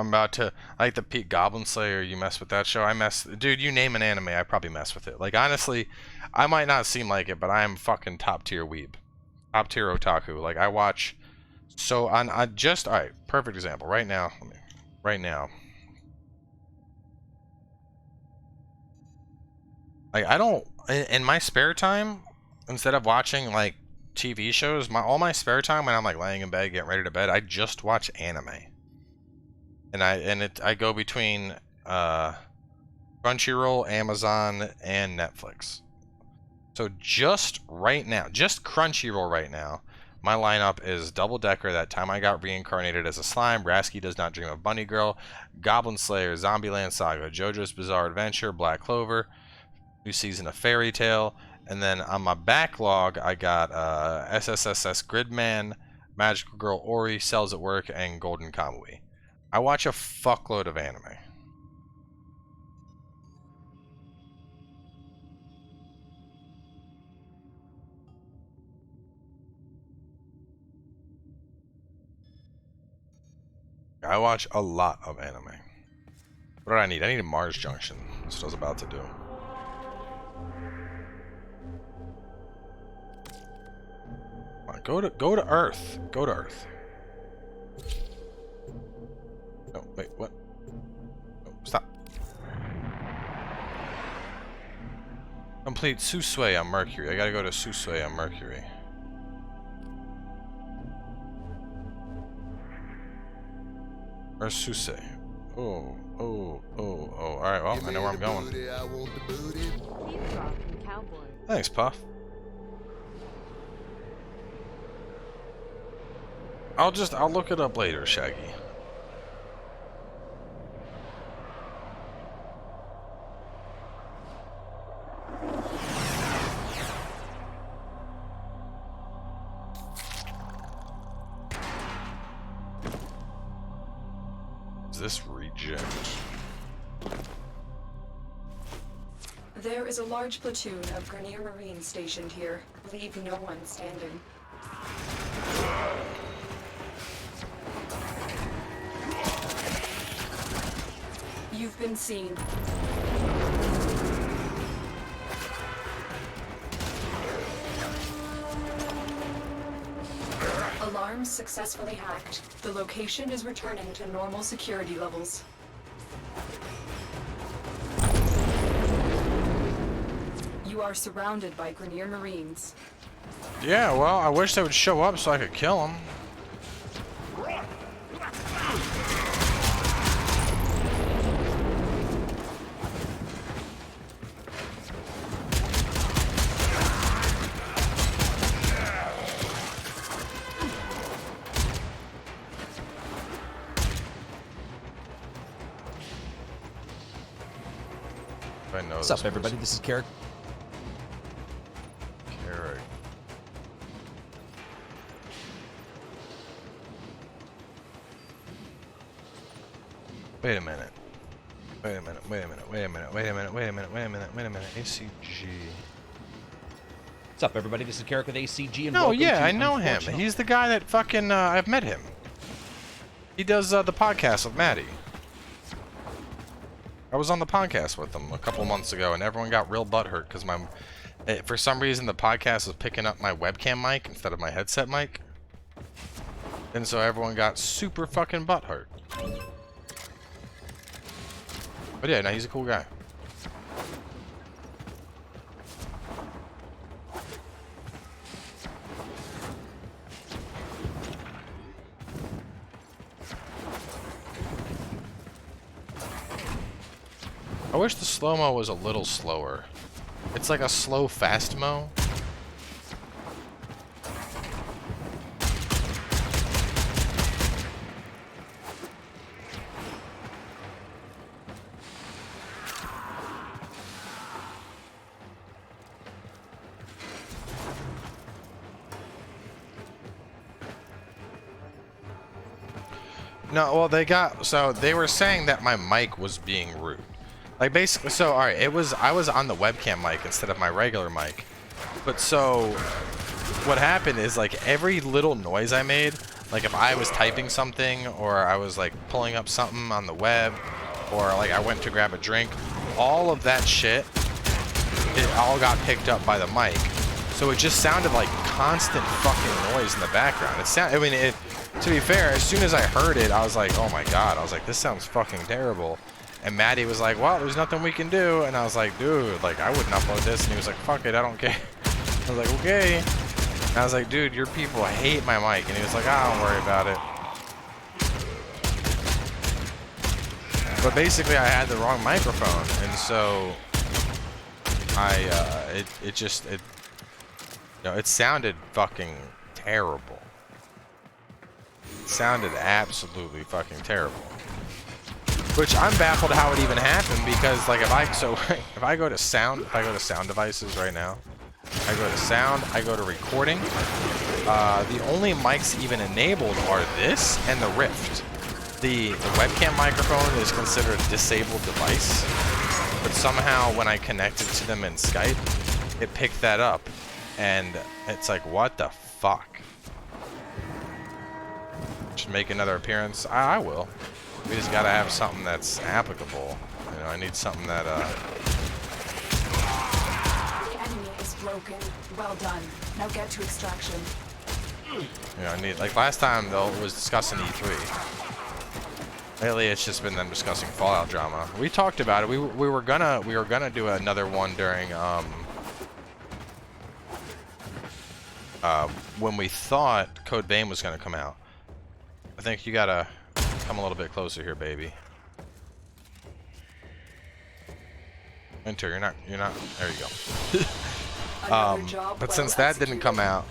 A: about to like the Pete Goblin Slayer. You mess with that show? Dude, you name an anime, I probably mess with it. Like, honestly, I might not seem like it, but I am fucking top tier weeb, top tier otaku. Like, I watch. So all right, perfect example. Right now. Like, I don't, in my spare time, instead of watching like TV shows, all my spare time when I'm like laying in bed getting ready to bed, I just watch anime. And I go between Crunchyroll, Amazon, and Netflix. So just right now, just Crunchyroll right now, my lineup is Double Decker, That Time I Got Reincarnated as a Slime, Rasky Does Not Dream of Bunny Girl, Goblin Slayer, Zombieland Saga, JoJo's Bizarre Adventure, Black Clover, new season of Fairy Tail, and then on my backlog I got SSSS Gridman, Magical Girl Ori, Cells at Work, and Golden Kamui. I watch a fuckload of anime. I watch a lot of anime. What do I need? I need a Mars Junction. That's what I was about to do. Come on, go to Earth. Go to Earth. No, wait, what? No, stop. Complete Susui on Mercury. I gotta go to Susui on Mercury. Where's Susei? Oh. Alright, well, I know where I'm going. Thanks, Puff. I'll look it up later, Shaggy. This reject.
F: There is a large platoon of Grineer Marines stationed here. Leave no one standing. You've been seen. Alarms successfully hacked. The location is returning to normal security levels. You are surrounded by Grineer Marines.
A: Yeah, well, I wish they would show up so I could kill them.
J: What's up, everybody? This is Carrick.
A: Wait a minute. ACG.
J: What's up, everybody? This is Carrick with ACG. And
A: no, yeah, I know him. He's the guy that fucking, I've met him. He does the podcast with Maddie. I was on the podcast with him a couple months ago, and everyone got real butthurt because for some reason the podcast was picking up my webcam mic instead of my headset mic, and so everyone got super fucking butthurt. But yeah, no, he's a cool guy. I wish the slow-mo was a little slower. It's like a slow fast-mo. No, well, they were saying that my mic was being rude. Like, basically, so, alright, I was on the webcam mic instead of my regular mic. But so, what happened is, like, every little noise I made, like, if I was typing something, or I was, like, pulling up something on the web, or, like, I went to grab a drink, all of that shit, it all got picked up by the mic. So it just sounded like constant fucking noise in the background. To be fair, as soon as I heard it, I was like, oh my god. I was like, this sounds fucking terrible. And Maddie was like, well, there's nothing we can do. And I was like, dude, like, I wouldn't upload this. And he was like, fuck it, I don't care. I was like, okay. And I was like, dude, your people hate my mic. And he was like, don't worry about it. But basically, I had the wrong microphone. And so, it sounded fucking terrible. It sounded absolutely fucking terrible. Which I'm baffled how it even happened, because like if I go to sound devices right now, I go to sound, I go to recording, the only mics even enabled are this and the Rift. The webcam microphone is considered a disabled device, but somehow when I connected to them in Skype, it picked that up, and it's like, what the fuck? Should make another appearance. I will. We just gotta have something that's applicable. You know, I need something that
F: The enemy is broken. Well done. Now get to extraction.
A: You know, I need, like last time though, it was discussing E3. Lately, it's just been them discussing Fallout drama. We talked about it. We were gonna do another one during when we thought Code Vein was gonna come out. I think you gotta come a little bit closer here, baby. Winter, you're not, there you go. But since that didn't come out,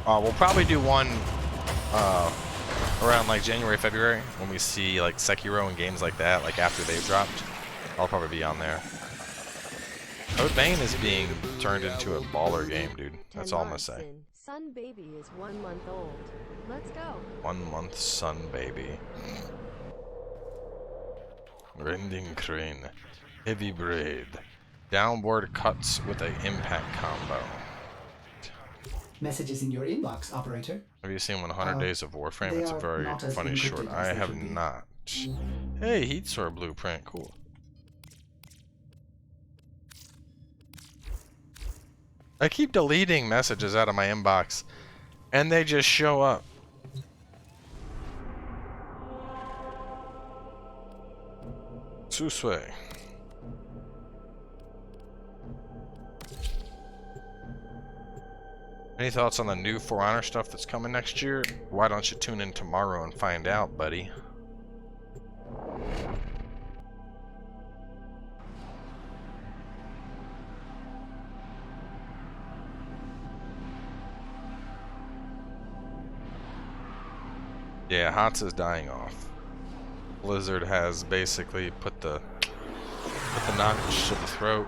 A: we'll probably do one around like January, February, when we see like Sekiro and games like that, like after they've dropped. I'll probably be on there. Code Vein is being turned into a baller game, dude. That's all I'm gonna say.
K: Sun baby is 1 month old. Let's go. 1
A: month sun baby. Grinding crane. Heavy braid. Downward cuts with an impact combo.
B: Messages in your inbox, operator.
A: Have you seen 100 Days of Warframe? It's a very funny short. I have not. Hey, Heat Sword blueprint. Cool. I keep deleting messages out of my inbox, and they just show up. Susue. Any thoughts on the new For Honor stuff that's coming next year? Why don't you tune in tomorrow and find out, buddy? Yeah, HOTS is dying off. Blizzard has basically put the notch to the throat.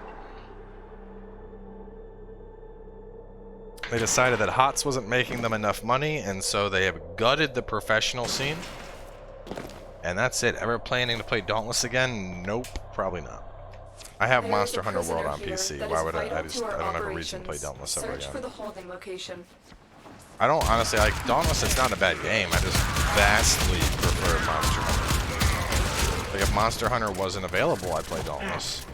A: They decided that HOTS wasn't making them enough money, and so they have gutted the professional scene. And that's it. Ever planning to play Dauntless again? Nope, probably not. I have Monster Hunter World on PC. Why would I don't have a reason to play Dauntless ever again.
F: Search for the holding location.
A: I don't honestly like Dauntless. It's not a bad game. I just vastly prefer Monster Hunter. Like if Monster Hunter wasn't available, I'd play Dauntless.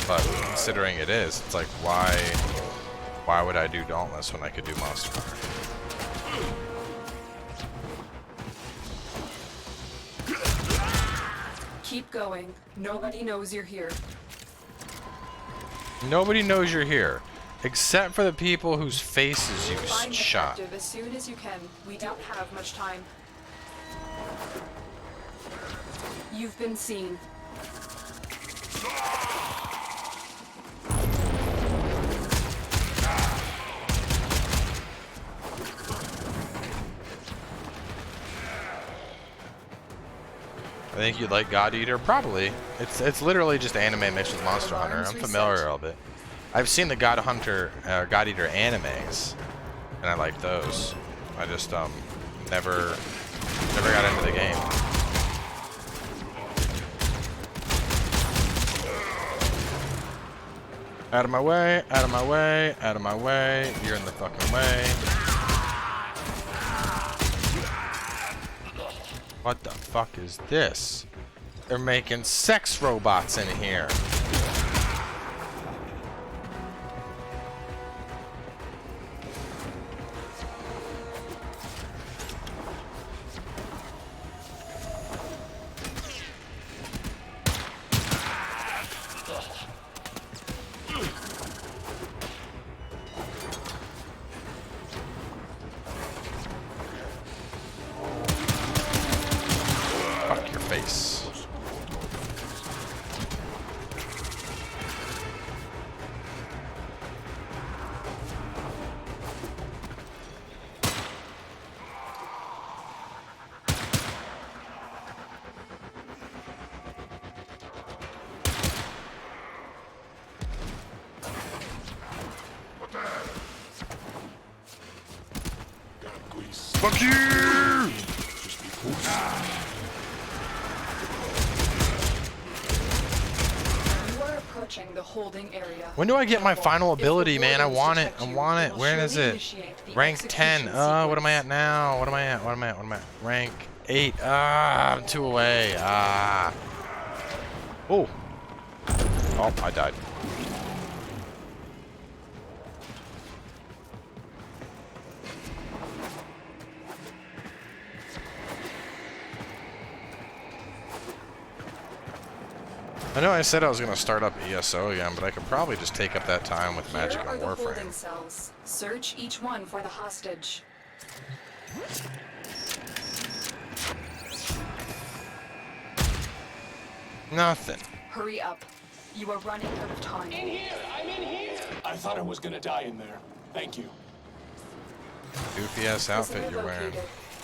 A: But considering it is, it's like why would I do Dauntless when I could do Monster Hunter?
F: Keep going. Nobody knows you're here.
A: Nobody knows you're here. Except for the people whose faces you shot.
F: Find as soon as you can. We don't have much time. You've been seen.
A: think you'd like God Eater? Probably. It's literally just anime mixed with Monster Hunter. I'm familiar a bit. I've seen the God Eater animes, and I like those. I just never got into the game. Out of my way, out of my way, out of my way. You're in the fucking way. What the fuck is this? They're making sex robots in here. Fuck you!
F: You are approaching the holding area.
A: When do I get my final ability, man? I want it. I want it. Where is it? Rank 10. What am I at now? What am I at? What am I at? What am I at? Rank 8. I'm 2 away. Oh. Oh, I died. I know I said I was going to start up ESO again, but I could probably just take up that time with Magic and Warframe.
F: Cells. Search each one for the hostage.
A: Nothing.
F: Hurry up. You are running out of time.
I: In here! I'm in here! I thought I was gonna die in there. Thank you.
A: Goofy ass outfit you're wearing.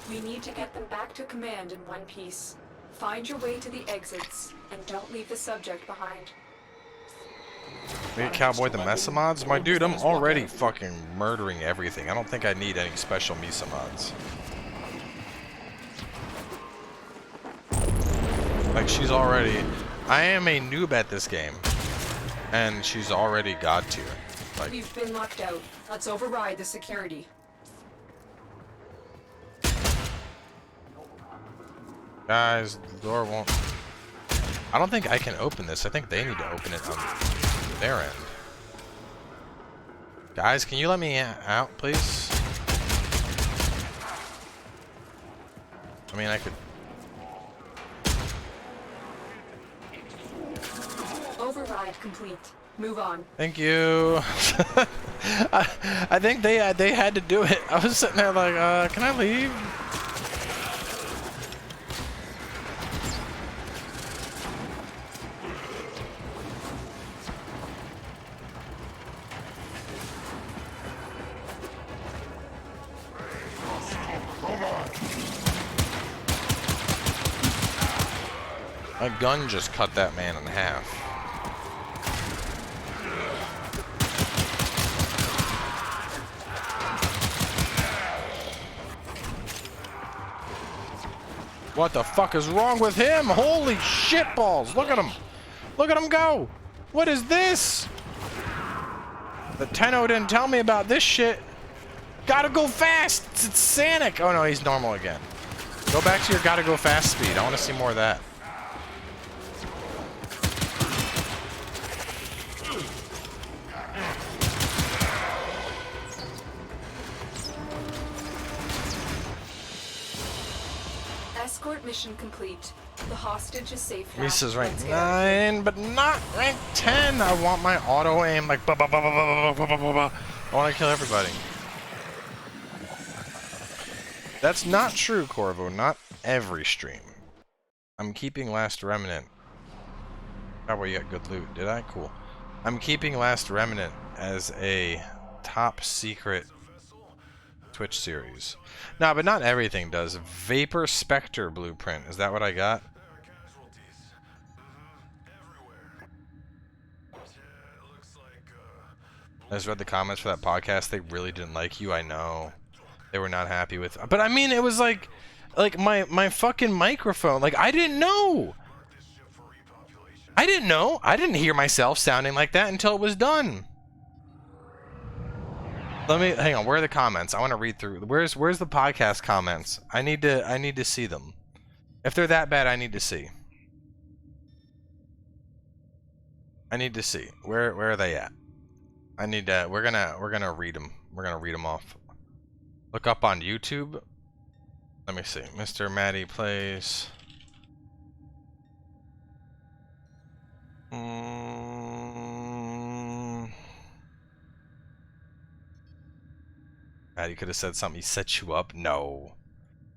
F: We need to get them back to command in one piece. Find your way to the exits, and don't leave the subject behind.
A: Make Cowboy the Mesa mods? My dude, I'm already fucking murdering everything. I don't think I need any special Mesa mods. Like, she's already... I am a noob at this game. And she's already god tier. Like,
F: We've been locked out. Let's override the security.
A: guys, the door won't... I don't think I can open this. I think they need to open it on their end. Guys, can you let me out, please? I mean, I could...
F: Override complete. Move on.
A: Thank you. I think they had to do it. I was sitting there like, can I leave? My gun just cut that man in half. What the fuck is wrong with him? Holy shitballs! Look at him! Look at him go! What is this? The Tenno didn't tell me about this shit. Gotta go fast! It's Sanic! Oh no, he's normal again. Go back to your gotta go fast speed. I want to see more of that.
F: Escort mission complete. The hostage is safe now.
A: Mesa's rank 9, but not rank 10. I want my auto aim like ba ba ba ba ba ba ba ba ba. I want to kill everybody. That's not true, Corvo. Not every stream. I'm keeping Last Remnant. Cowboy, you got good loot. Did I? Cool. I'm keeping Last Remnant as a top secret Twitch series. No, but not everything does. Vapor Spectre Blueprint. Is that what I got? I just read the comments for that podcast. They really didn't like you. I know. They were not happy with. But I mean, it was like my fucking microphone. Like, I didn't know. I didn't know. I didn't hear myself sounding like that until it was done. Let me hang on. Where are the comments? I want to read through. Where's the podcast comments? I need to see them. If they're that bad, I need to see. I need to see. Where are they at? I need to. We're gonna read them. We're gonna read them off. Look up on YouTube. Let me see. Mr. Maddie plays. Maddie could have said something. He set you up. No.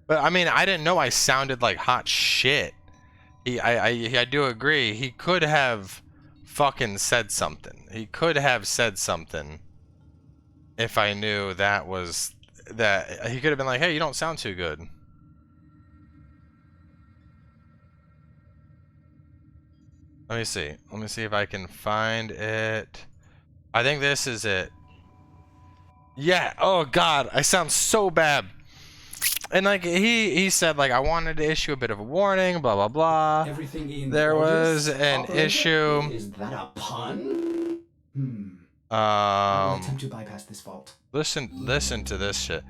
A: But I mean, I didn't know I sounded like hot shit. I do agree. He could have fucking said something. He could have said something if I knew that was that. He could have been like, hey, you don't sound too good. Let me see. Let me see if I can find it. I think this is it. Yeah. Oh God, I sound so bad. And like he said, like, I wanted to issue a bit of a warning, blah blah blah.
B: Everything in
A: there was an issue.
B: Is that a pun? I will attempt to bypass this fault.
A: Listen to this shit.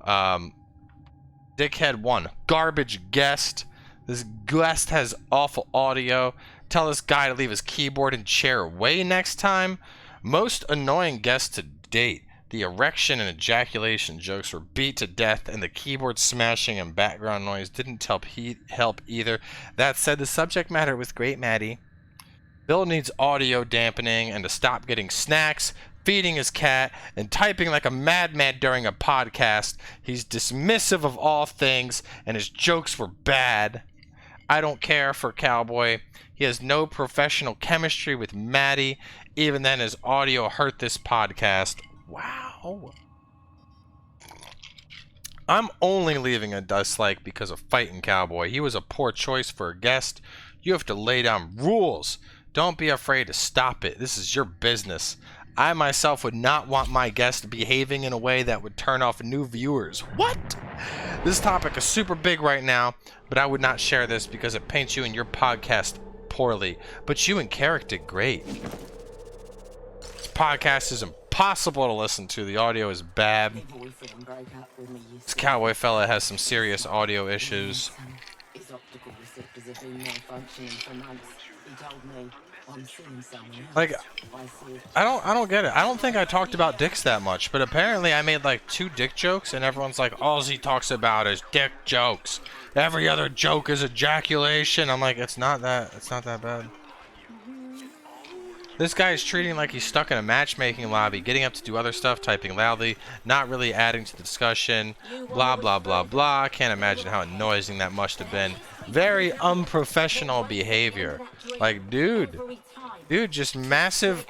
A: Dickhead 1, garbage guest. This guest has awful audio. Tell this guy to leave his keyboard and chair away next time. Most annoying guest to date. The erection and ejaculation jokes were beat to death, and the keyboard smashing and background noise didn't help either. That said, the subject matter was great, Maddie. Bill needs audio dampening and to stop getting snacks, feeding his cat, and typing like a madman during a podcast. He's dismissive of all things, and his jokes were bad. I don't care for Cowboy. He has no professional chemistry with Maddie. Even then, his audio hurt this podcast. Wow. I'm only leaving a dislike because of FightinCowboy. He was a poor choice for a guest. You have to lay down rules. Don't be afraid to stop it. This is your business. I myself would not want my guest behaving in a way that would turn off new viewers. What? This topic is super big right now, but I would not share this because it paints you and your podcast poorly. But you and Carrick did great. This podcast is impossible to listen to. The audio is bad. This Cowboy fella has some serious audio issues. Like, I don't get it. I don't think I talked about dicks that much, but apparently I made like 2 dick jokes, and everyone's like, all he talks about is dick jokes. Every other joke is ejaculation. I'm like, it's not that bad. This guy is treating like he's stuck in a matchmaking lobby, getting up to do other stuff, typing loudly, not really adding to the discussion, blah, blah, blah, blah. Can't imagine how annoying that must have been. Very unprofessional behavior. Like, dude, just massive.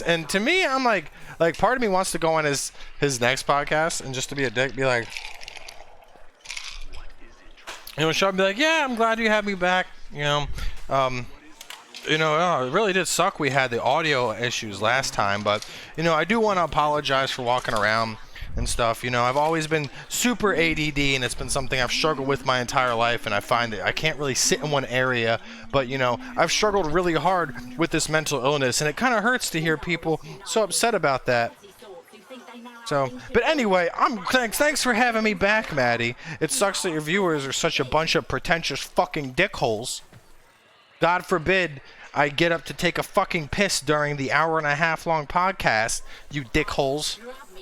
A: And to me, I'm like part of me wants to go on his next podcast and just to be a dick, be like, you know, show up and be like, yeah, I'm glad you had me back, you know, it really did suck we had the audio issues last time, but, you know, I do want to apologize for walking around and stuff. You know, I've always been super ADD, and it's been something I've struggled with my entire life, and I find that I can't really sit in one area, but, you know, I've struggled really hard with this mental illness, and it kind of hurts to hear people so upset about that. So, but anyway, thanks for having me back, Maddie. It sucks that your viewers are such a bunch of pretentious fucking dickholes. God forbid I get up to take a fucking piss during the hour-and-a-half long podcast, you dickholes.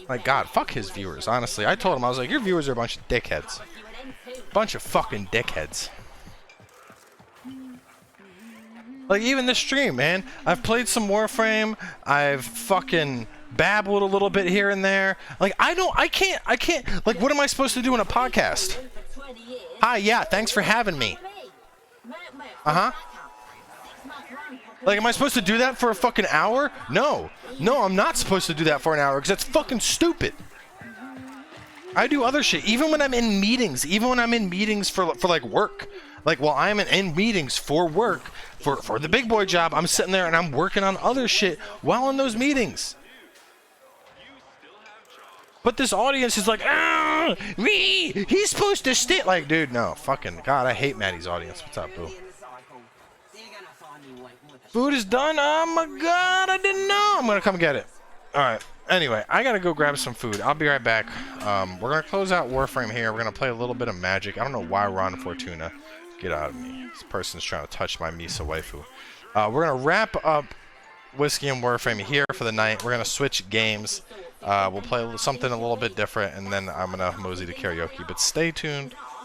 A: My God, fuck his viewers, honestly. I told him, I was like, your viewers are a bunch of dickheads. Bunch of fucking dickheads. Like, even this stream, man. I've played some Warframe. I've fucking babbled a little bit here and there. Like, I can't, like, what am I supposed to do in a podcast? Hi, yeah, thanks for having me. Uh-huh. Like, am I supposed to do that for a fucking hour? No. No, I'm not supposed to do that for an hour, because that's fucking stupid. I do other shit, even when I'm in meetings, for like, work. Like, while I'm in meetings for work, for the big boy job, I'm sitting there and I'm working on other shit while in those meetings. But this audience is like, ah, he's supposed to stay. Like, dude, no, fucking God, I hate Maddie's audience. What's up, boo? Food is done. Oh my God, I didn't know. I'm gonna come get it. All right. Anyway, I gotta go grab some food. I'll be right back. We're gonna close out Warframe here. We're gonna play a little bit of Magic. I don't know why we're on Fortuna. Get out of me. This person's trying to touch my Mesa waifu. We're gonna wrap up Whiskey and Warframe here for the night. We're gonna switch games. We'll play something a little bit different, and then I'm gonna mosey to karaoke. But stay tuned.